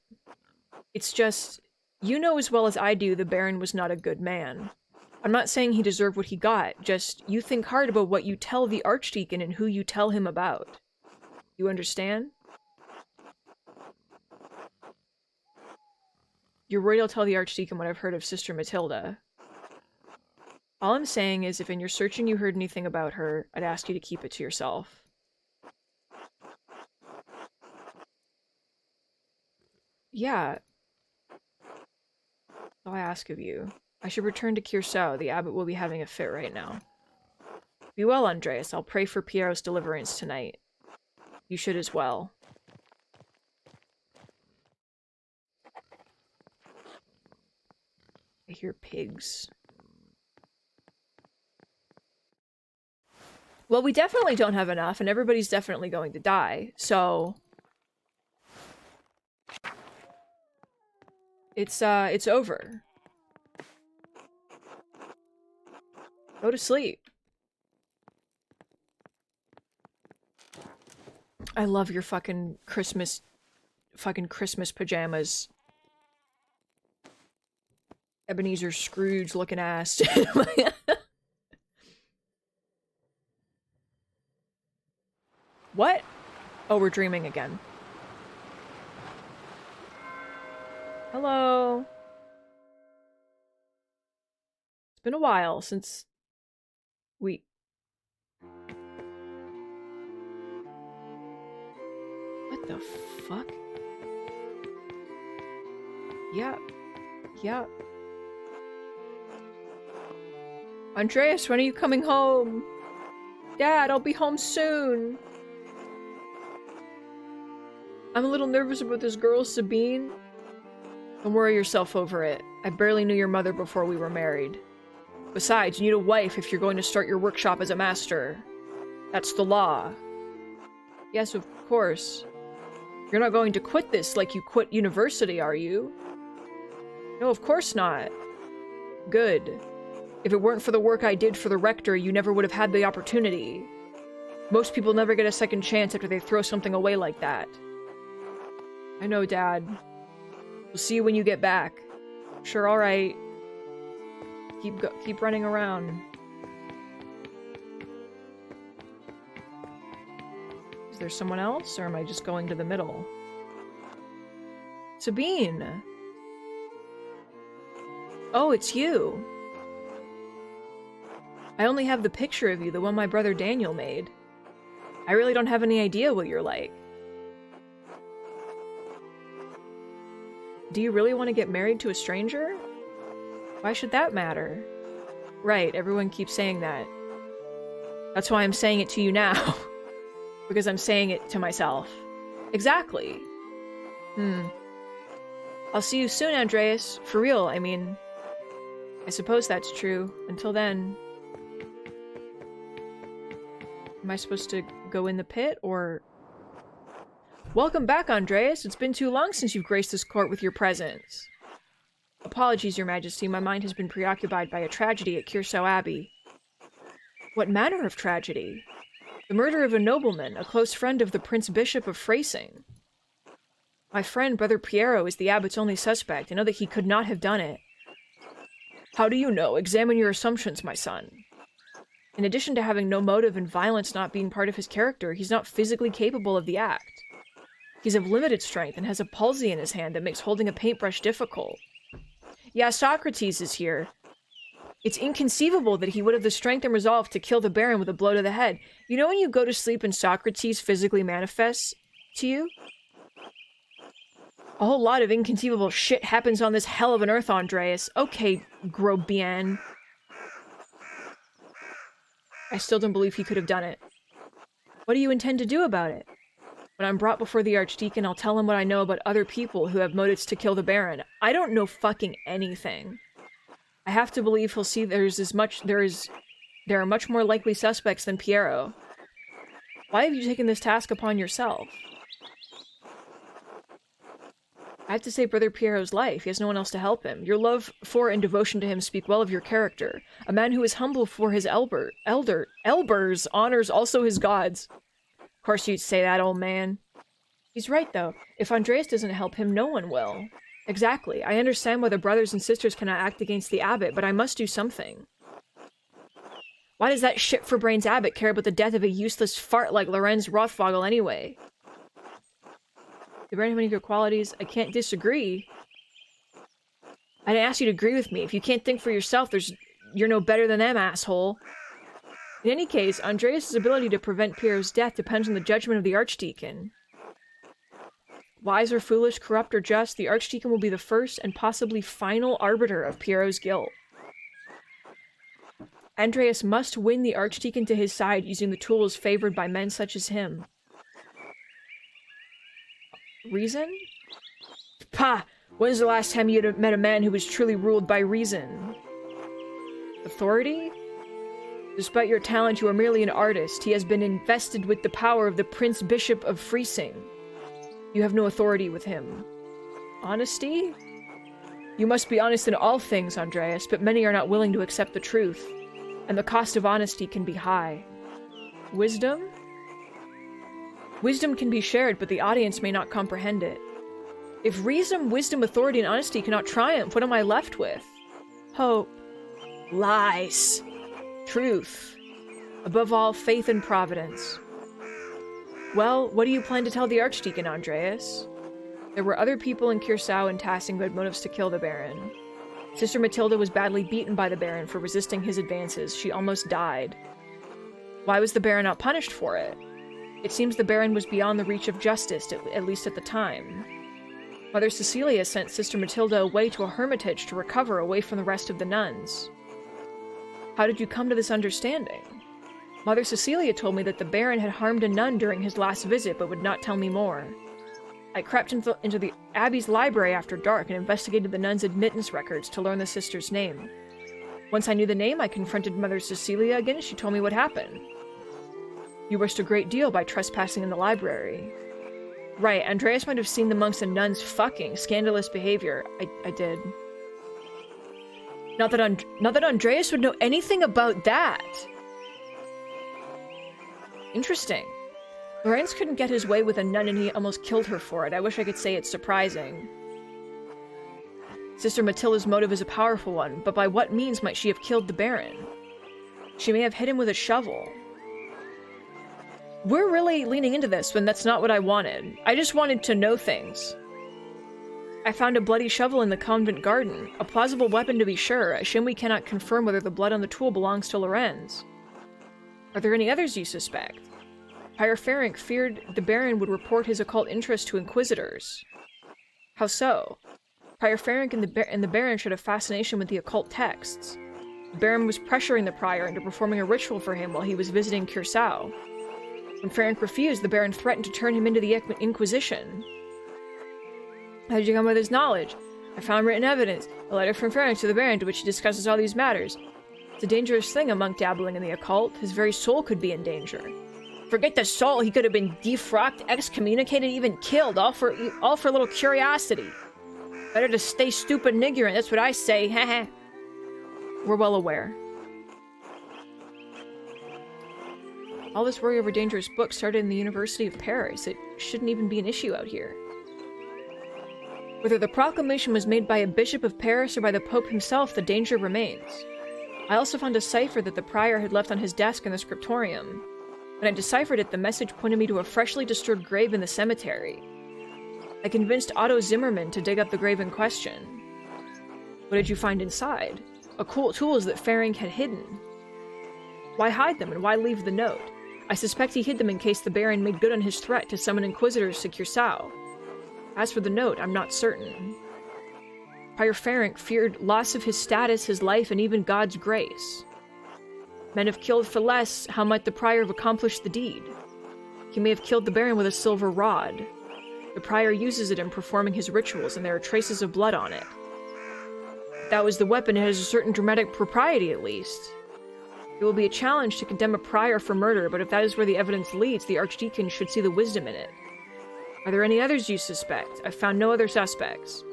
It's just... You know as well as I do the Baron was not a good man. I'm not saying he deserved what he got, just you think hard about what you tell the Archdeacon and who you tell him about. You understand? You're worried I'll tell the Archdeacon what I've heard of Sister Matilda. All I'm saying is if in your searching you heard anything about her, I'd ask you to keep it to yourself. Yeah. All I ask of you. I should return to Curacao. The abbot will be having a fit right now. Be well, Andreas. I'll pray for Piero's deliverance tonight. You should as well. I hear pigs. Well, we definitely don't have enough, and everybody's definitely going to die, so... It's over. Go to sleep. I love your fucking Christmas pajamas. Ebenezer Scrooge looking ass. What? Oh, we're dreaming again. Hello. It's been a while since we... What the fuck? Yeah. Yeah. Andreas, when are you coming home? Dad, I'll be home soon. I'm a little nervous about this girl, Sabine. Don't worry yourself over it. I barely knew your mother before we were married. Besides, you need a wife if you're going to start your workshop as a master. That's the law. Yes, of course. You're not going to quit this like you quit university, are you? No, of course not. Good. If it weren't for the work I did for the rector, you never would have had the opportunity. Most people never get a second chance after they throw something away like that. I know, Dad. We'll see you when you get back. Sure, alright. Keep running around. Is there someone else, or am I just going to the middle? Sabine! Oh, it's you. I only have the picture of you, the one my brother Daniel made. I really don't have any idea what you're like. Do you really want to get married to a stranger? Why should that matter? Right, everyone keeps saying that. That's why I'm saying it to you now. Because I'm saying it to myself. Exactly. I'll see you soon, Andreas. For real, I mean... I suppose that's true. Until then... Am I supposed to go in the pit, or... Welcome back, Andreas. It's been too long since you've graced this court with your presence. Apologies, Your Majesty. My mind has been preoccupied by a tragedy at Curacao Abbey. What manner of tragedy? The murder of a nobleman, a close friend of the Prince Bishop of Freising. My friend, Brother Piero, is the abbot's only suspect. I know that he could not have done it. How do you know? Examine your assumptions, my son. In addition to having no motive and violence not being part of his character, he's not physically capable of the act. He's of limited strength and has a palsy in his hand that makes holding a paintbrush difficult. Yeah, Socrates is here. It's inconceivable that he would have the strength and resolve to kill the Baron with a blow to the head. You know when you go to sleep and Socrates physically manifests to you? A whole lot of inconceivable shit happens on this hell of an earth, Andreas. Okay, Grobian. I still don't believe he could have done it. What do you intend to do about it? When I'm brought before the Archdeacon, I'll tell him what I know about other people who have motives to kill the Baron. I don't know fucking anything. I have to believe he'll see there are much more likely suspects than Piero. Why have you taken this task upon yourself? I have to save Brother Piero's life. He has no one else to help him. Your love for and devotion to him speak well of your character. A man who is humble for his elders honors also his gods. Of course you'd say that, old man. He's right, though. If Andreas doesn't help him, no one will. Exactly. I understand why the brothers and sisters cannot act against the abbot, but I must do something. Why does that shit-for-brains abbot care about the death of a useless fart like Lorenz Rothvogel anyway? The Baron have any of your qualities? I can't disagree. I didn't ask you to agree with me. If you can't think for yourself, there's you're no better than them, asshole. In any case, Andreas' ability to prevent Piero's death depends on the judgment of the Archdeacon. Wise or foolish, corrupt or just, the Archdeacon will be the first and possibly final arbiter of Piero's guilt. Andreas must win the Archdeacon to his side using the tools favored by men such as him. Reason? Pah! When's the last time you had met a man who was truly ruled by reason? Authority? Despite your talent, you are merely an artist. He has been invested with the power of the Prince Bishop of Freesing. You have no authority with him. Honesty? You must be honest in all things, Andreas, but many are not willing to accept the truth, and the cost of honesty can be high. Wisdom? Wisdom can be shared, but the audience may not comprehend it. If reason, wisdom, authority, and honesty cannot triumph, what am I left with? Hope. Lies. Truth. Above all, faith and providence. Well, what do you plan to tell the Archdeacon, Andreas? There were other people in Curacao and Tassing who had motives to kill the Baron. Sister Matilda was badly beaten by the Baron for resisting his advances. She almost died. Why was the Baron not punished for it? It seems the Baron was beyond the reach of justice, at least at the time. Mother Cecilia sent Sister Matilda away to a hermitage to recover away from the rest of the nuns. How did you come to this understanding? Mother Cecilia told me that the Baron had harmed a nun during his last visit, but would not tell me more. I crept into the Abbey's library after dark and investigated the nun's admittance records to learn the sister's name. Once I knew the name, I confronted Mother Cecilia again and she told me what happened. You risked a great deal by trespassing in the library. Right, Andreas might have seen the monks and nuns fucking. Scandalous behavior. I did. Not that Andreas would know anything about that. Interesting. Lorenz couldn't get his way with a nun and he almost killed her for it. I wish I could say it's surprising. Sister Matilda's motive is a powerful one, but by what means might she have killed the Baron? She may have hit him with a shovel. We're really leaning into this when that's not what I wanted. I just wanted to know things. I found a bloody shovel in the convent garden. A plausible weapon to be sure. A shame we cannot confirm whether the blood on the tool belongs to Lorenz. Are there any others you suspect? Prior Ferenc feared the Baron would report his occult interest to inquisitors. How so? Prior Ferenc and the Baron shared a fascination with the occult texts. The Baron was pressuring the Prior into performing a ritual for him while he was visiting Curacao. When Ferenc refused, the Baron threatened to turn him into the Inquisition. How did you come by this knowledge? I found written evidence, a letter from Ferenc to the Baron to which he discusses all these matters. It's a dangerous thing, a monk dabbling in the occult. His very soul could be in danger. Forget the soul, he could have been defrocked, excommunicated, even killed, all for a little curiosity. Better to stay stupid and ignorant, that's what I say, haha. We're well aware. All this worry over dangerous books started in the University of Paris. It shouldn't even be an issue out here. Whether the proclamation was made by a bishop of Paris or by the Pope himself, the danger remains. I also found a cipher that the Prior had left on his desk in the scriptorium. When I deciphered it, the message pointed me to a freshly disturbed grave in the cemetery. I convinced Otto Zimmermann to dig up the grave in question. What did you find inside? Occult tools that Ferenc had hidden. Why hide them, and why leave the note? I suspect he hid them in case the Baron made good on his threat to summon inquisitors to Curacao. As for the note, I'm not certain. Prior Ferenc feared loss of his status, his life, and even God's grace. Men have killed for less, how might the Prior have accomplished the deed? He may have killed the Baron with a silver rod. The Prior uses it in performing his rituals, and there are traces of blood on it. If that was the weapon, it has a certain dramatic propriety, at least. It will be a challenge to condemn a Prior for murder, but if that is where the evidence leads, the Archdeacon should see the wisdom in it. Are there any others you suspect? I've found no other suspects.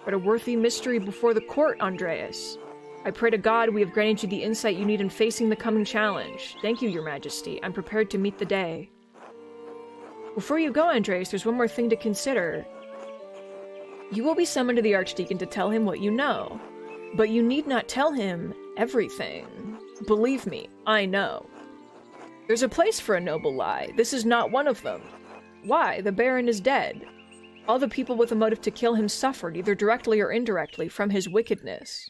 But a worthy mystery before the court, Andreas. I pray to God we have granted you the insight you need in facing the coming challenge. Thank you, Your Majesty. I'm prepared to meet the day. Before you go, Andreas, there's one more thing to consider. You will be summoned to the Archdeacon to tell him what you know. But you need not tell him everything. Believe me, I know. There's a place for a noble lie. This is not one of them. Why? The Baron is dead. All the people with a motive to kill him suffered, either directly or indirectly, from his wickedness.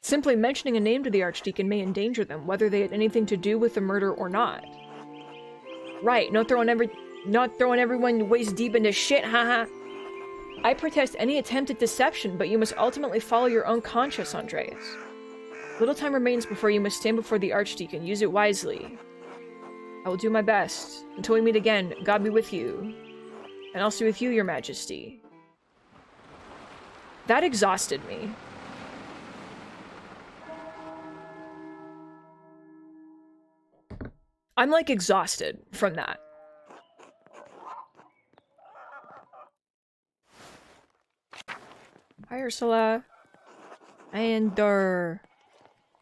Simply mentioning a name to the Archdeacon may endanger them, whether they had anything to do with the murder or not. Right, not throwing everyone waist deep into shit, haha. I protest any attempt at deception, but you must ultimately follow your own conscience, Andreas. Little time remains before you must stand before the Archdeacon. Use it wisely. I will do my best. Until we meet again, God be with you. And also with you, Your Majesty. That exhausted me. I'm, like, exhausted from that. Hi, Ursula. And,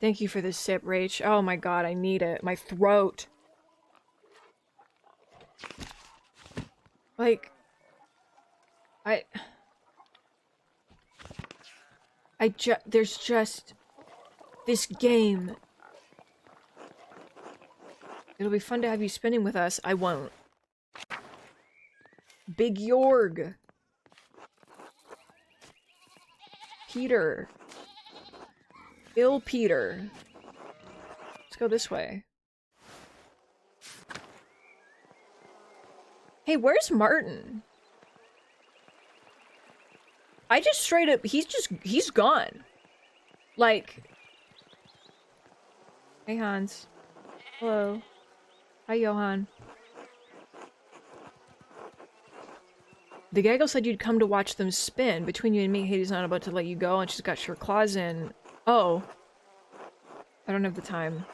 thank you for this sip, Rach. Oh my god, I need it. My throat. Like... there's just... this game. It'll be fun to have you spinning with us. I won't. Big Yorg. Peter. Ill Peter. Let's go this way. Hey, where's Martin? I just straight up, he's gone. Like... Hey, Hans. Hello. Hi, Johan. The gaggle said you'd come to watch them spin. Between you and me, Hades not about to let you go, and she's got her claws in. Oh. I don't have the time.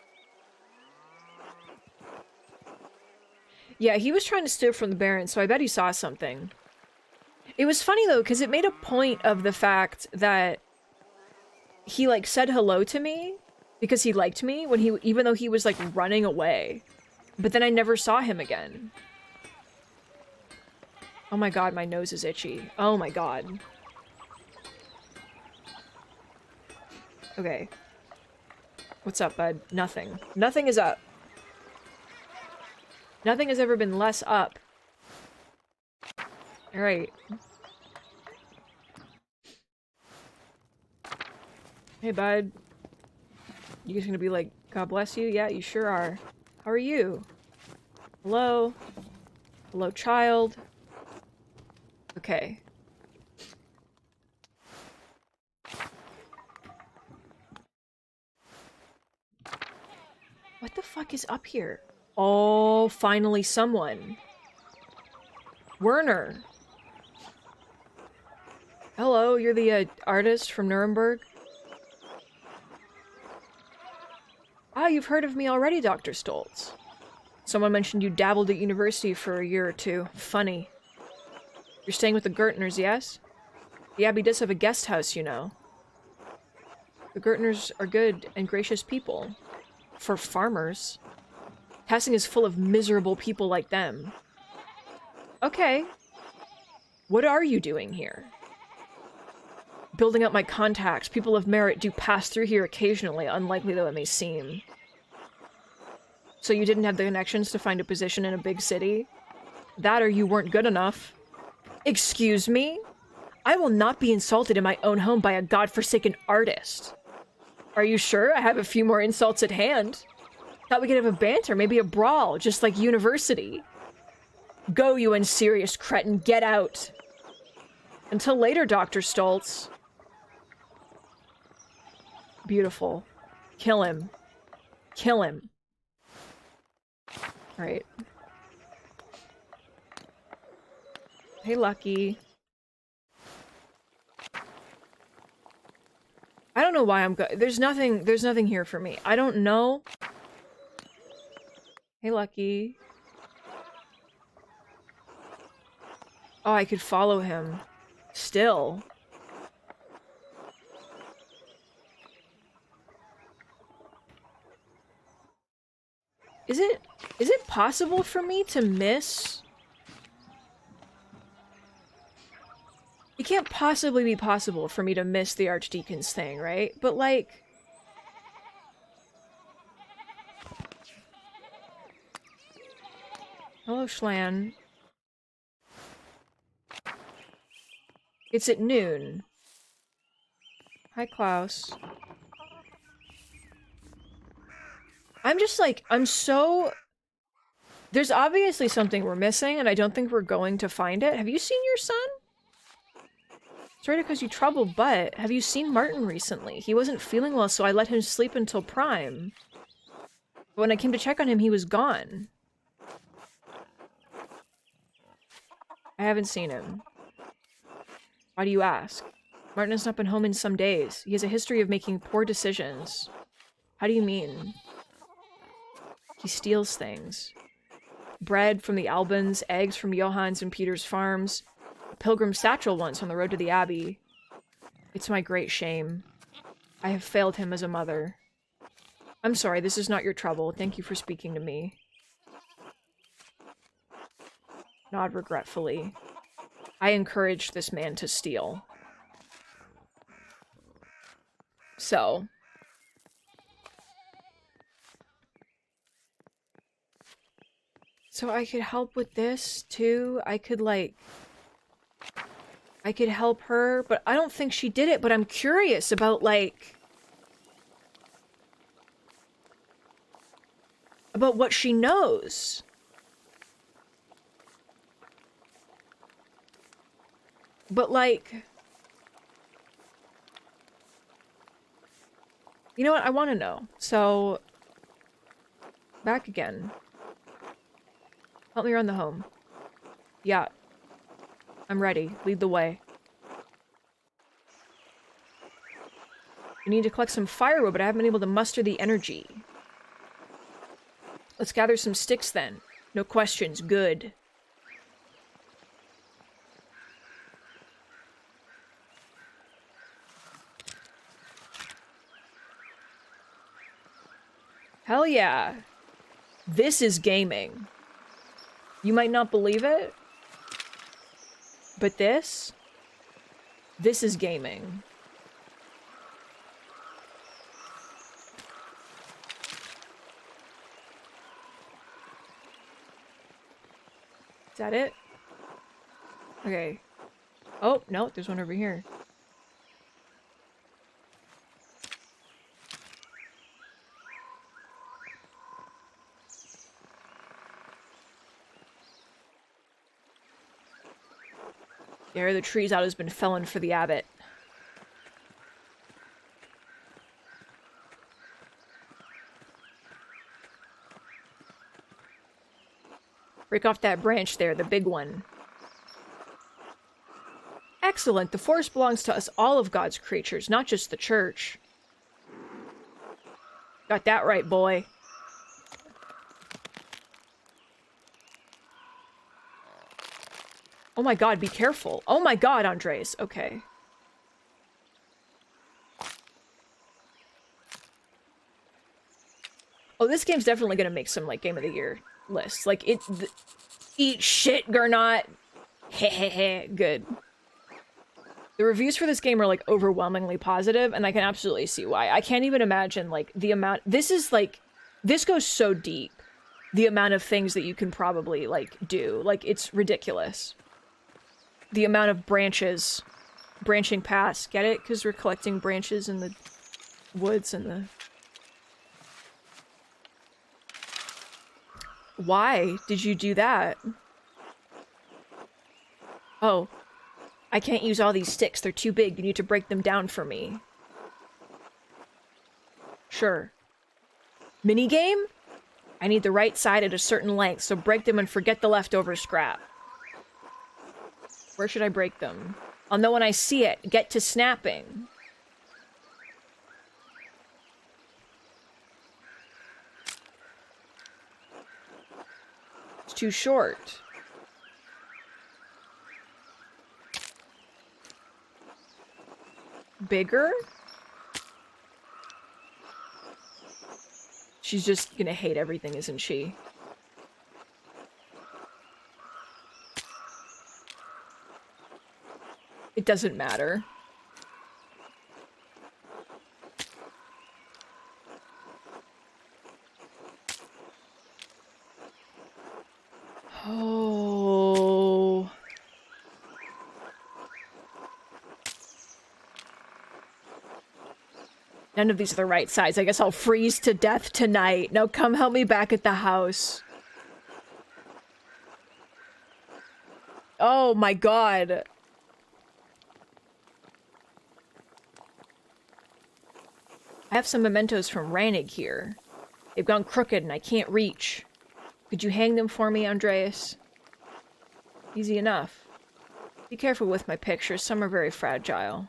Yeah, he was trying to steal from the Baron, so I bet he saw something. It was funny, though, because it made a point of the fact that he, like, said hello to me because he liked me when even though he was, like, running away. But then I never saw him again. Oh my god, my nose is itchy. Oh my god. Okay. What's up, bud? Nothing. Nothing is up. Nothing has ever been less up. Alright. Hey, bud. You guys gonna be like, God bless you? Yeah, you sure are. How are you? Hello? Hello, child? Okay. What the fuck is up here? Oh, finally someone. Werner. Hello, you're the artist from Nuremberg? Ah, you've heard of me already, Dr. Stoltz. Someone mentioned you dabbled at university for a year or two. Funny. You're staying with the Gertners, yes? The Abbey does have a guest house, you know. The Gertners are good and gracious people. For farmers. Passing is full of miserable people like them. Okay. What are you doing here? Building up my contacts. People of merit do pass through here occasionally, unlikely though it may seem. So you didn't have the connections to find a position in a big city? That or you weren't good enough. Excuse me? I will not be insulted in my own home by a godforsaken artist. Are you sure? I have a few more insults at hand. Thought we could have a banter, maybe a brawl, just like university. Go, you unserious cretin, get out. Until later, Dr. Stoltz. Beautiful. Kill him. Kill him. Right. Hey, Lucky. I don't know why I'm there's nothing here for me. I don't know. Hey, Lucky. Oh, I could follow him. Still. Is it possible for me to miss? It can't possibly be possible for me to miss the Archdeacon's thing, right? But, like... Hello, Schlan. It's at noon. Hi, Klaus. I'm just like, I'm so... There's obviously something we're missing, and I don't think we're going to find it. Have you seen your son? Sorry to cause you trouble, but have you seen Martin recently? He wasn't feeling well, so I let him sleep until prime. But when I came to check on him, he was gone. I haven't seen him. Why do you ask? Martin has not been home in some days. He has a history of making poor decisions. How do you mean? He steals things. Bread from the Albans, eggs from Johann's and Peter's farms, a pilgrim satchel once on the road to the Abbey. It's my great shame. I have failed him as a mother. I'm sorry, this is not your trouble. Thank you for speaking to me. Nod regretfully. I encouraged this man to steal. So. So I could help with this, too. I could help her, but I don't think she did it, but I'm curious about, like... about what she knows. But, like... You know what? I want to know. So... Back again. Help me run the home. Yeah. I'm ready. Lead the way. We need to collect some firewood, but I haven't been able to muster the energy. Let's gather some sticks then. No questions. Good. Hell yeah. This is gaming. You might not believe it, but this is gaming. Is that it? Okay. Oh, no, there's one over here. There, the trees out has been felon for the abbot. Break off that branch there, the big one. Excellent. The forest belongs to us, all of God's creatures, not just the church. Got that right, boy. Oh my god, be careful. Oh my god, Andres. Okay. Oh, this game's definitely gonna make some, like, Game of the Year lists. Like, it's... Eat shit, Gernot! Hehehe, good. The reviews for this game are, like, overwhelmingly positive, and I can absolutely see why. I can't even imagine, like, the amount... This is, like... This goes so deep. The amount of things that you can probably, like, do. Like, it's ridiculous. The amount of branches, branching paths. Get it? Because we're collecting branches in the woods and the... Why did you do that? Oh. I can't use all these sticks. They're too big. You need to break them down for me. Sure. Minigame? I need the right side at a certain length, so break them and forget the leftover scrap. Where should I break them? I'll know when I see it. Get to snapping. It's too short. Bigger? She's just gonna hate everything, isn't she? It doesn't matter. Oh. None of these are the right size. I guess I'll freeze to death tonight. Now come help me back at the house. Oh my god. I have some mementos from Rannig here. They've gone crooked and I can't reach. Could you hang them for me, Andreas? Easy enough. Be careful with my pictures. Some are very fragile.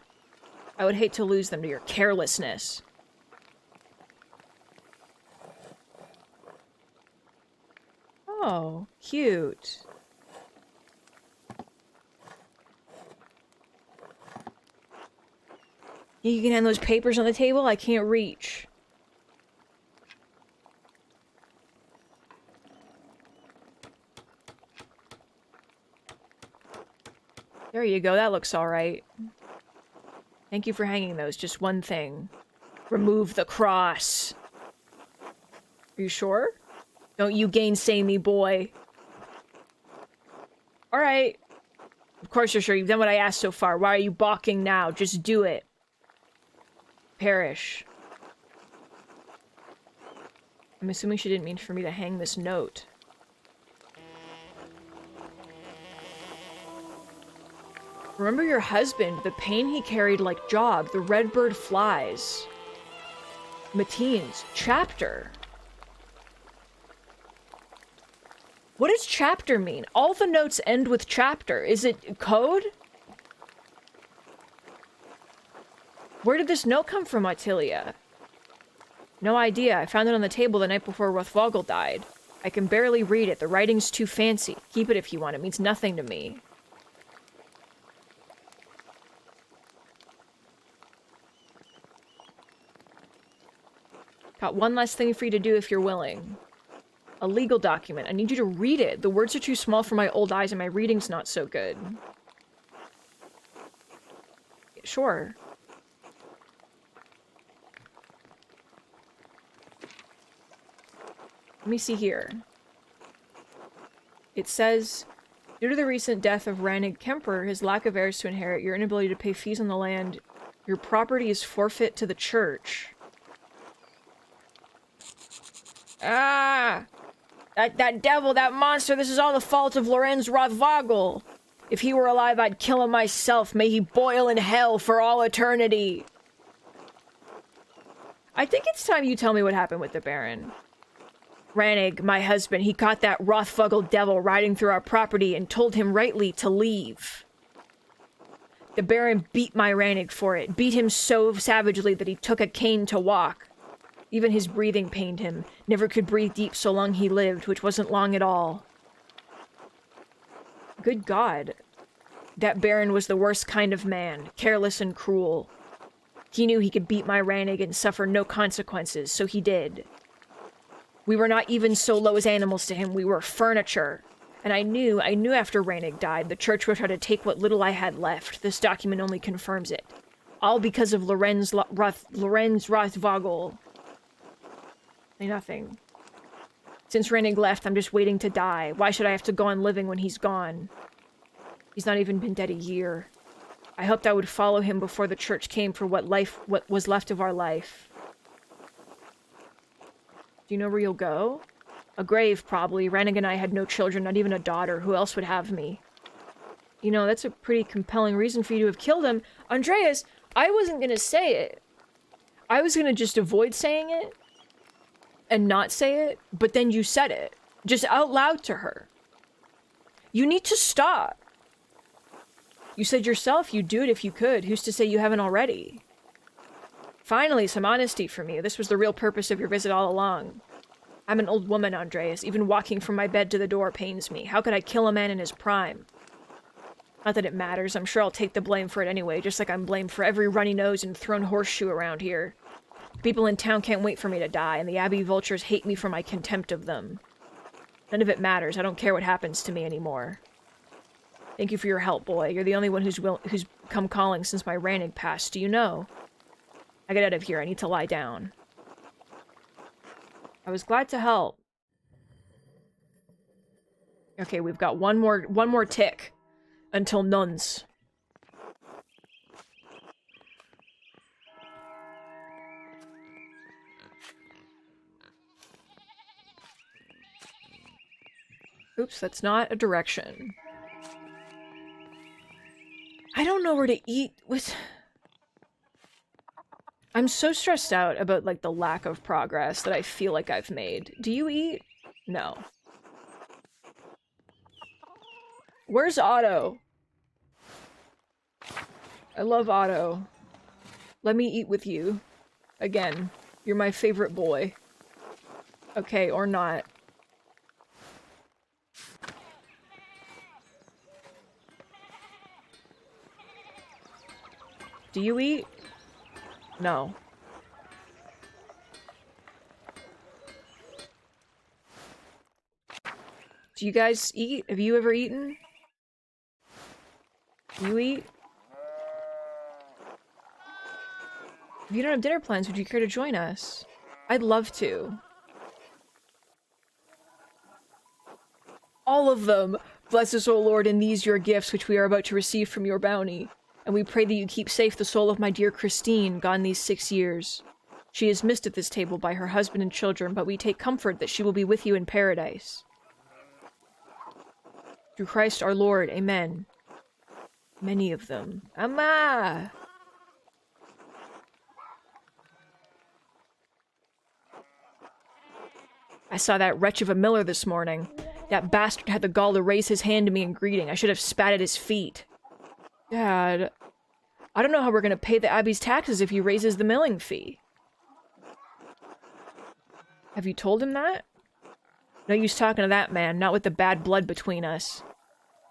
I would hate to lose them to your carelessness. Oh, cute. You can hand those papers on the table? I can't reach. There you go, that looks alright. Thank you for hanging those. Just one thing. Remove the cross. Are you sure? Don't you gainsay me, boy. Alright. Of course you're sure. You've done what I asked so far. Why are you balking now? Just do it. Perish. I'm assuming she didn't mean for me to hang this note. Remember your husband, the pain he carried like Job, the redbird flies. Mateen's chapter. What does chapter mean? All the notes end with chapter. Is it code? Where did this note come from, Ottilia? No idea. I found it on the table the night before Rothvogel died. I can barely read it. The writing's too fancy. Keep it if you want. It means nothing to me. Got one last thing for you to do if you're willing. A legal document. I need you to read it. The words are too small for my old eyes and my reading's not so good. Sure. Let me see here. It says, due to the recent death of Rannig Kemper, his lack of heirs to inherit, your inability to pay fees on the land, your property is forfeit to the church. Ah! That devil, that monster, this is all the fault of Lorenz Rothvogel. If he were alive, I'd kill him myself. May he boil in hell for all eternity. I think it's time you tell me what happened with the Baron. Rannig, my husband, he caught that Rothvogel devil riding through our property and told him rightly to leave. The Baron beat my Rannig for it, beat him so savagely that he took a cane to walk. Even his breathing pained him. Never could breathe deep so long he lived, which wasn't long at all. Good God. That Baron was the worst kind of man, careless and cruel. He knew he could beat my Rannig and suffer no consequences, so he did. We were not even so low as animals to him, we were furniture. And I knew after Rannig died, the church would try to take what little I had left. This document only confirms it. All because of Lorenz Rothvogel. Say nothing. Since Rannig left, I'm just waiting to die. Why should I have to go on living when he's gone? He's not even been dead a year. I hoped I would follow him before the church came for what was left of our life. Do you know where you'll go? A grave, probably. Rannig and I had no children, not even a daughter. Who else would have me? You know, that's a pretty compelling reason for you to have killed him. Andreas, I wasn't gonna say it. I was gonna just avoid saying it. And not say it, but then you said it. Just out loud to her. You need to stop. You said yourself you'd do it if you could. Who's to say you haven't already? Finally, some honesty from you. This was the real purpose of your visit all along. I'm an old woman, Andreas. Even walking from my bed to the door pains me. How could I kill a man in his prime? Not that it matters. I'm sure I'll take the blame for it anyway, just like I'm blamed for every runny nose and thrown horseshoe around here. People in town can't wait for me to die, and the Abbey vultures hate me for my contempt of them. None of it matters. I don't care what happens to me anymore. Thank you for your help, boy. You're the only one who's come calling since my Rannig passed. Do you know? I get out of here. I need to lie down. I was glad to help. Okay, we've got one more tick until nuns. Oops, that's not a direction. I don't know where to eat with... I'm so stressed out about, like, the lack of progress that I feel like I've made. Do you eat? No. Where's Otto? I love Otto. Let me eat with you. Again, you're my favorite boy. Okay, or not. Do you eat? No. Do you guys eat? Have you ever eaten? Do you eat? If you don't have dinner plans, would you care to join us? I'd love to. All of them! Bless us, O Lord, and these your gifts which we are about to receive from your bounty. And we pray that you keep safe the soul of my dear Christine, gone these 6 years. She is missed at this table by her husband and children, but we take comfort that she will be with you in paradise. Through Christ our Lord, amen. Many of them. Amma! I saw that wretch of a miller this morning. That bastard had the gall to raise his hand to me in greeting. I should have spat at his feet. Dad, I don't know how we're gonna pay the Abbey's taxes if he raises the milling fee. Have you told him that? No use talking to that man, not with the bad blood between us.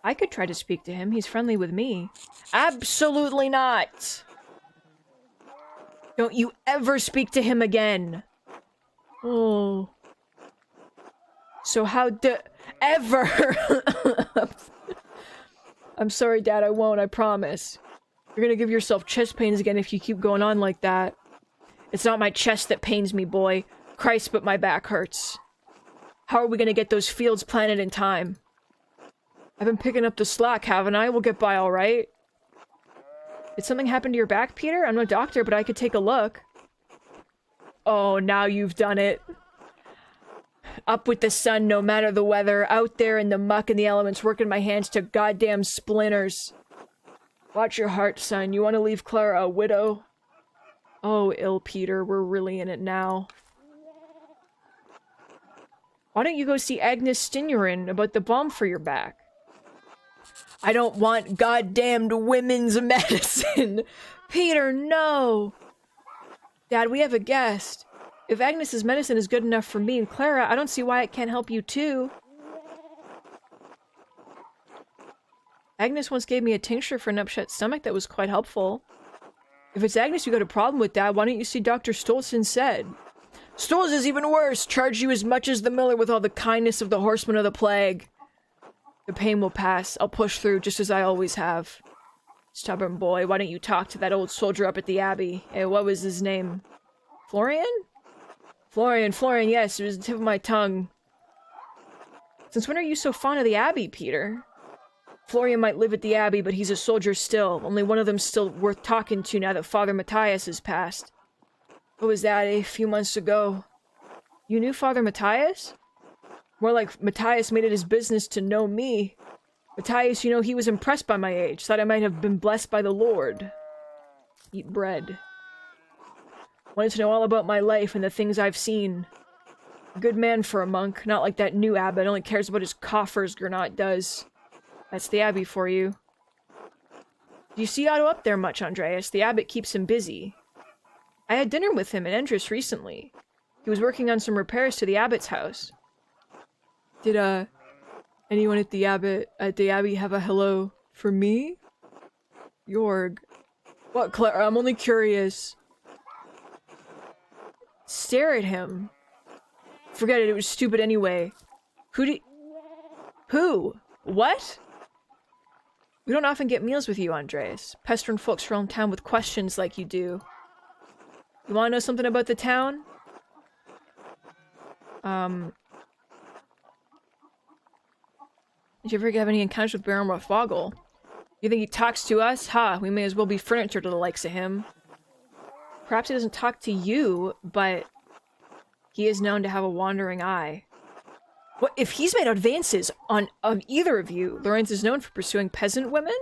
I could try to speak to him, he's friendly with me. Absolutely not! Don't you ever speak to him again! Oh. So how ever! I'm sorry, Dad, I won't, I promise. You're gonna give yourself chest pains again if you keep going on like that. It's not my chest that pains me, boy. Christ, but my back hurts. How are we gonna get those fields planted in time? I've been picking up the slack, haven't I? We'll get by alright. Did something happen to your back, Peter? I'm no doctor, but I could take a look. Oh, now you've done it. Up with the sun, no matter the weather. Out there in the muck and the elements, working my hands to goddamn splinters. Watch your heart, son. You want to leave Clara a widow? Oh, ill Peter, we're really in it now. Why don't you go see Agnes Stinurin about the balm for your back? I don't want goddamned women's medicine! Peter, no! Dad, we have a guest. If Agnes's medicine is good enough for me and Clara, I don't see why it can't help you too. Agnes once gave me a tincture for an upset stomach that was quite helpful. If it's Agnes you got a problem with, Dad, why don't you see Dr. Stolz instead? Stolz is even worse! Charge you as much as the miller with all the kindness of the horseman of the plague. The pain will pass. I'll push through just as I always have. Stubborn boy, why don't you talk to that old soldier up at the Abbey? Hey, what was his name? Florian? Florian, yes, it was the tip of my tongue. Since when are you so fond of the Abbey, Peter? Florian might live at the Abbey, but he's a soldier still. Only one of them's still worth talking to now that Father Matthias has passed. What was that, a few months ago? You knew Father Matthias? More like Matthias made it his business to know me. Matthias, you know, he was impressed by my age, thought I might have been blessed by the Lord. Eat bread. Wanted to know all about my life and the things I've seen. A good man for a monk, not like that new abbot, only cares about his coffers, Gernot does. That's the Abbey for you. Do you see Otto up there much, Andreas? The abbot keeps him busy. I had dinner with him at Endress recently. He was working on some repairs to the abbot's house. Did, anyone at the Abbey have a hello for me? Jorg. What, Clara? I'm only curious. Stare at him. Forget it, it was stupid anyway. Who? What? We don't often get meals with you, Andreas. Pestering folks around town with questions like you do. You wanna know something about the town? Did you ever have any encounters with Baron Rathvogel? You think he talks to us? Ha, we may as well be furniture to the likes of him. Perhaps he doesn't talk to you, but he is known to have a wandering eye. What if he's made advances on either of you? Lorenz is known for pursuing peasant women?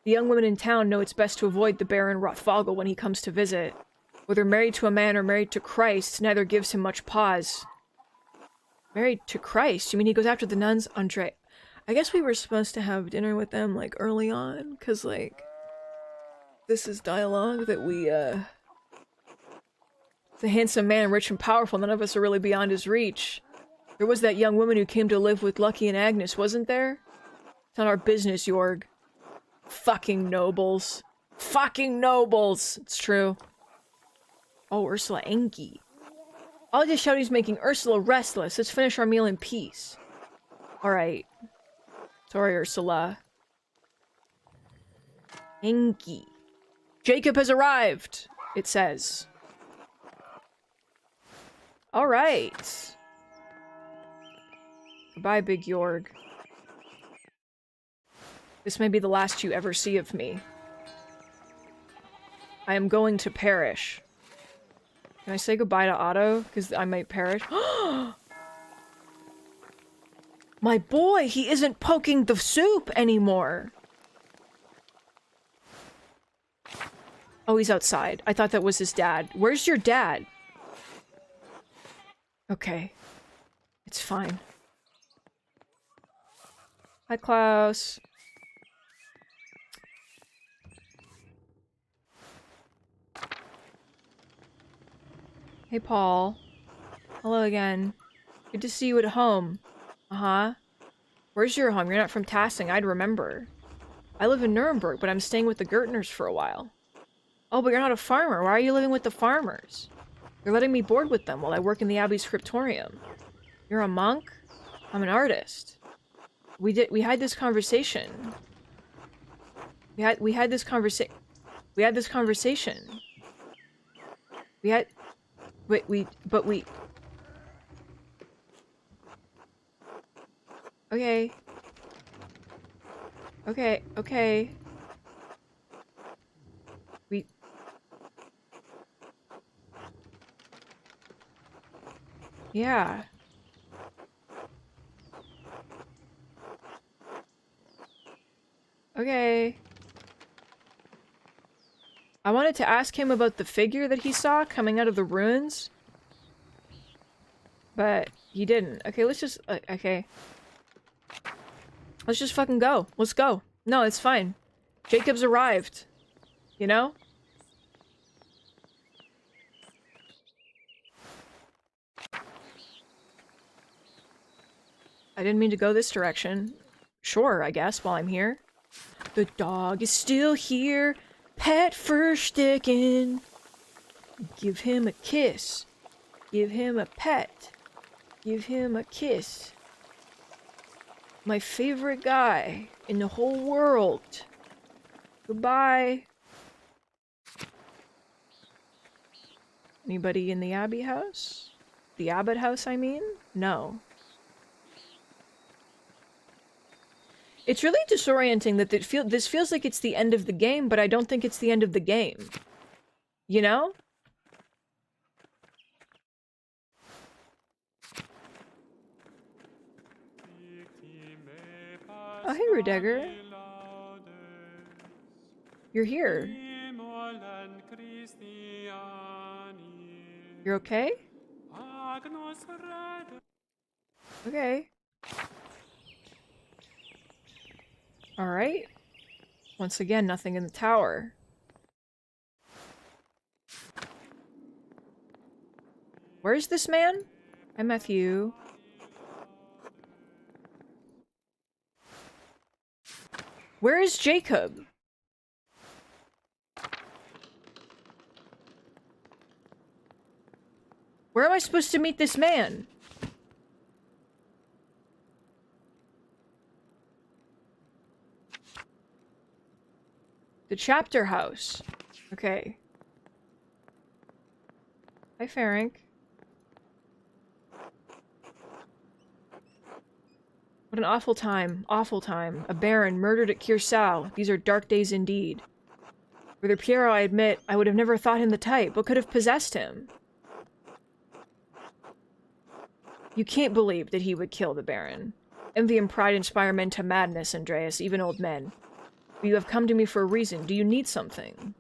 The young women in town know it's best to avoid the Baron Rothvogel when he comes to visit. Whether married to a man or married to Christ, neither gives him much pause. Married to Christ? You mean he goes after the nuns? Andre, I guess we were supposed to have dinner with them, like, early on, because, like, this is dialogue that we, the handsome man, rich and powerful, none of us are really beyond his reach. There was that young woman who came to live with Lucky and Agnes, wasn't there? It's not our business, Jorg. Fucking nobles. Fucking nobles! It's true. Oh, Ursula Enki. All this shouting's making Ursula restless. Let's finish our meal in peace. Alright. Sorry, Ursula. Enki. Jacob has arrived, it says. Alright. Goodbye, Big Jorg. This may be the last you ever see of me. I am going to perish. Can I say goodbye to Otto? Because I might perish. My boy, he isn't poking the soup anymore. Oh, he's outside. I thought that was his dad. Where's your dad? Okay. It's fine. Hi, Klaus. Hey, Paul. Hello again. Good to see you at home. Uh-huh. Where's your home? You're not from Tassing. I'd remember. I live in Nuremberg, but I'm staying with the Gertners for a while. Oh, but you're not a farmer. Why are you living with the farmers? You're letting me board with them while I work in the Abbey scriptorium. You're a monk? I'm an artist. We had this conversation. We had this conversation. Okay. Okay. Yeah. Okay. I wanted to ask him about the figure that he saw coming out of the ruins. But he didn't. Okay, let's just... okay. Let's just fucking go. Let's go. No, it's fine. Jacob's arrived. You know? I didn't mean to go this direction. Sure, I guess, while I'm here. The dog is still here. Pet Versticken. Give him a kiss. Give him a pet. Give him a kiss. My favorite guy in the whole world. Goodbye. Anybody in the Abbey house? The Abbot house, I mean? No. It's really disorienting that this feels like it's the end of the game, but I don't think it's the end of the game. You know? Oh, hey, Rudeger. You're here. You're okay? Okay. Alright. Once again, nothing in the tower. Where's this man? Hi, Matthew. Where is Jacob? Where am I supposed to meet this man? The chapter house. Okay. Hi, Ferenc. What an awful time. Awful time. A baron murdered at Curacao. These are dark days indeed. Brother Piero, I admit, I would have never thought him the type. What could have possessed him? You can't believe that he would kill the Baron. Envy and pride inspire men to madness, Andreas, even old men. But you have come to me for a reason. Do you need something?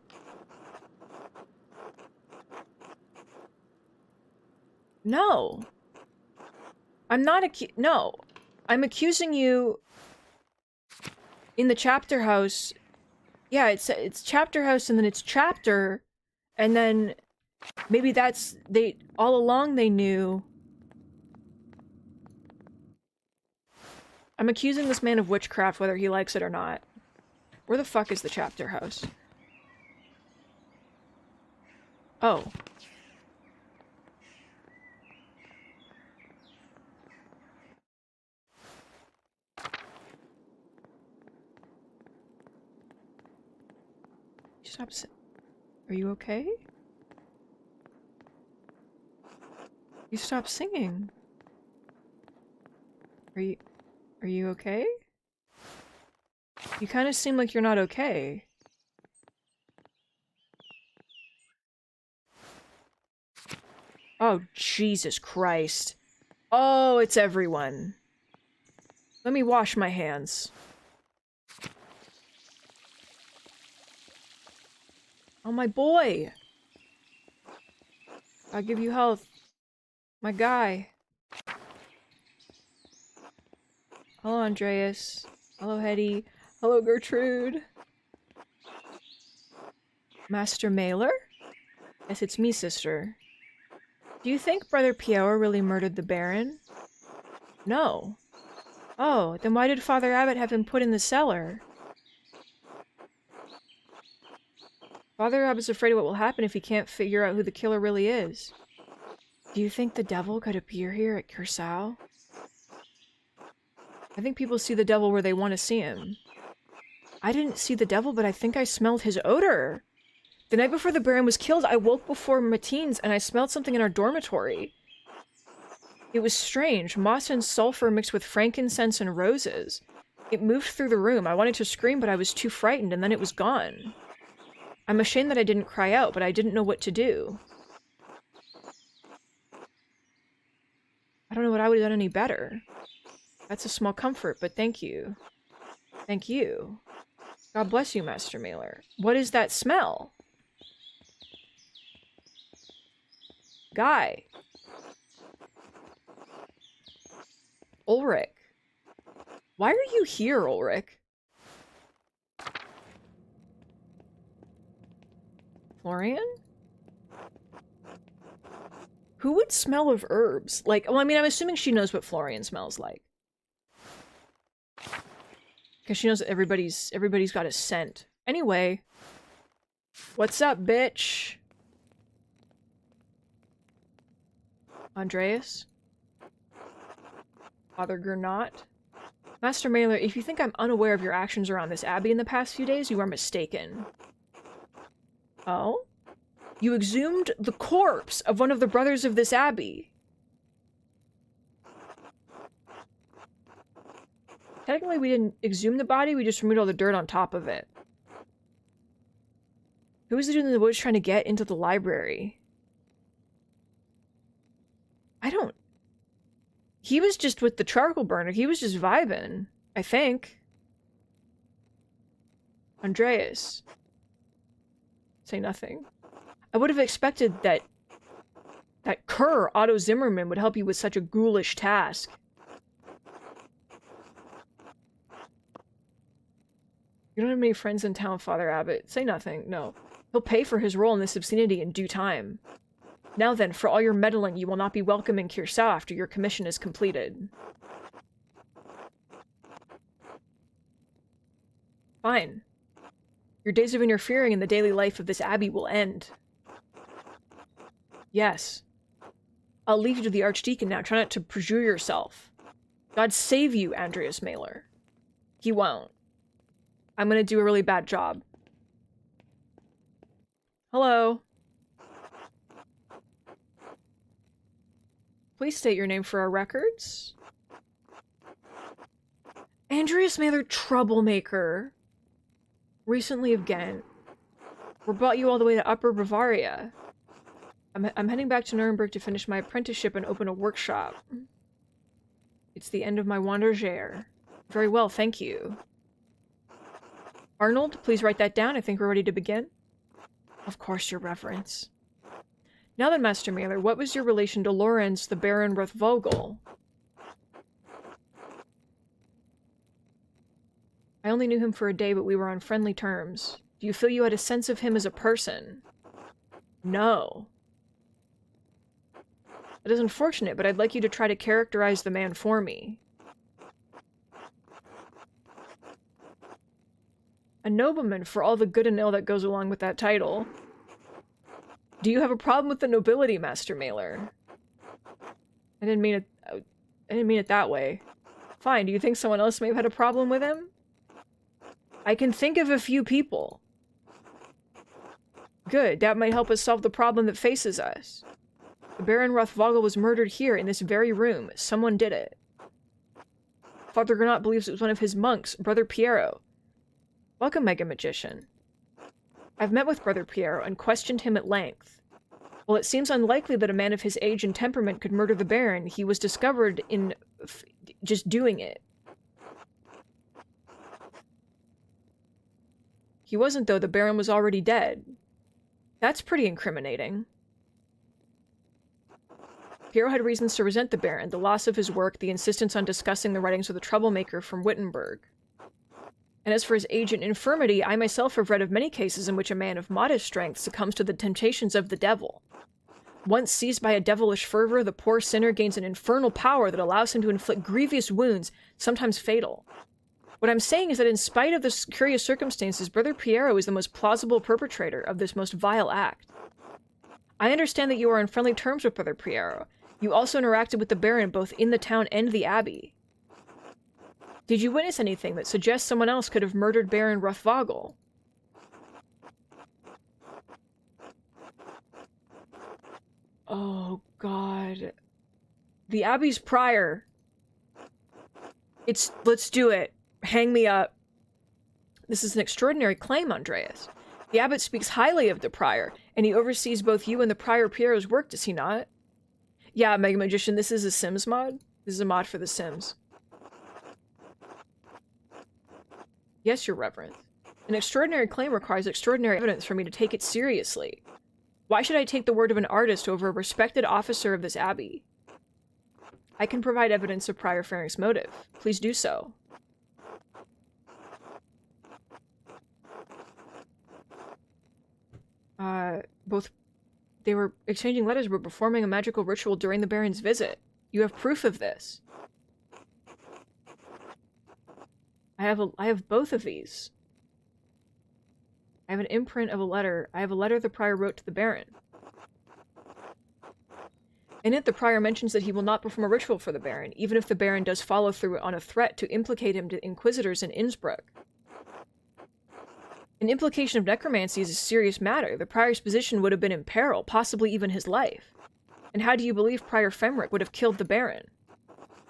No. I'm not no. I'm accusing you in the chapter house. Yeah, it's chapter house and then it's chapter. And then maybe that's all along they knew. I'm accusing this man of witchcraft whether he likes it or not. Where the fuck is the chapter house? Oh. Stop. Are you okay? You stopped singing. Are you okay? You kind of seem like you're not okay. Oh, Jesus Christ. Oh, it's everyone. Let me wash my hands. Oh, my boy. I'll give you health. My guy. Hello, Andreas. Hello, Hetty. Hello, Gertrude. Master Mailer? Yes, it's me, sister. Do you think Brother Piora really murdered the Baron? No. Oh, then why did Father Abbot have him put in the cellar? Father Abbot's afraid of what will happen if he can't figure out who the killer really is. Do you think the devil could appear here at Curacao? I think people see the devil where they want to see him. I didn't see the devil, but I think I smelled his odor. The night before the Baron was killed, I woke before matins and I smelled something in our dormitory. It was strange, moss and sulfur mixed with frankincense and roses. It moved through the room. I wanted to scream, but I was too frightened, and then it was gone. I'm ashamed that I didn't cry out, but I didn't know what to do. I don't know what I would have done any better. That's a small comfort, but thank you. Thank you. God bless you, Master Mailer. What is that smell? Guy. Ulrich. Why are you here, Ulrich? Florian? Who would smell of herbs? Like, well, I mean, I'm assuming she knows what Florian smells like. Because she knows that everybody's got a scent. Anyway. What's up, bitch? Andreas? Father Gernot? Master Mailer, if you think I'm unaware of your actions around this abbey in the past few days, you are mistaken. Oh? You exhumed the corpse of one of the brothers of this abbey. Technically, we didn't exhume the body, we just removed all the dirt on top of it. Who was the dude in the woods trying to get into the library? I don't... He was just with the charcoal burner. He was just vibing, I think. Andreas. Say nothing. I would have expected that cur, Otto Zimmerman, would help you with such a ghoulish task. You don't have many friends in town, Father Abbot. Say nothing, no. He'll pay for his role in this obscenity in due time. Now then, for all your meddling, you will not be welcome in Curacao after your commission is completed. Fine. Your days of interfering in the daily life of this abbey will end. Yes. I'll leave you to the Archdeacon now. Try not to perjure yourself. God save you, Andreas Mailer. He won't. I'm gonna do a really bad job. Hello. Please state your name for our records. Andreas Mailer, troublemaker. Recently of Ghent. We brought you all the way to Upper Bavaria. I'm heading back to Nuremberg to finish my apprenticeship and open a workshop. It's the end of my wanderjere. Very well, thank you. Arnold, please write that down. I think we're ready to begin. Of course, your reverence. Now then, Master Mailer, what was your relation to Lorenz, the Baron Rothvogel? I only knew him for a day, but we were on friendly terms. Do you feel you had a sense of him as a person? No. It is unfortunate, but I'd like you to try to characterize the man for me. A nobleman for all the good and ill that goes along with that title. Do you have a problem with the nobility, Master Mailer? I didn't mean it that way. Fine, do you think someone else may have had a problem with him? I can think of a few people. Good, that might help us solve the problem that faces us. The Baron Rothvogel was murdered here in this very room. Someone did it. Father Granat believes it was one of his monks, Brother Piero. Welcome, Mega Magician. I've met with Brother Piero and questioned him at length. While it seems unlikely that a man of his age and temperament could murder the Baron, he was discovered in just doing it. He wasn't, though. The Baron was already dead. That's pretty incriminating. Piero had reasons to resent the Baron, the loss of his work, the insistence on discussing the writings of the troublemaker from Wittenberg. And as for his age and infirmity, I myself have read of many cases in which a man of modest strength succumbs to the temptations of the devil. Once seized by a devilish fervor, the poor sinner gains an infernal power that allows him to inflict grievous wounds, sometimes fatal. What I'm saying is that in spite of the curious circumstances, Brother Piero is the most plausible perpetrator of this most vile act. I understand that you are on friendly terms with Brother Piero. You also interacted with the Baron both in the town and the Abbey. Did you witness anything that suggests someone else could have murdered Baron Rothvogel? Oh, God. The Abbey's prior. Let's do it. Hang me up. This is an extraordinary claim, Andreas. The abbot speaks highly of the prior, and he oversees both you and the prior Piero's work, does he not? Yeah, Mega Magician, this is a Sims mod. This is a mod for The Sims. Yes, your reverence. An extraordinary claim requires extraordinary evidence for me to take it seriously. Why should I take the word of an artist over a respected officer of this abbey? I can provide evidence of Prior Fearing's motive. Please do so. They were exchanging letters, but performing a magical ritual during the Baron's visit. You have proof of this. I have both of these. I have an imprint of a letter. I have a letter the prior wrote to the Baron. In it, the prior mentions that he will not perform a ritual for the Baron, even if the Baron does follow through on a threat to implicate him to inquisitors in Innsbruck. An implication of necromancy is a serious matter. The prior's position would have been in peril, possibly even his life. And how do you believe Prior Femric would have killed the Baron?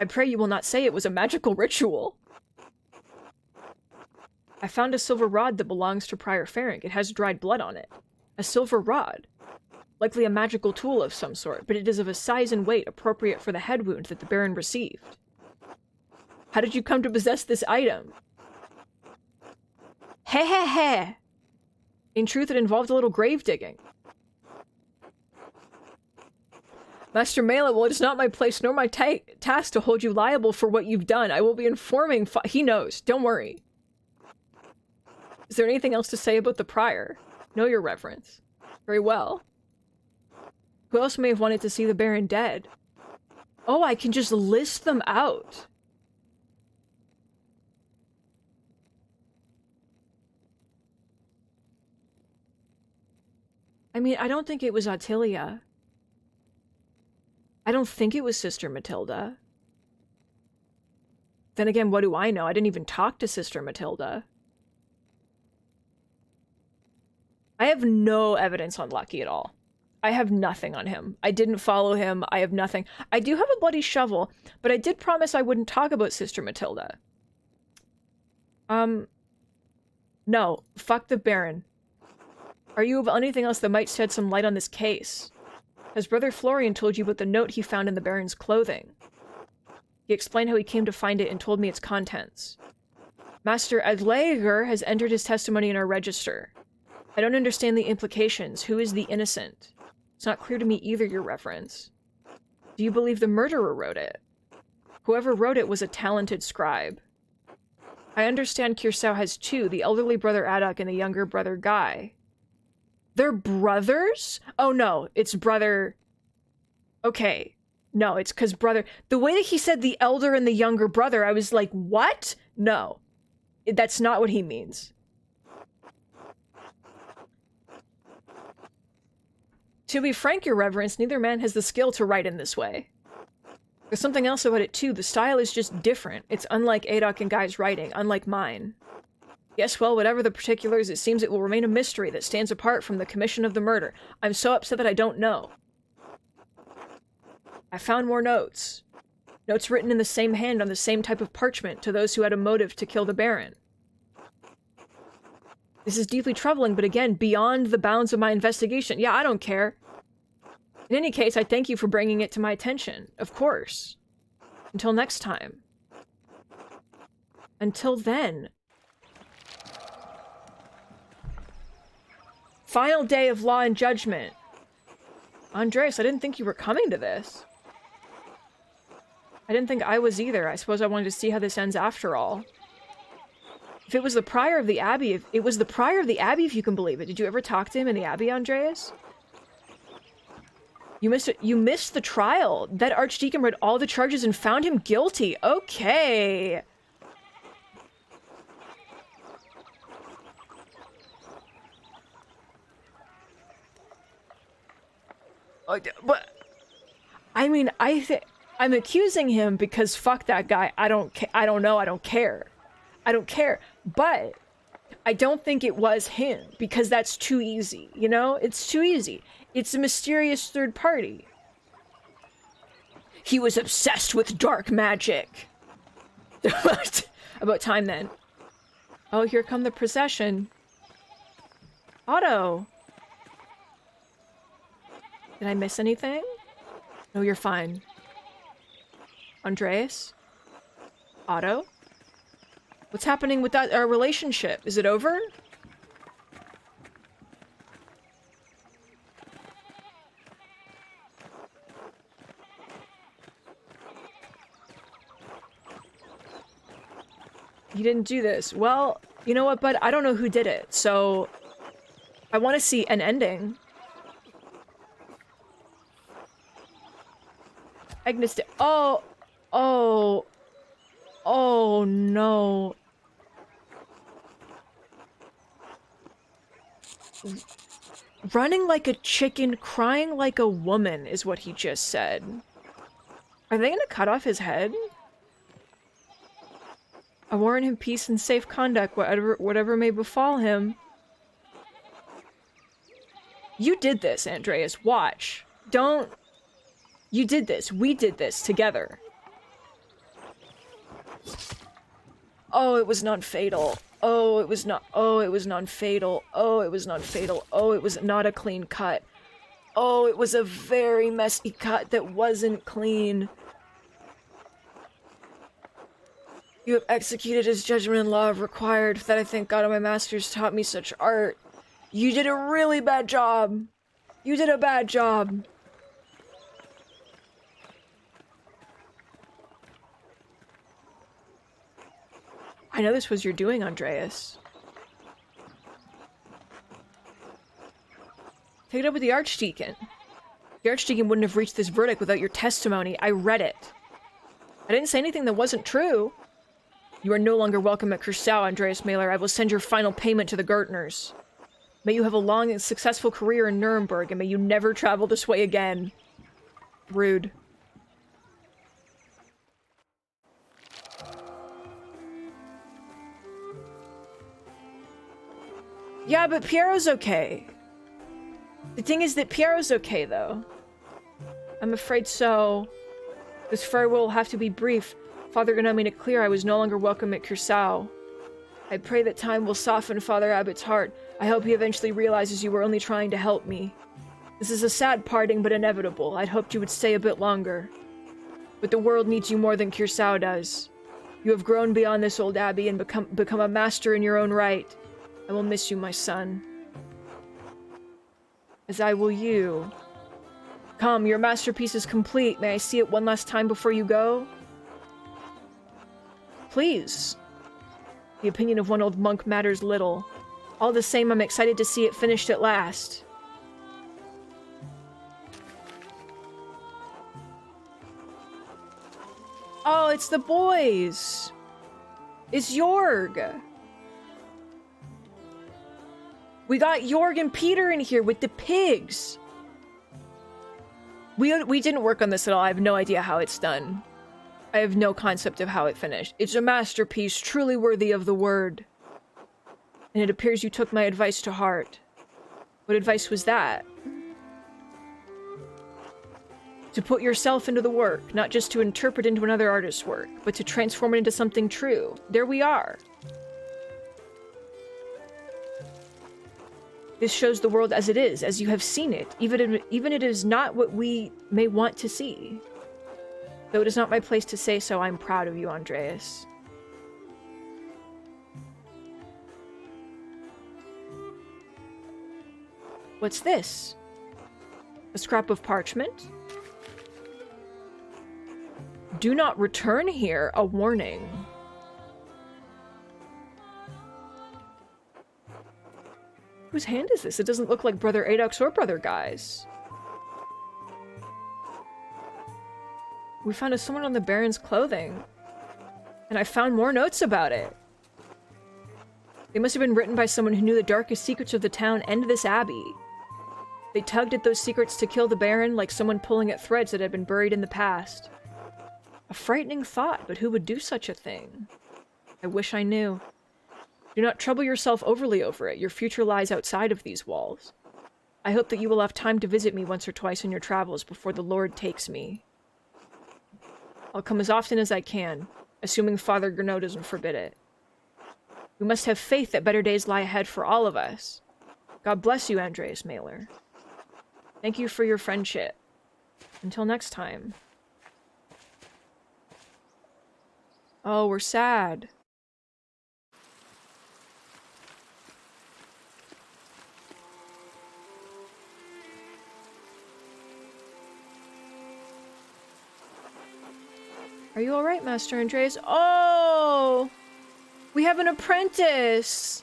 I pray you will not say it was a magical ritual. I found a silver rod that belongs to Prior Fearing. It has dried blood on it. A silver rod. Likely a magical tool of some sort, but it is of a size and weight appropriate for the head wound that the Baron received. How did you come to possess this item? Heh heh heh! In truth, it involved a little grave digging. Master Mela, well, it is not my place nor my task to hold you liable for what you've done. I will be informing he knows, don't worry. Is there anything else to say about the prior? No, your reverence. Very well. Who else may have wanted to see the Baron dead? Oh, I can just list them out. I mean, I don't think it was Attilia. I don't think it was Sister Matilda. Then again, what do I know? I didn't even talk to Sister Matilda. I have no evidence on Lucky at all. I have nothing on him. I didn't follow him. I have nothing. I do have a bloody shovel, but I did promise I wouldn't talk about Sister Matilda. No. Fuck the Baron. Are you of anything else that might shed some light on this case? Has Brother Florian told you about the note he found in the Baron's clothing? He explained how he came to find it and told me its contents. Master Adlager has entered his testimony in our register. I don't understand the implications. Who is the innocent? It's not clear to me either, Your Reverence. Do you believe the murderer wrote it? Whoever wrote it was a talented scribe. I understand Kirsau has two, the elderly brother Adok and the younger brother Guy. They're brothers? Oh no, it's brother... Okay. No, it's because brother... The way that he said the elder and the younger brother, I was like, what? No. That's not what he means. To be frank, Your Reverence, neither man has the skill to write in this way. There's something else about it too. The style is just different. It's unlike Adok and Guy's writing, unlike mine. Yes, well, whatever the particulars, it seems it will remain a mystery that stands apart from the commission of the murder. I'm so upset that I don't know. I found more notes. Notes written in the same hand on the same type of parchment to those who had a motive to kill the Baron. This is deeply troubling, but again, beyond the bounds of my investigation. Yeah, I don't care. In any case, I thank you for bringing it to my attention. Of course. Until next time. Until then. Final day of law and judgment. Andreas, I didn't think you were coming to this. I didn't think I was either. I suppose I wanted to see how this ends after all. If it was the prior of the Abbey, if you can believe it. Did you ever talk to him in the Abbey, Andreas? You missed it. You missed the trial. That Archdeacon read all the charges and found him guilty. Okay. But I mean, I'm accusing him because fuck that guy. I don't know. I don't care. I don't care. But I don't think it was him because that's too easy. You know, it's too easy. It's a mysterious third party. He was obsessed with dark magic. About time then. Oh, here come the procession. Otto. Did I miss anything? No, you're fine. Andreas? Otto? What's happening with our relationship? Is it over? You didn't do this. Well, you know what, bud? I don't know who did it, so... I want to see an ending. Agnes did... Oh! Oh! Oh, no. Running like a chicken, crying like a woman is what he just said. Are they gonna cut off his head? I warn him peace and safe conduct, whatever may befall him. You did this, Andreas. Watch. Don't... You did this. We did this together. Oh, it was non-fatal. Oh, it was not. Oh, it was non-fatal. Oh, it was non-fatal. Oh, it was not a clean cut. Oh, it was a very messy cut that wasn't clean. You have executed his judgment and law have required that I thank God and my masters taught me such art. You did a really bad job. You did a bad job. I know this was your doing, Andreas. Take it up with the Archdeacon. The Archdeacon wouldn't have reached this verdict without your testimony. I read it. I didn't say anything that wasn't true. You are no longer welcome at Kursau, Andreas Mailer. I will send your final payment to the Gertners. May you have a long and successful career in Nuremberg, and may you never travel this way again. Rude. Yeah, but Piero's okay. The thing is that Piero's okay, though. I'm afraid so. This farewell will have to be brief. Father Gunnar made it clear I was no longer welcome at Kursau. I pray that time will soften Father Abbott's heart. I hope he eventually realizes you were only trying to help me. This is a sad parting, but inevitable. I'd hoped you would stay a bit longer. But the world needs you more than Kirsau does. You have grown beyond this old abbey and become a master in your own right. I will miss you, my son. As I will you. Come, your masterpiece is complete. May I see it one last time before you go? Please. The opinion of one old monk matters little. All the same, I'm excited to see it finished at last. Oh, it's the boys! It's Jorg! We got Jorg and Peter in here with the pigs! We didn't work on this at all. I have no idea how it's done. I have no concept of how it finished. It's a masterpiece, truly worthy of the word. And it appears you took my advice to heart. What advice was that? To put yourself into the work, not just to interpret into another artist's work, but to transform it into something true. There we are. This shows the world as it is, as you have seen it, even it is not what we may want to see. Though it is not my place to say so, I'm proud of you, Andreas. What's this? A scrap of parchment? Do not return here, a warning. Whose hand is this? It doesn't look like Brother Adux or Brother Guy's. We found someone on the Baron's clothing. And I found more notes about it. They must have been written by someone who knew the darkest secrets of the town and this abbey. They tugged at those secrets to kill the Baron like someone pulling at threads that had been buried in the past. A frightening thought, but who would do such a thing? I wish I knew. Do not trouble yourself overly over it. Your future lies outside of these walls. I hope that you will have time to visit me once or twice in your travels before the Lord takes me. I'll come as often as I can, assuming Father Gurneau doesn't forbid it. We must have faith that better days lie ahead for all of us. God bless you, Andreas Mailer. Thank you for your friendship. Until next time. Oh, we're sad. Are you alright, Master Andreas? Oh! We have an apprentice!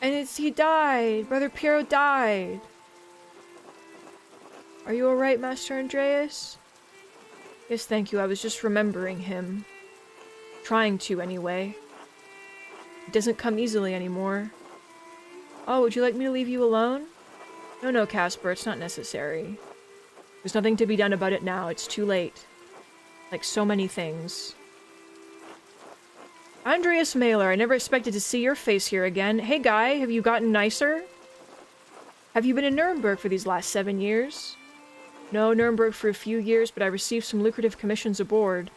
And he died. Brother Piero died. Are you alright, Master Andreas? Yes, thank you. I was just remembering him. Trying to, anyway. It doesn't come easily anymore. Oh, would you like me to leave you alone? No, Casper, it's not necessary. There's nothing to be done about it now. It's too late. Like so many things. Andreas Mailer, I never expected to see your face here again. Hey, guy, have you gotten nicer? Have you been in Nuremberg for these last 7 years? No, Nuremberg for a few years, but I received some lucrative commissions aboard.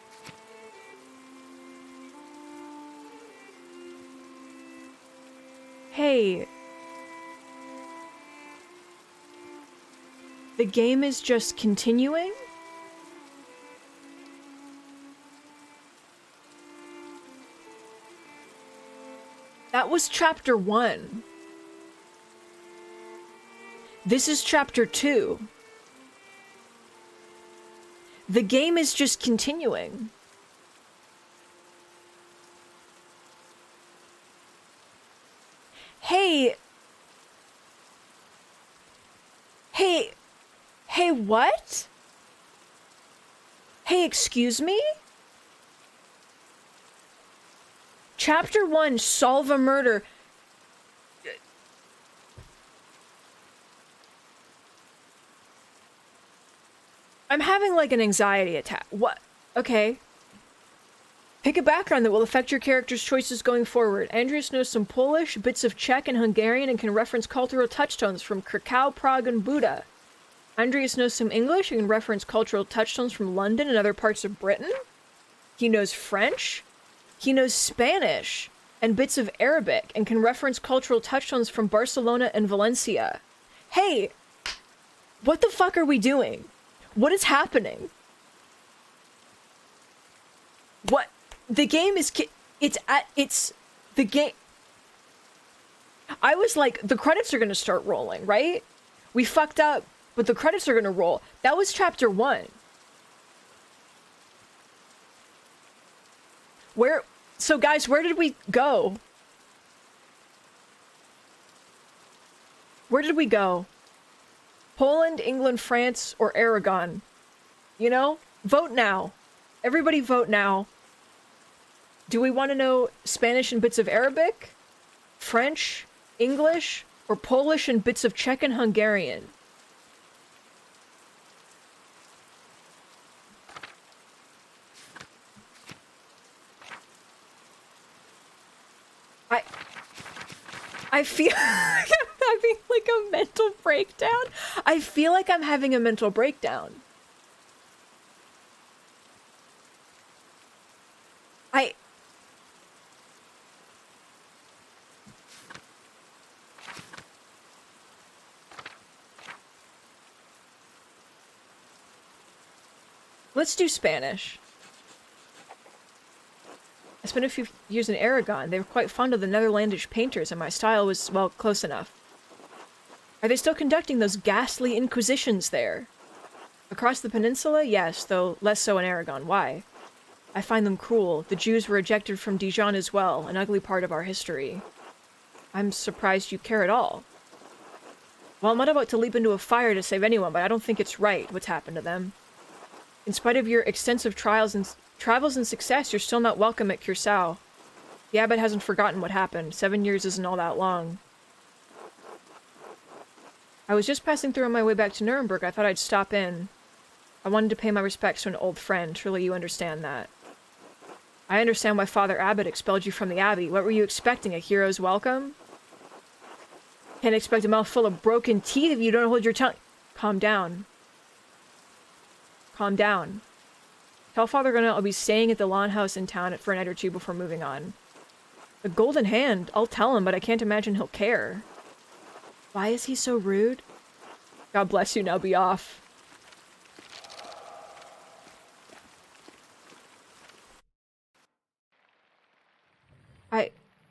Hey. The game is just continuing? That was chapter 1. This is chapter 2. The game is just continuing. Hey, what? Hey, excuse me? Chapter 1, solve a murder. I'm having like an anxiety attack. What? Okay. Pick a background that will affect your character's choices going forward. Andreas knows some Polish, bits of Czech and Hungarian, and can reference cultural touchstones from Krakow, Prague, and Buda. Andreas knows some English and can reference cultural touchstones from London and other parts of Britain. He knows French. He knows Spanish and bits of Arabic and can reference cultural touchstones from Barcelona and Valencia. Hey, what the fuck are we doing? What is happening? The game is... It's... The game... I was like, the credits are gonna start rolling, right? We fucked up, but the credits are gonna roll. That was chapter 1. Where... So guys, where did we go? Where did we go? Poland, England, France, or Aragon? You know? Vote now. Everybody vote now. Do we want to know Spanish and bits of Arabic? French? English? Or Polish and bits of Czech and Hungarian? I feel like I'm having like a mental breakdown. I feel like I'm having a mental breakdown. Let's do Spanish. I spent a few years in Aragon. They were quite fond of the Netherlandish painters, and my style was, well, close enough. Are they still conducting those ghastly inquisitions there? Across the peninsula? Yes, though less so in Aragon. Why? I find them cruel. The Jews were ejected from Dijon as well, an ugly part of our history. I'm surprised you care at all. Well, I'm not about to leap into a fire to save anyone, but I don't think it's right what's happened to them. In spite of your extensive travels and success, you're still not welcome at Curacao. The abbot hasn't forgotten what happened. 7 years isn't all that long. I was just passing through on my way back to Nuremberg. I thought I'd stop in. I wanted to pay my respects to an old friend. Surely you understand that. I understand why Father Abbot expelled you from the abbey. What were you expecting? A hero's welcome? Can't expect a mouthful of broken teeth if you don't hold your tongue. Calm down. Calm down. Tell Father Gunnar I'll be staying at the lawn house in town for a night or two before moving on. The golden hand, I'll tell him, but I can't imagine he'll care. Why is he so rude? God bless you, now be off.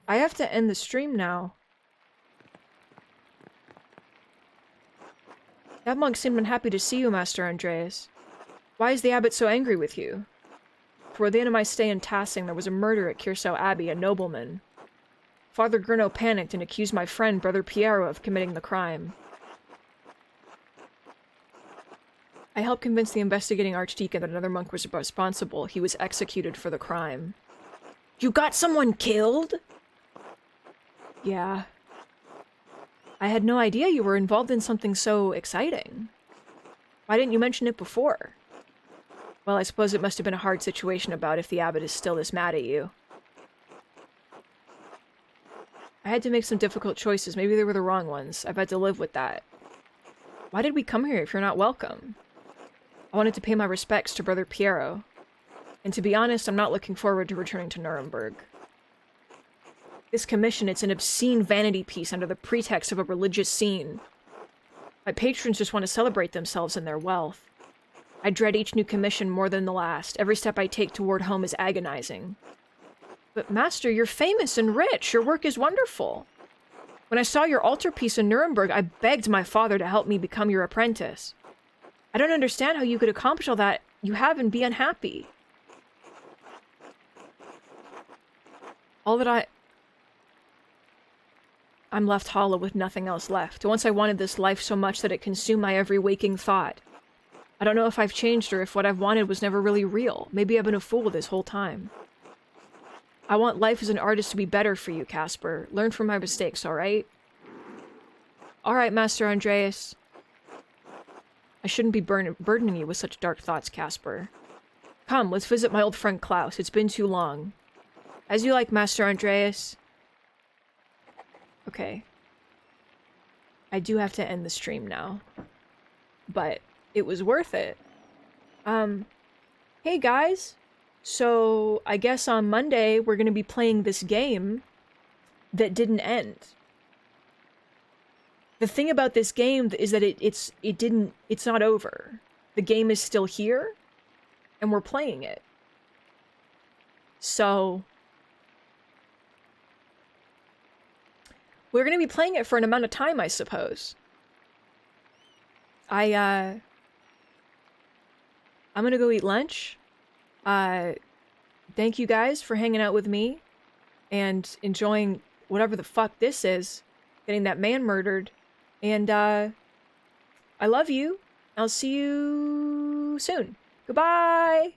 I have to end the stream now. That monk seemed unhappy to see you, Master Andreas. Why is the abbot so angry with you? Toward the end of my stay in Tassing, there was a murder at Curacao Abbey, a nobleman. Father Gurno panicked and accused my friend, Brother Piero, of committing the crime. I helped convince the investigating archdeacon that another monk was responsible. He was executed for the crime. You got someone killed? Yeah. I had no idea you were involved in something so exciting. Why didn't you mention it before? Well, I suppose it must have been a hard situation about if the abbot is still this mad at you. I had to make some difficult choices. Maybe they were the wrong ones. I've had to live with that. Why did we come here if you're not welcome? I wanted to pay my respects to Brother Piero. And to be honest, I'm not looking forward to returning to Nuremberg. This commission, it's an obscene vanity piece under the pretext of a religious scene. My patrons just want to celebrate themselves and their wealth. I dread each new commission more than the last. Every step I take toward home is agonizing. But Master, you're famous and rich. Your work is wonderful. When I saw your altarpiece in Nuremberg, I begged my father to help me become your apprentice. I don't understand how you could accomplish all that you have and be unhappy. All that I'm left hollow with nothing else left. Once I wanted this life so much that it consumed my every waking thought. I don't know if I've changed or if what I've wanted was never really real. Maybe I've been a fool this whole time. I want life as an artist to be better for you, Casper. Learn from my mistakes, alright? Alright, Master Andreas. I shouldn't be burdening you with such dark thoughts, Casper. Come, let's visit my old friend Klaus. It's been too long. As you like, Master Andreas. Okay. I do have to end the stream now. But it was worth it. Hey guys. So, I guess on Monday we're gonna be playing this game that didn't end. The thing about this game is that it's not over. The game is still here, and we're playing it. So we're going to be playing it for an amount of time, I suppose. I'm going to go eat lunch. Thank you guys for hanging out with me and enjoying whatever the fuck this is, getting that man murdered. And I love you. I'll see you soon. Goodbye!